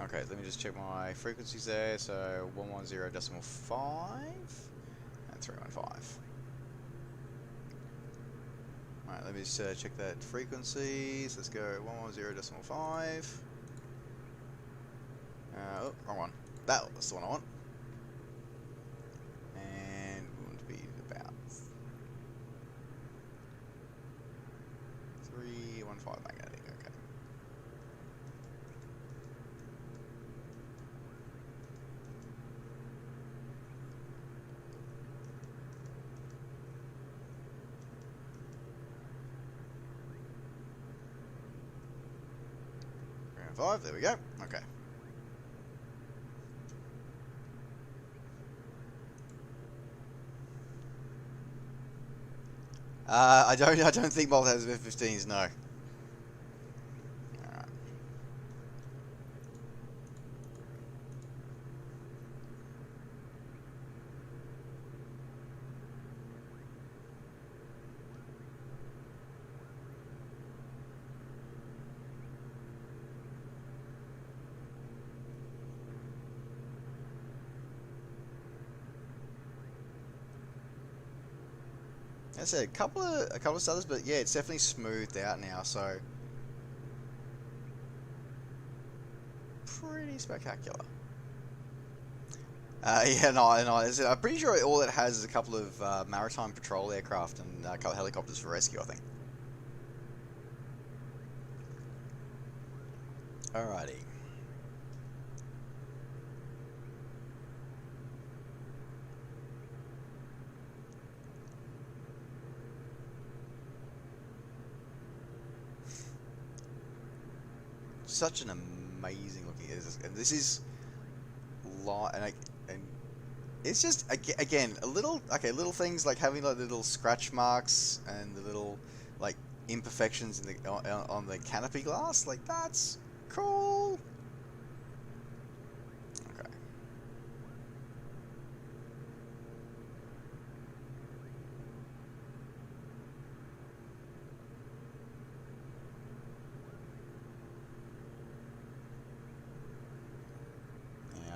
Okay, let me just check my frequencies there. So 110.5 and 315. Alright, let me just check that frequencies. Let's go 110.5. Oh, wrong one. That was the one I want. And we want to be about 315 magnetic. Okay. Ground 5, there we go. Okay. I don't think Malta has F-15s, no. Alright. I said a couple of stutters, but yeah, it's definitely smoothed out now, so pretty spectacular. Yeah, no, I'm pretty sure all it has is a couple of maritime patrol aircraft and a couple of helicopters for rescue, I think. Alrighty. Such an amazing looking, and this is light, and it's just again little things like having like little scratch marks and the little like imperfections in the on the canopy glass, like that's cool. Okay.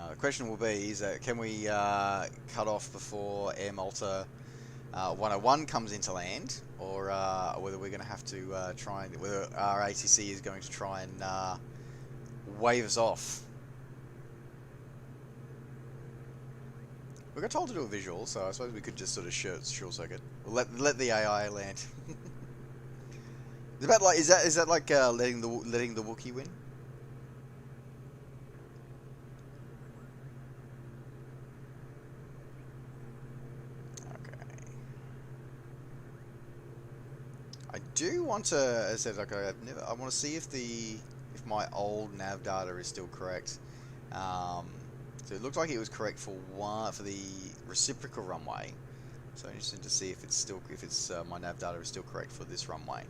The question will be is can we cut off before Air Malta 101 comes into land, or whether we're going to have to try and whether our ATC is going to try and wave us off. We got told to do a visual, so I suppose we could just sort of short circuit. We'll let the AI land. It's about like is that like letting the Wookiee win? I do want to, as I said, like I want to see if my old nav data is still correct. So it looked like it was correct for the reciprocal runway. So I'm interested to see if it's my nav data is still correct for this runway.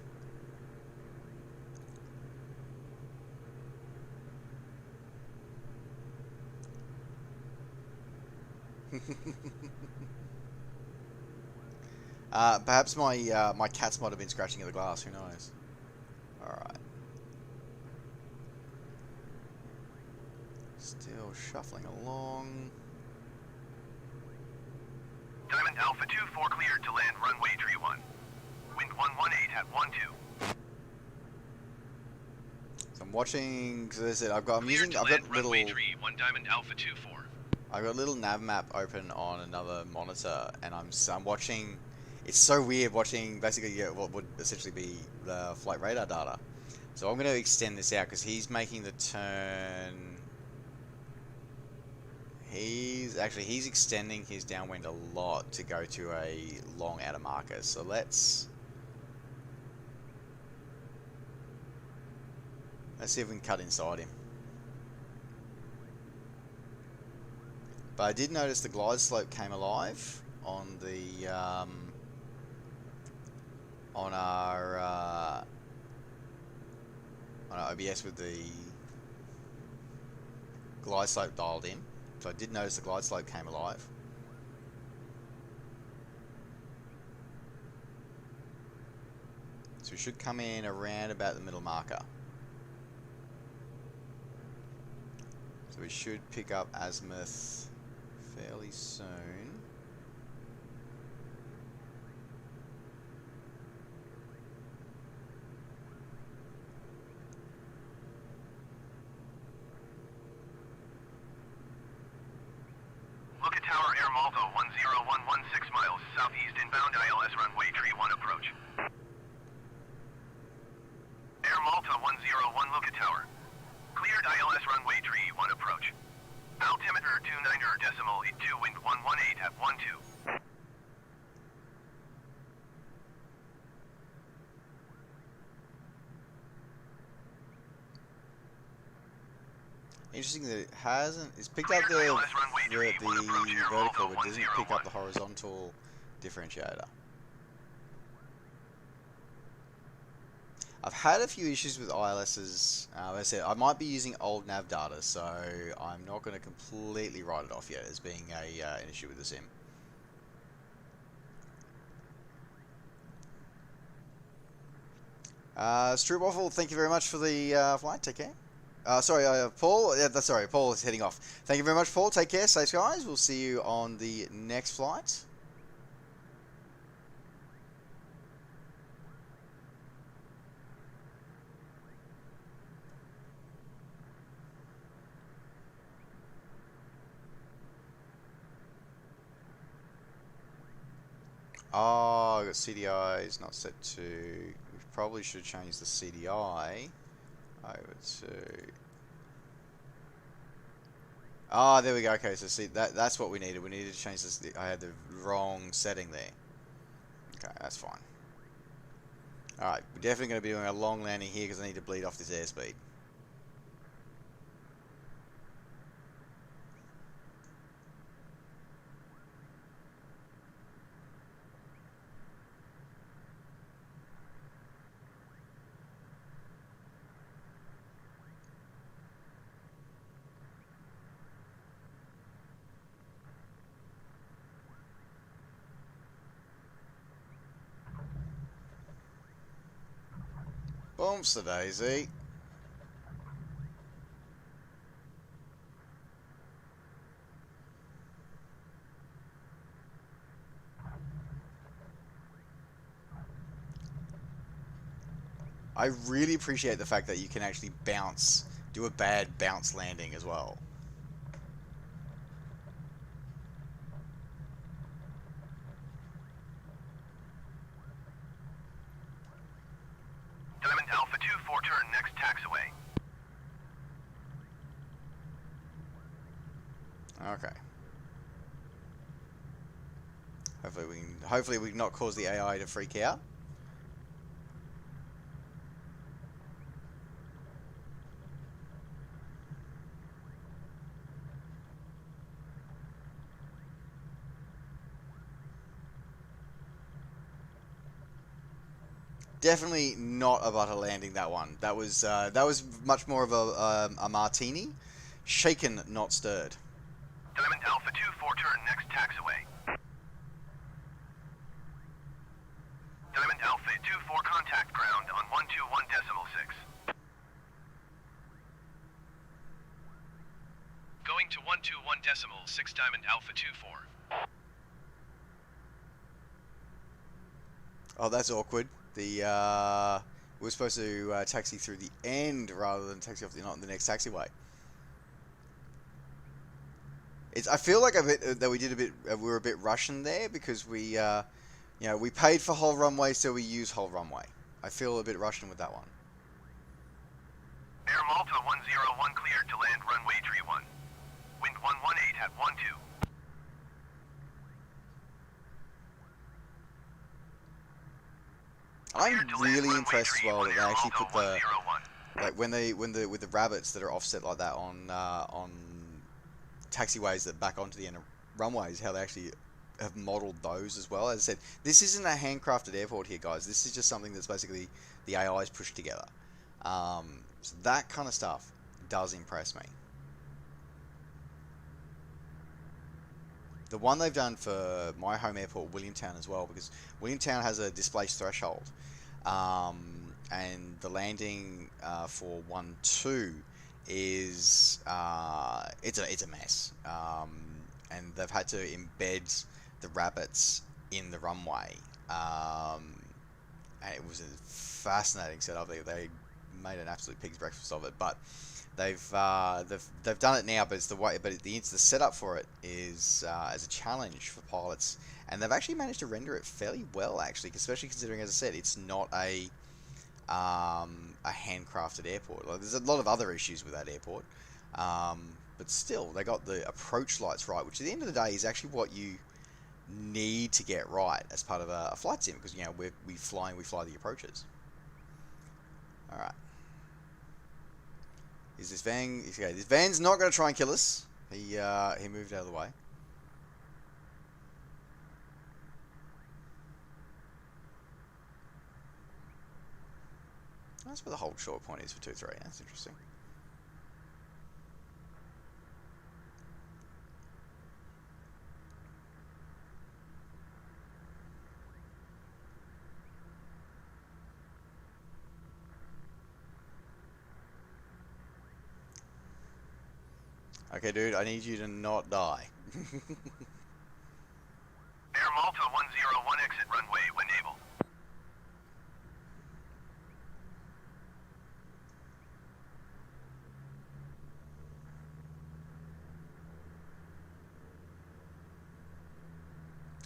Perhaps my cats might have been scratching at the glass. Who knows? All right. Still shuffling along. Diamond Alpha 24 cleared to land runway tree 1. Wind 118 at 12. So I'm watching. Cause as I said, I've got Runway little. tree 1 Diamond Alpha 24. I've got a little nav map open on another monitor, and I'm watching. It's so weird watching basically what would essentially be the flight radar data. So I'm going to extend this out because he's making the turn. He's extending his downwind a lot to go to a long outer marker. So let's see if we can cut inside him. But I did notice the glide slope came alive on the on our OBS with the glide slope dialed in. So I did notice the glide slope came alive. So we should come in around about the middle marker. So we should pick up azimuth fairly soon. Look at Tower Air Malta 10116 miles southeast inbound ILS runway tree 1 approach. Air Malta 101 look at Tower. Cleared ILS runway tree 1 approach. Altimeter 29.82 wind 118 at 12. Interesting that it hasn't. It's picked up the vertical, but doesn't pick up the horizontal differentiator. I've had a few issues with ILS's. As I said, I might be using old nav data, so I'm not going to completely write it off yet as being an issue with the sim. Waffle, thank you very much for the flight. Take care. Sorry, Paul. Yeah, sorry, Paul is heading off. Thank you very much, Paul. Take care. Safe skies. We'll see you on the next flight. Oh, I got CDI is not set to. We probably should change the CDI over to. Ah, there we go. Okay, so see that's what we needed. We needed to change this. I had the wrong setting there. Okay, that's fine. All right, we're definitely going to be doing a long landing here because I need to bleed off this airspeed. Bumps the daisy. I really appreciate the fact that you can actually bounce, do a bad bounce landing as well. Diamond Alpha 2-4 turn next taxiway. Okay. Hopefully we can not cause the AI to freak out. Definitely not a butter landing, that one. That was much more of a martini, shaken, not stirred. Diamond Alpha 2-4 turn next taxiway. Diamond Alpha 2-4 contact ground on 121.6. Going to 121.6 Diamond Alpha 2-4. Oh, that's awkward. We were supposed to taxi through the end rather than taxi off the next taxiway. I feel like that we were a bit Russian there because we we paid for whole runway, so we use whole runway. I feel a bit Russian with that one. Air Malta 101 cleared to land runway 31. Wind 118 at 12. I'm really impressed as well that they actually put the with the rabbits that are offset like that on taxiways that back onto the end of runways, how they actually have modelled those as well. As I said, this isn't a handcrafted airport here, guys. This is just something that's basically the AI's pushed together. So that kind of stuff does impress me. The one they've done for my home airport, Williamtown, as well, because Williamtown has a displaced threshold, and the landing for 1-2 is it's a mess, and they've had to embed the rabbits in the runway, and it was a fascinating setup. They made an absolute pig's breakfast of it, but they've done it now. But it's the setup for it is as a challenge for pilots, and they've actually managed to render it fairly well, actually, especially considering, as I said, it's not a handcrafted airport. Like, there's a lot of other issues with that airport, but still, they got the approach lights right, which at the end of the day is actually what you need to get right as part of a flight sim, because we fly the approaches. All right. Is this van? Okay, this van's not going to try and kill us. He moved out of the way. That's where the hold short point is for 2-3. That's interesting. Okay, dude, I need you to not die. Air Malta 101 exit runway when able.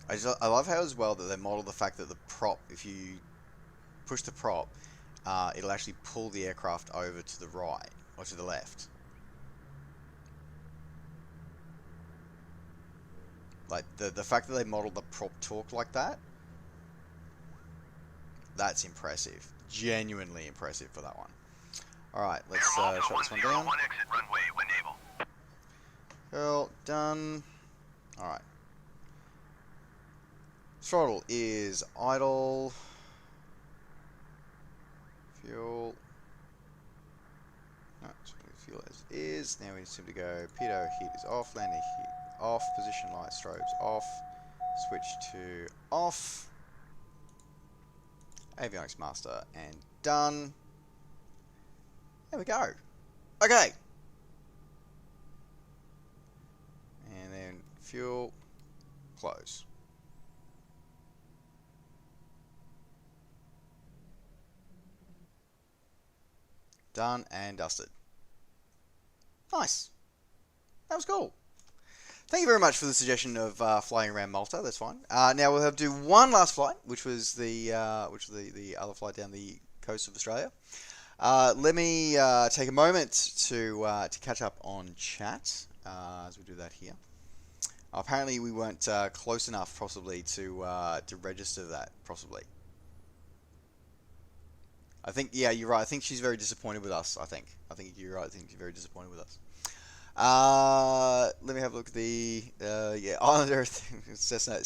I love how as well that they model the fact that the prop, if you push the prop, it'll actually pull the aircraft over to the right or to the left. Like the fact that they modeled the prop torque like that, that's impressive. Genuinely impressive for that one. Alright, let's shut this one down. Exit runway when able. Cool, done. Alright. Throttle is idle. Fuel. No, fuel as is. Now we simply go pitot heat is off, landing heat off, position light strobes off, switch to off. Avionics master and done. There we go. Okay. And then fuel, close. Done and dusted. Nice. That was cool. Thank you very much for the suggestion of flying around Malta. That's fine. Now we'll have to do one last flight, which was the other flight down the coast of Australia. Let me take a moment to catch up on chat as we do that here. Apparently, we weren't close enough, possibly, to register that. Possibly. I think, yeah, you're right. I think she's very disappointed with us. I think you're right. I think she's very disappointed with us. Let me have a look at the yeah, Islander thing. Cessna.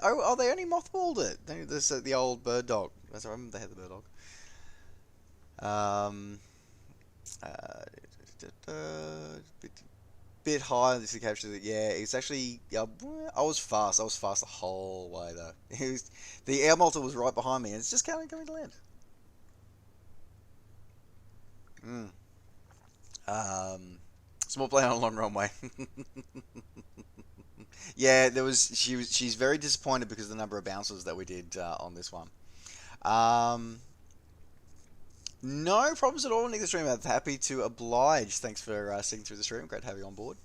Oh, they only mothballed it. This the old bird dog. I remember they had the bird dog. Bit higher. This is capture. Yeah, it's actually. Yeah, I was fast. I was fast the whole way though. The air multi was right behind me, and it's just coming to land. Small plane on a long runway. Yeah, she's very disappointed because of the number of bounces that we did on this one. No problems at all, Nick the Stream. I'm happy to oblige. Thanks for sitting through the stream. Great to have you on board.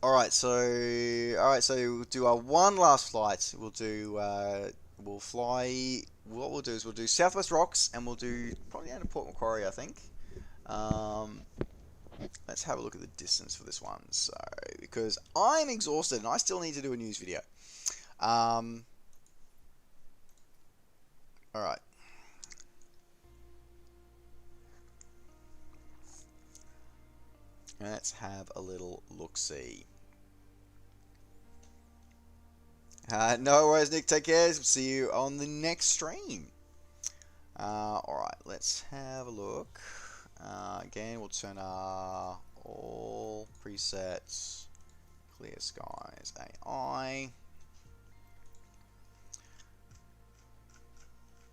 Alright, so we'll do our one last flight. We'll fly. What we'll do is we'll do Southwest Rocks, and we'll do probably down to Port Macquarie, I think. Let's have a look at the distance for this one. So, because I'm exhausted and I still need to do a news video. Alright. Let's have a little look-see. No worries, Nick. Take care. See you on the next stream. Alright, let's have a look. Again, we'll turn all presets, clear skies, AI,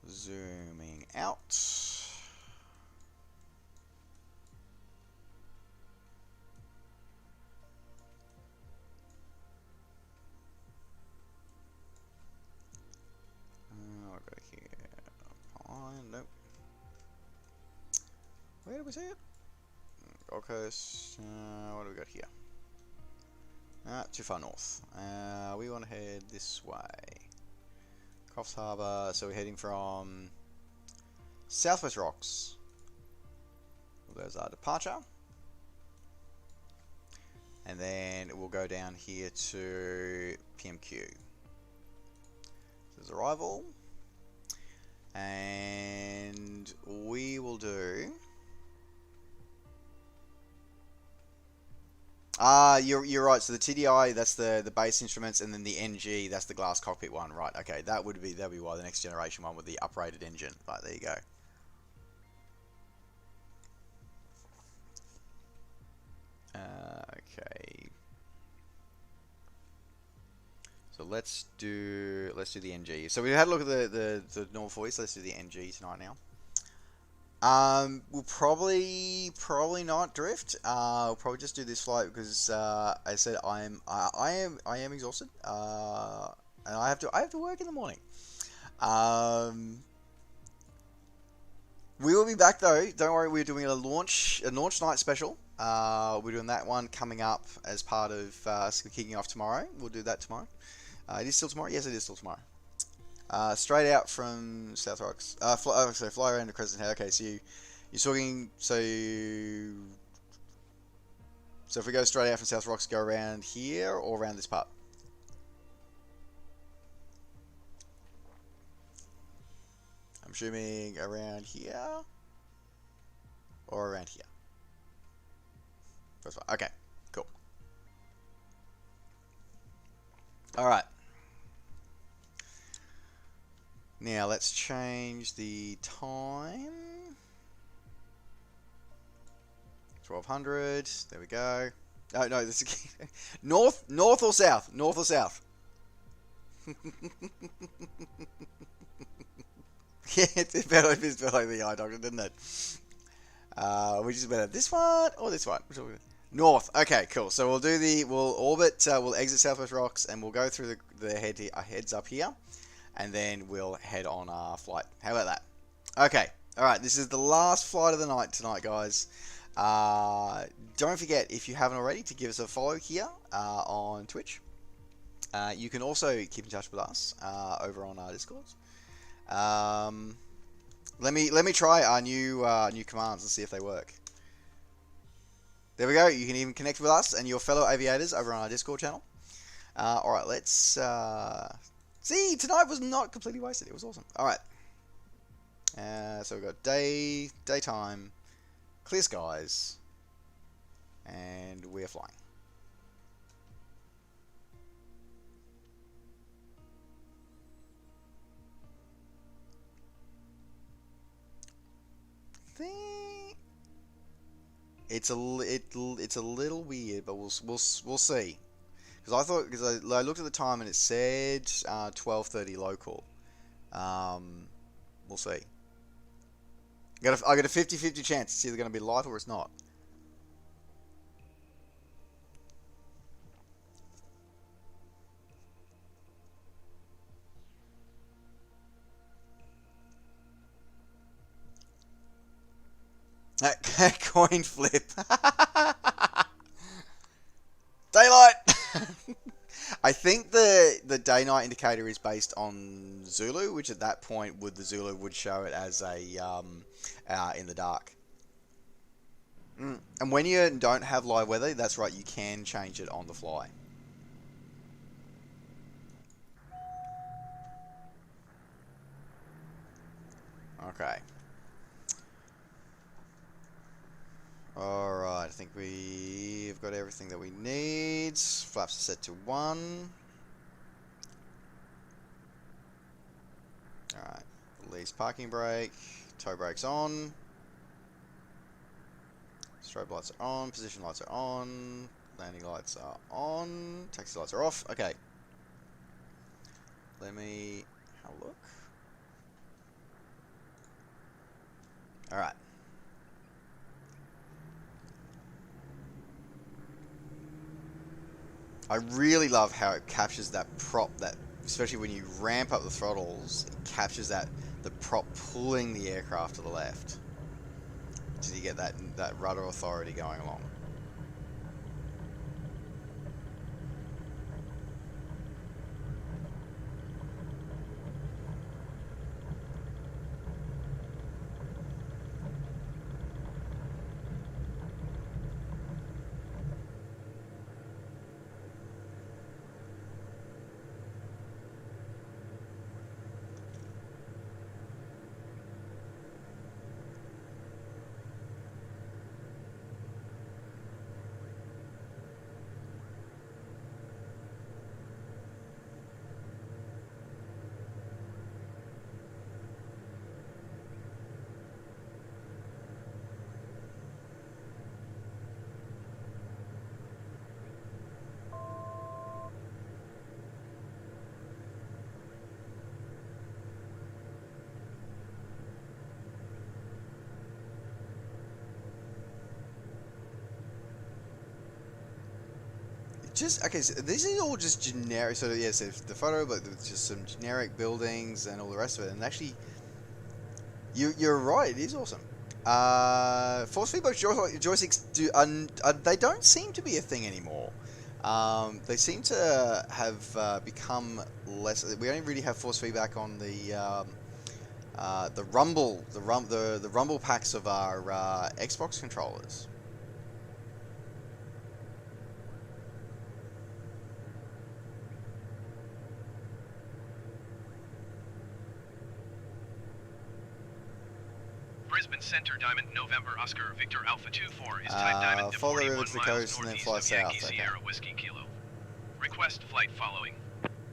zooming out. I'll go here. Nope. Where do we see it? Gold Coast. What do we got here? Too far north. We want to head this way. Coffs Harbour. So we're heading from Southwest Rocks. There's our departure. And then we'll go down here to PMQ. There's arrival. And we will do... you're right. So the TDI, that's the base instruments, and then the NG, that's the glass cockpit one, right? Okay, that'd be why the next generation one with the uprated engine. Right, there you go. Okay. So let's do the NG. So we had a look at the normal voice. Let's do the NG tonight now. We'll probably not drift. We'll probably just do this flight because I said I am exhausted. And I have to work in the morning. We will be back though. Don't worry, we're doing a launch night special. We're doing that one coming up as part of kicking off tomorrow. We'll do that tomorrow. It is still tomorrow. Yes, it is still tomorrow. Straight out from South Rocks. So fly around to Crescent Head. Okay, so you're talking. So if we go straight out from South Rocks, go around here or around this part. I'm assuming around here or around here. First one. Okay, cool. All right. Now let's change the time. 1200. There we go. Oh no, this is north or south? North or south? Yeah, it felt like the eye doctor, didn't it? We just better this one or this one? North. Okay, cool. So we'll orbit. We'll exit Southwest Rocks and we'll go through the heads up here. And then we'll head on our flight. How about that? Okay. Alright, this is the last flight of the night tonight, guys. Don't forget, if you haven't already, to give us a follow here on Twitch. You can also keep in touch with us over on our Discords. Let me try our new commands and see if they work. There we go. You can even connect with us and your fellow aviators over on our Discord channel. Alright, let's see. Tonight was not completely wasted. It was awesome. Alright. So we've got daytime, clear skies, and we're flying. It's a little weird, but we'll see. Because I looked at the time and it said 12:30 local. We'll see. I got a 50-50 chance it's either going to be live or it's not. Coin flip. Daylight. I think the day-night indicator is based on Zulu, which at that point the Zulu would show it as a in the dark. And when you don't have live weather, that's right, you can change it on the fly. Okay. Alright, I think we've got everything that we need. Flaps are set to 1. Alright, release parking brake, tow brakes on. Strobe lights are on, position lights are on, landing lights are on, taxi lights are off. Okay. Let me have a look. Alright. I really love how it captures that prop, especially when you ramp up the throttles, it captures the prop pulling the aircraft to the left. So you get that rudder authority going along. Okay, so this is all just generic. So yes, the photo, but there's just some generic buildings and all the rest of it. And actually, you're right. It is awesome. Force feedback joysticks they don't seem to be a thing anymore. They seem to have become less. We only really have force feedback on the rumble packs of our Xbox controllers. Brisbane Center, Diamond, November, Oscar, Victor, Alpha 24 is type Diamond, follow the road 41 to the miles coast and then northeast fly of south. Yankee Okay. Sierra Whiskey Kilo. Request flight following.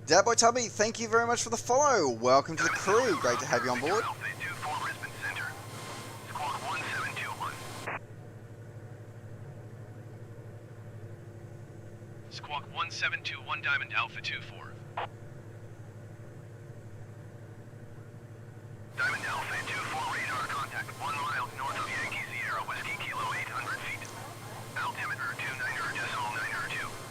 Dadboy Tubby, thank you very much for the follow. Welcome to the crew. Great to have you on board. Alpha 24 Brisbane Center. Squawk 1721. Squawk 1721 Diamond, Alpha 24. Diamond Alpha 24 radar contact 1 mile north of Yankee Sierra Whiskey Kilo 800 feet. Altimeter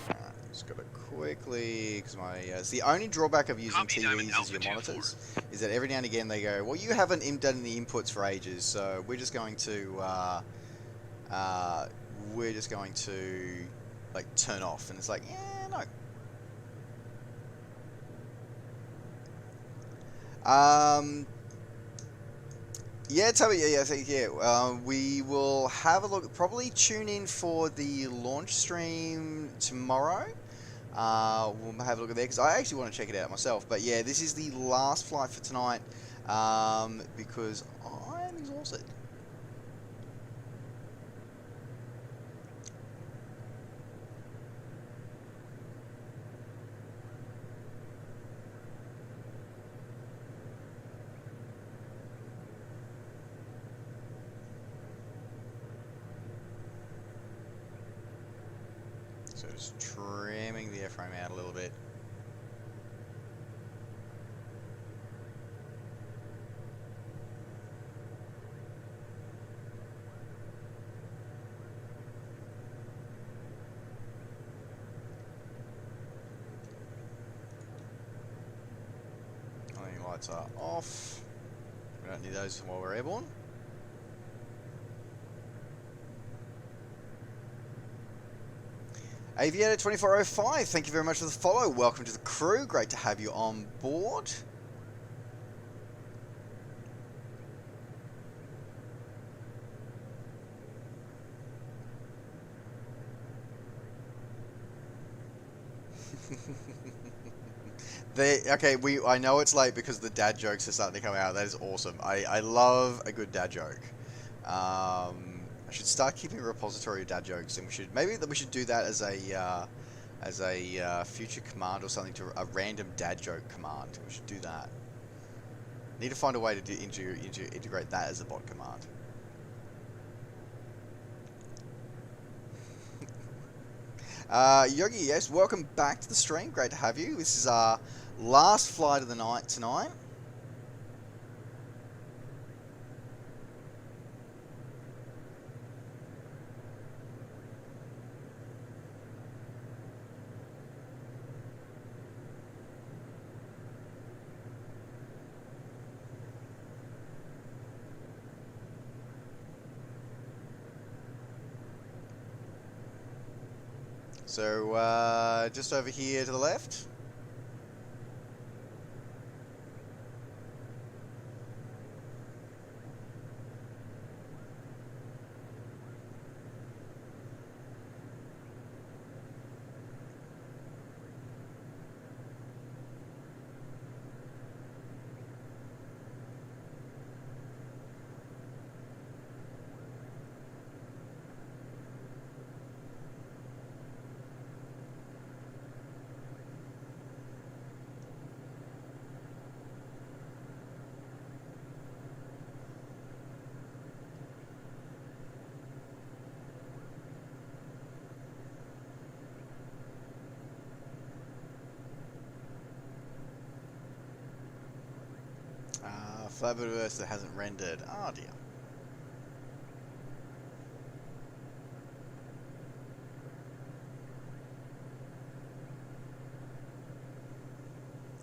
29.902. Just gotta quickly, because it's the only drawback of using Copy, Diamond TVs as Alpha your 24. monitors is that every now and again they go, well, you haven't done the inputs for ages, so we're just going to like turn off, and it's like, yeah, no. Yeah, Toby, we will have a look, probably tune in for the launch stream tomorrow. We'll have a look at there, because I actually want to check it out myself. But yeah, this is the last flight for tonight, because I'm exhausted. So just trimming the airframe out a little bit. Landing lights are off. We don't need those while we're airborne. Aviator 2405, thank you very much for the follow. Welcome to the crew. Great to have you on board. I know it's late because the dad jokes are starting to come out. That is awesome. I love a good dad joke. I should start keeping a repository of dad jokes, and we should do that as a future command or something, to a random dad joke command. We should do that. Need to find a way to integrate that as a bot command. Yogi, yes, welcome back to the stream. Great to have you. This is our last flight of the night tonight. So, just over here to the left. Flaviverse that hasn't rendered. Oh dear.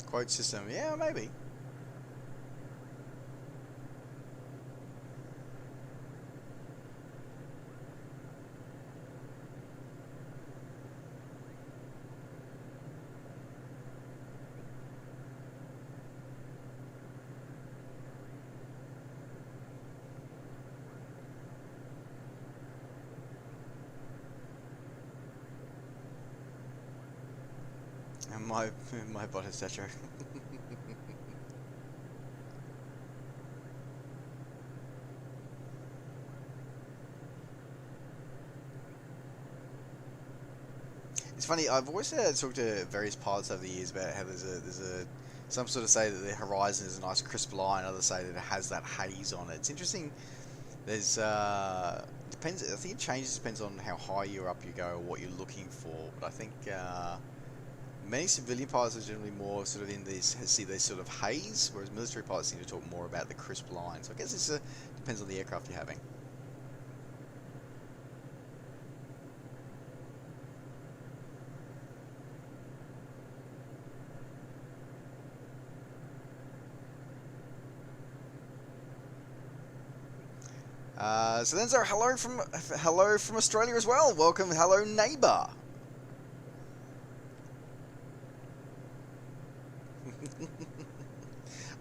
Quote system. Yeah, maybe. And my bot is Tetro. It's funny. I've always talked to various pilots over the years about how some sort of say that the horizon is a nice crisp line, others say that it has that haze on it. It's interesting. There's depends. I think it changes, depends on how high you're up you go, or what you're looking for. But I think many civilian pilots are generally more sort of in this, see this sort of haze, whereas military pilots seem to talk more about the crisp line. So I guess it depends on the aircraft you're having. So there's our hello from Australia as well. Welcome, hello neighbour.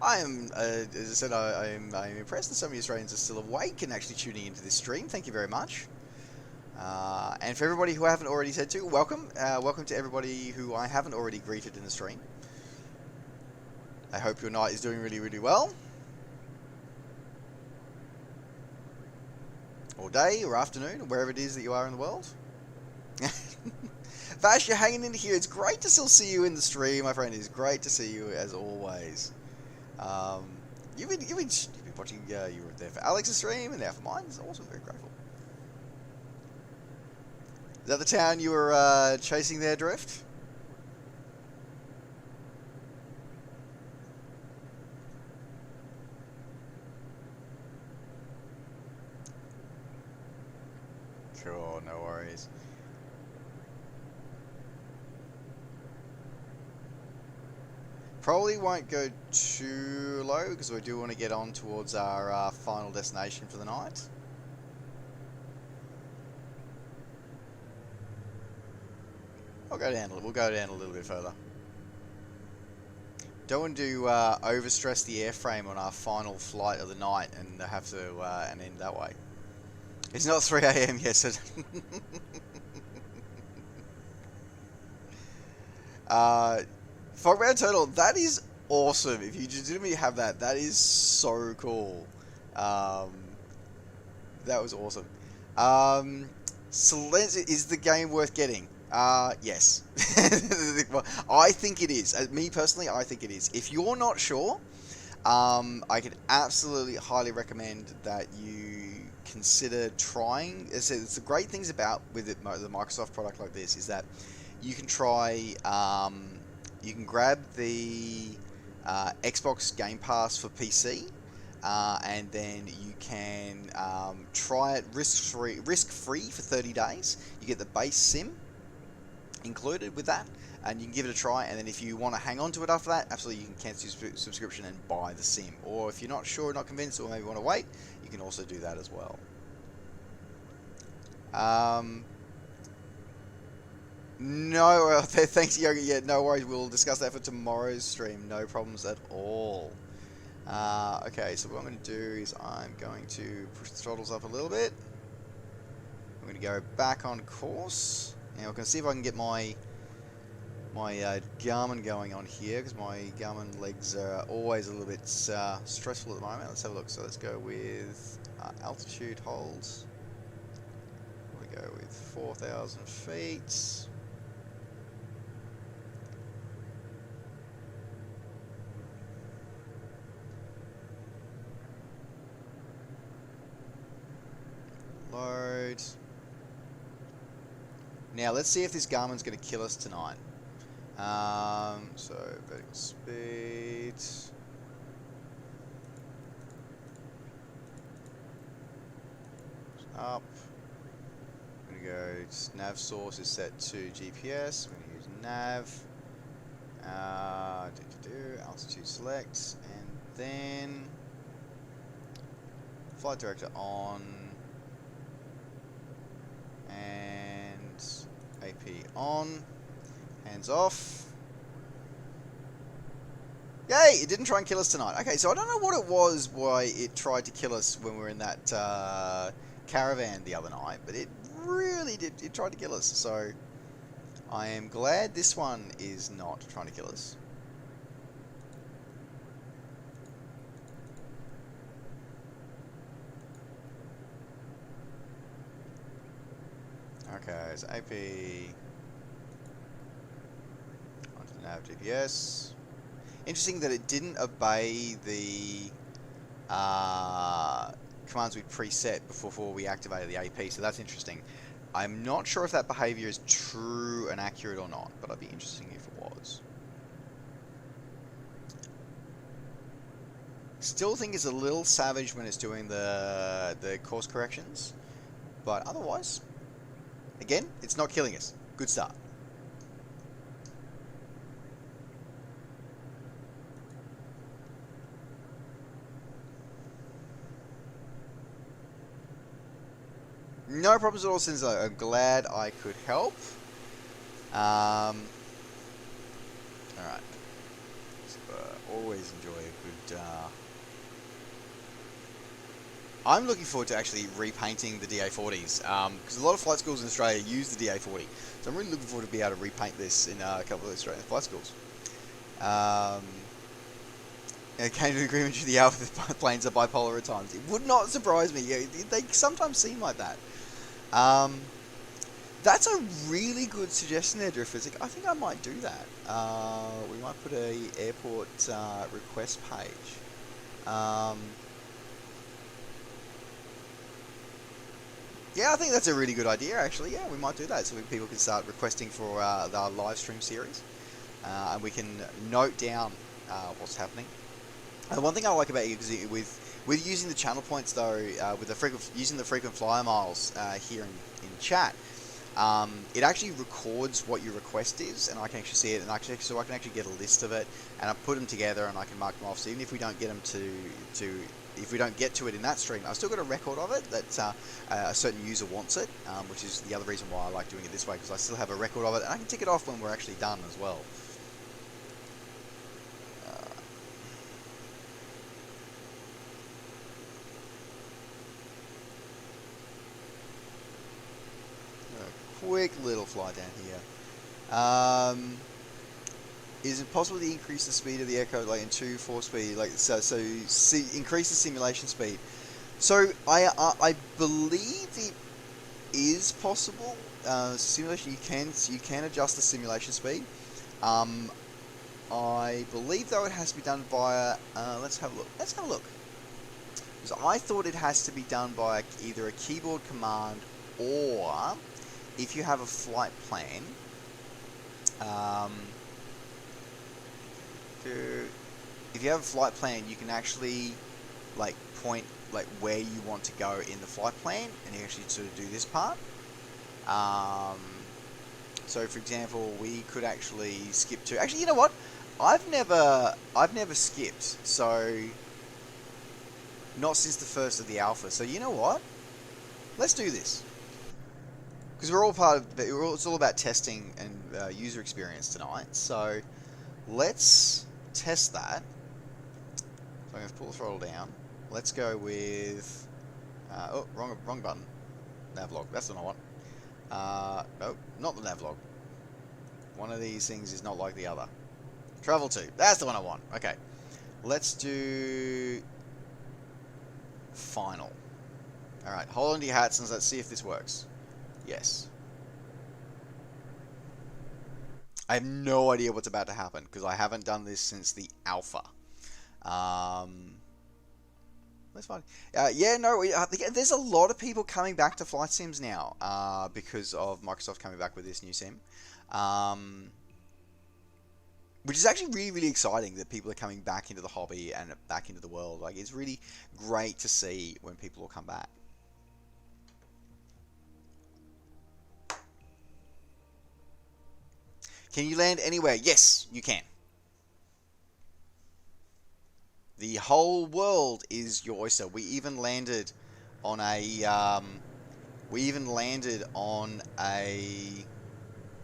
I am, as I said, I'm impressed that so many Australians are still awake and actually tuning into this stream. Thank you very much. And for everybody who I haven't already said to, welcome. Welcome to everybody who I haven't already greeted in the stream. I hope your night is doing really, really well. Or day, or afternoon, or wherever it is that you are in the world. Vash, you're hanging in here. It's great to still see you in the stream, my friend. It's great to see you as always. You've been watching. You were there for Alex's stream and there for mine. It's awesome. Very grateful. Is that the town you were chasing there, Drift? Sure, no worries. Probably won't go too low because we do want to get on towards our final destination for the night. We'll go down a little bit further. Don't want to overstress the airframe on our final flight of the night and have to and end that way. It's not 3 AM yet, so Fogbound Turtle, that is awesome. If you legitimately have that, that is so cool. That was awesome. Silencio, is the game worth getting? Yes. Well, I think it is. Me personally, I think it is. If you're not sure, I could absolutely highly recommend that you consider trying. As I said, it's the great things about with the Microsoft product like this is that you can try. You can grab the Xbox Game Pass for PC, and then you can try it risk-free for 30 days. You get the base sim included with that, and you can give it a try, and then if you want to hang on to it after that, absolutely you can cancel your subscription and buy the sim. Or if you're not sure, not convinced, or maybe want to wait, you can also do that as well. No, thanks Yoga. Yeah, no worries, we'll discuss that for tomorrow's stream, no problems at all. Okay, so what I'm going to do is I'm going to push the throttles up a little bit. I'm going to go back on course. Now we can see if I can get my Garmin going on here, because my Garmin legs are always a little bit stressful at the moment. Let's have a look. So let's go with altitude holds. We go with 4,000 feet. Load. Now let's see if this Garmin's going to kill us tonight. So vertical speed. Up. I'm going to go. Nav source is set to GPS. I'm going to use nav. Altitude select, and then flight director on. And AP on, hands off. Yay! It didn't try and kill us tonight. Okay, so I don't know what it was why it tried to kill us when we were in that caravan the other night, but it really did. It tried to kill us. So I am glad this one is not trying to kill us. Okay, so AP onto the nav GPS. Interesting that it didn't obey the commands we preset before we activated the AP, so that's interesting. I'm not sure if that behavior is true and accurate or not, but I'd be interested if it was. Still think it's a little savage when it's doing the course corrections, but otherwise, again, it's not killing us. Good start. No problems at all, Sinzo. I'm glad I could help. Alright. Always enjoy a good... I'm looking forward to actually repainting the DA40s, because a lot of flight schools in Australia use the DA40. So I'm really looking forward to be able to repaint this in a couple of Australian flight schools. It came to an agreement with the Alpha that planes are bipolar at times. It would not surprise me. They sometimes seem like that. That's a really good suggestion there, Drifters. I think I might do that. We might put a airport request page. Yeah, I think that's a really good idea, actually. Yeah, we might do that, so people can start requesting for the live stream series, and we can note down what's happening. One thing I like about it is with using the channel points, though, with using the frequent flyer miles here in chat, it actually records what your request is, and I can actually see it, and so I can actually get a list of it, and I put them together, and I can mark them off. So even if we don't get them if we don't get to it in that stream, I've still got a record of it that a certain user wants it, which is the other reason why I like doing it this way, because I still have a record of it, and I can tick it off when we're actually done as well. Quick little fly down here. Is it possible to increase the speed of the Echo like in 2.4 speed, increase the simulation speed? So I believe it is possible. Simulation, you can adjust the simulation speed. I believe though it has to be done via. Let's have a look. Because I thought it has to be done by either a keyboard command or, if you have a flight plan, if you have a flight plan, you can actually point where you want to go in the flight plan, and you actually sort of do this part. So for example, we could actually skip to. Actually, you know what? I've never skipped. So not since the first of the alpha. So you know what? Let's do this. Because we're all part of, it's all about testing and user experience tonight. So let's test that. So I'm going to pull the throttle down. Let's go with, oh, wrong button. Navlog, that's the one I want. Nope, not the navlog. One of these things is not like the other. Travel to, that's the one I want. Okay, let's do final. Alright, hold on to your hats and let's see if this works. Yes. I have no idea what's about to happen because I haven't done this since the alpha. That's fine. Yeah, no, there's a lot of people coming back to flight sims now because of Microsoft coming back with this new sim. Which is actually really, really exciting that people are coming back into the hobby and back into the world. Like, it's really great to see when people will come back. Can you land anywhere? Yes, you can. The whole world is your oyster. We even landed on a.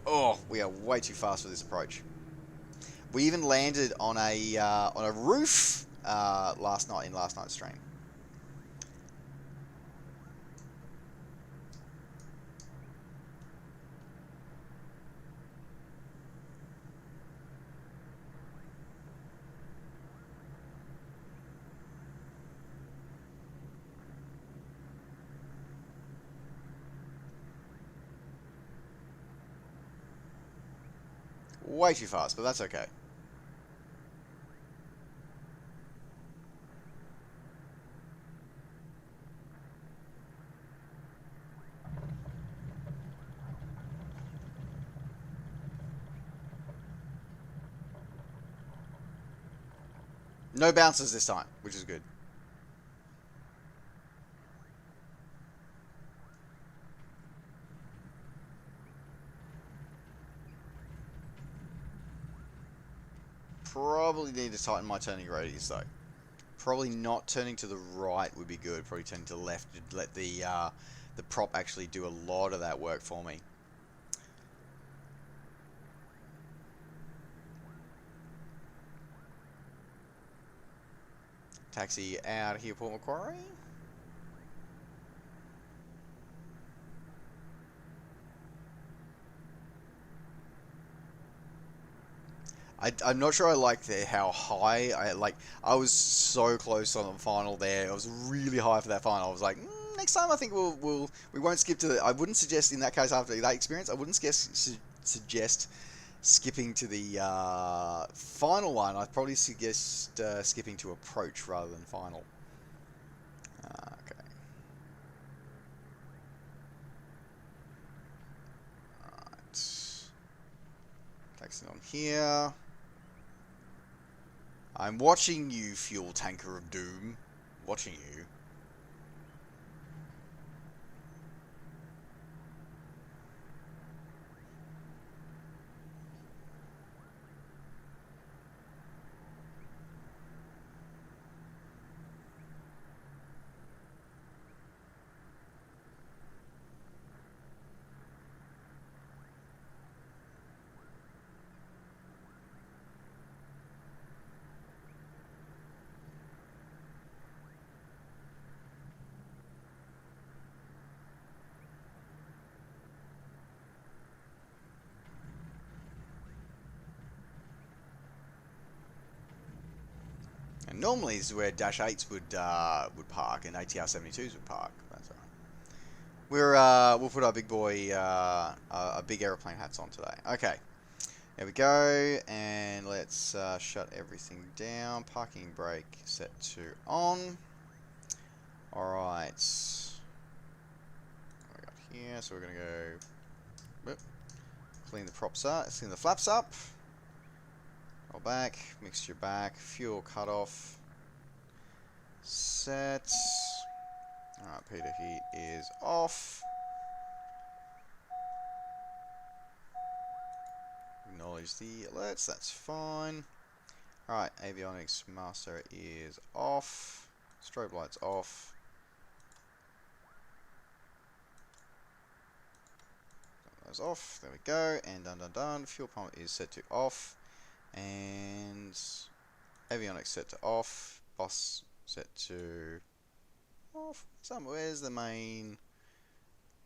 Oh, we are way too fast for this approach. We even landed on a roof last night in last night's stream. Way too fast, but that's okay. No bounces this time, which is good. Probably need to tighten my turning radius though. Probably not turning to the right would be good. Probably turning to the left to let the prop actually do a lot of that work for me. Taxi out of here, Port Macquarie. I'm not sure I like how high I was so close on the final there. I was really high for that final. I was like, next time I think we won't skip to the. I wouldn't suggest in that case after that experience. I wouldn't suggest skipping to the final one. I'd probably suggest skipping to approach rather than final. Okay. Alright. Taxing on here. I'm watching you, fuel tanker of doom. Watching you. And normally this is where Dash 8s would park and ATR 72s would park. That's all right. We'll put our big boy, our big aeroplane hats on today. Okay, there we go, and let's shut everything down. Parking brake set to on. All right. What we got here? So we're gonna go. Whoop, clean the props up. Clean the flaps up. Roll back, mixture back, fuel cut off, set. Alright, Peter heat is off. Acknowledge the alerts, that's fine. Alright, avionics master is off. Strobe lights off. Those off, there we go, and done. Fuel pump is set to off. And avionics set to off, boss set to off. Where's the main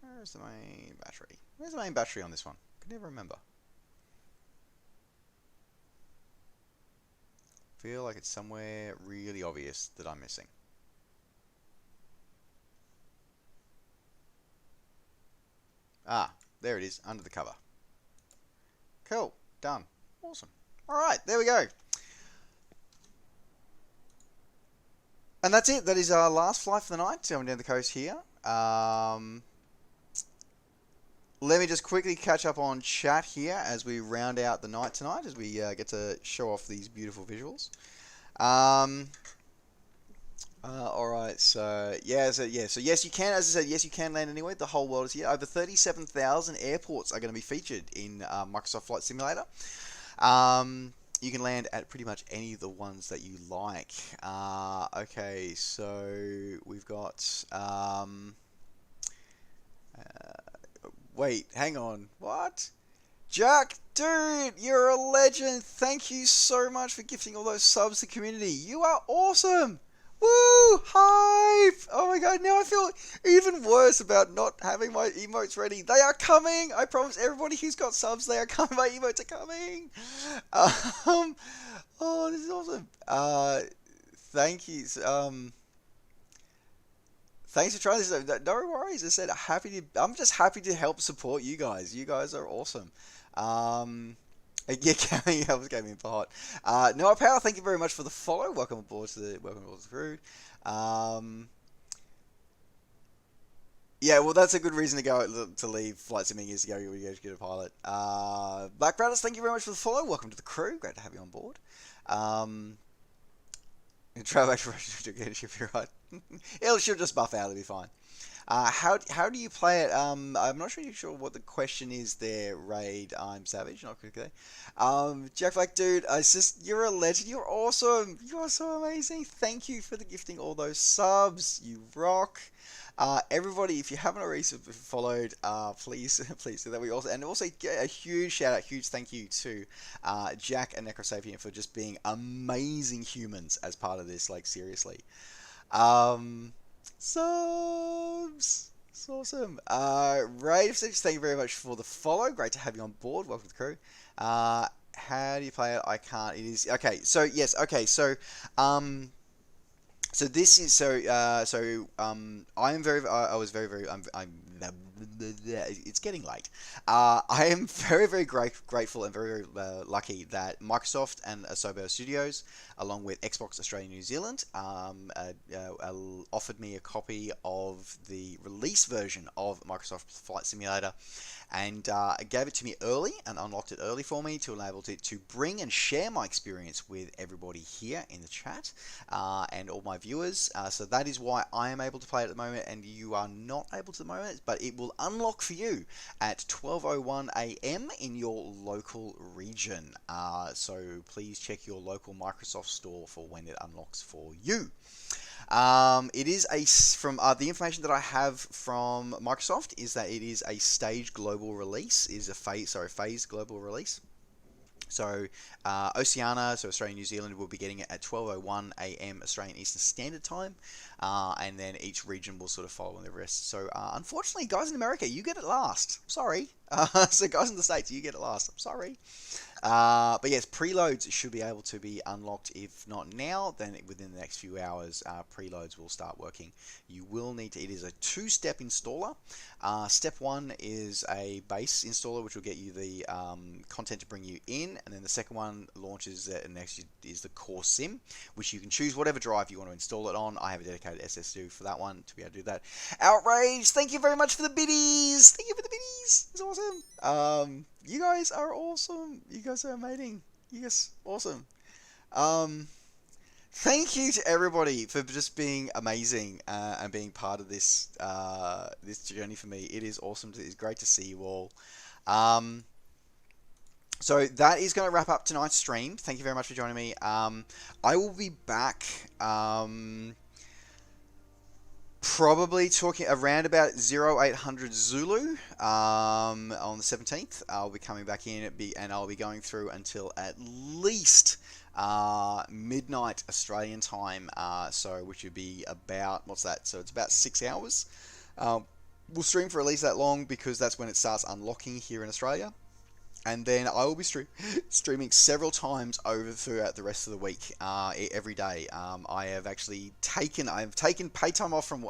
battery? Where's the main battery on this one? I can never remember. Feel like it's somewhere really obvious that I'm missing. Ah, there it is, under the cover. Cool, done. Awesome. Alright, there we go. And that's it. That is our last flight for the night. Going down the coast here. Let me just quickly catch up on chat here as we round out the night tonight, as we get to show off these beautiful visuals. Alright, so yes, you can, as I said, yes, you can land anywhere. The whole world is here. Over 37,000 airports are going to be featured in Microsoft Flight Simulator. You can land at pretty much any of the ones that you like. Okay, so we've got... wait, hang on. What? Jack, dude, you're a legend. Thank you so much for gifting all those subs to the community. You are awesome. Woo! Hype! Oh my god, now I feel even worse about not having my emotes ready. They are coming! I promise everybody who's got subs, they are coming. My emotes are coming! Oh, this is awesome. Thank you. Thanks for trying this. No worries. I said, I'm just happy to help support you guys. You guys are awesome. Yeah, Cammy helps Gaming in for hot. Noah Power, thank you very much for the follow. Welcome aboard to the crew. Yeah, well, that's a good reason to leave Flight Simming is to go get a pilot. Black Brothers, thank you very much for the follow. Welcome to the crew. Great to have you on board. Travel back to Russia to get a ship, you're right. It'll just buff out. It'll be fine. How do you play it? I'm not really sure what the question is there, Raid. I'm Savage, not quickly. Jack Black, dude, it's just, you're a legend. You're awesome. You're so amazing. Thank you for the gifting all those subs. You rock. Everybody, if you haven't already followed, please do that. We also get a huge shout out, huge thank you to Jack and Necrosapien for just being amazing humans as part of this. Like, seriously. Subs. It's awesome. Raid, thank you very much for the follow. Great to have you on board. Welcome to the crew. How do you play it? I can't. It is okay. So yes. Okay. So so this is I am very. I was very. I'm. It's getting late. I am very grateful and very lucky that Microsoft and Asobo Studios, along with Xbox Australia and New Zealand, offered me a copy of the release version of Microsoft Flight Simulator, and gave it to me early and unlocked it early for me to enable it to bring and share my experience with everybody here in the chat and all my viewers. So that is why I am able to play it at the moment, and you are not able to at the moment, but it will unlock for you at 12:01 a.m. in your local region. So please check your local Microsoft store for when it unlocks for you. It is from the information that I have from Microsoft is that it is a staged global release, phased global release. So Oceania, so Australia and New Zealand, will be getting it at 12:01 a.m. Australian Eastern Standard Time, and then each region will sort of follow in the rest. So unfortunately, guys in America, you get it last. Sorry. So guys in the States, you get it last. I'm sorry. But yes, preloads should be able to be unlocked. If not now, then within the next few hours, preloads will start working. You will need to. It is a two-step installer. Step one is a base installer, which will get you the content to bring you in, and then the second one launches and next is the core sim, which you can choose whatever drive you want to install it on. I have a dedicated SSD for that one to be able to do that. Outrage! Thank you very much for the biddies. Thank you for the biddies. It's awesome. You guys are awesome. You guys are amazing. You guys are awesome. Thank you to everybody for just being amazing and being part of this this journey for me. It is awesome. It's great to see you all. So that is going to wrap up tonight's stream. Thank you very much for joining me. I will be back probably talking around about 0800 Zulu on the 17th. I'll be coming back in and I'll be going through until at least midnight Australian time, so which would be about, what's that? So it's about 6 hours. We'll stream for at least that long because that's when it starts unlocking here in Australia. And then I will be streaming several times over throughout the rest of the week, every day. I've taken time off from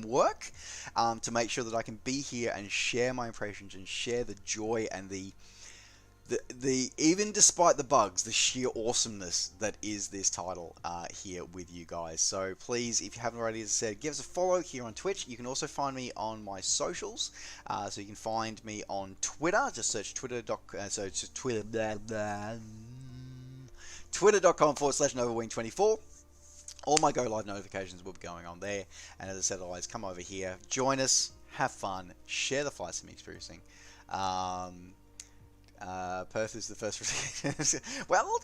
work to make sure that I can be here and share my impressions and share the joy and the even despite the bugs, the sheer awesomeness that is this title here with you guys. So please, if you haven't already, as I said, give us a follow here on Twitch. You can also find me on my socials. So you can find me on Twitter. Just search twitter.com/NovaWing24. All my go live notifications will be going on there. And as I said, always come over here, join us, have fun, share the flight sim experiencing. Perth is the first. Well,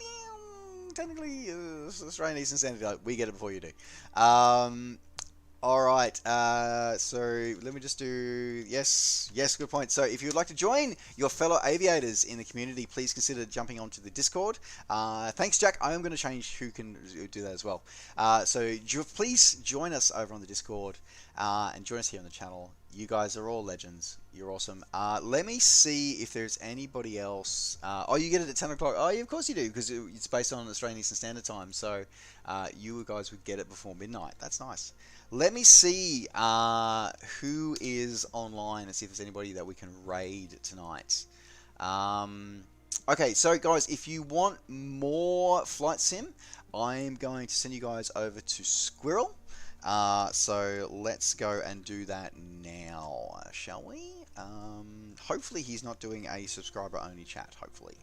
technically, Australian Eastern Standard Time. We get it before you do. All right. So let me just do yes. Good point. So if you would like to join your fellow aviators in the community, please consider jumping onto the Discord. Thanks, Jack. I am going to change who can do that as well. So please join us over on the Discord and join us here on the channel. You guys are all legends. You're awesome. Let me see if there's anybody else. Oh, you get it at 10 o'clock. Oh, yeah, of course you do, because it's based on Australian Eastern Standard Time. So you guys would get it before midnight. That's nice. Let me see who is online and see if there's anybody that we can raid tonight. Okay, so guys, if you want more flight sim, I'm going to send you guys over to Squirrel. So let's go and do that now, shall we? Hopefully he's not doing a subscriber only chat, hopefully.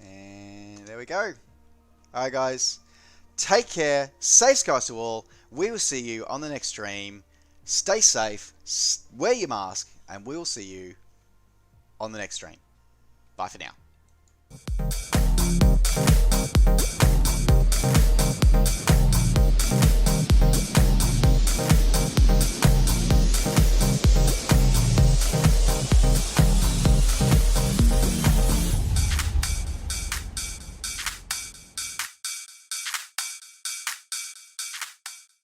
And there we go. Alright guys, Take care. Safe skies to all. We will see you on the next stream. Stay safe. Wear your mask. And we will see you on the next stream. Bye for now.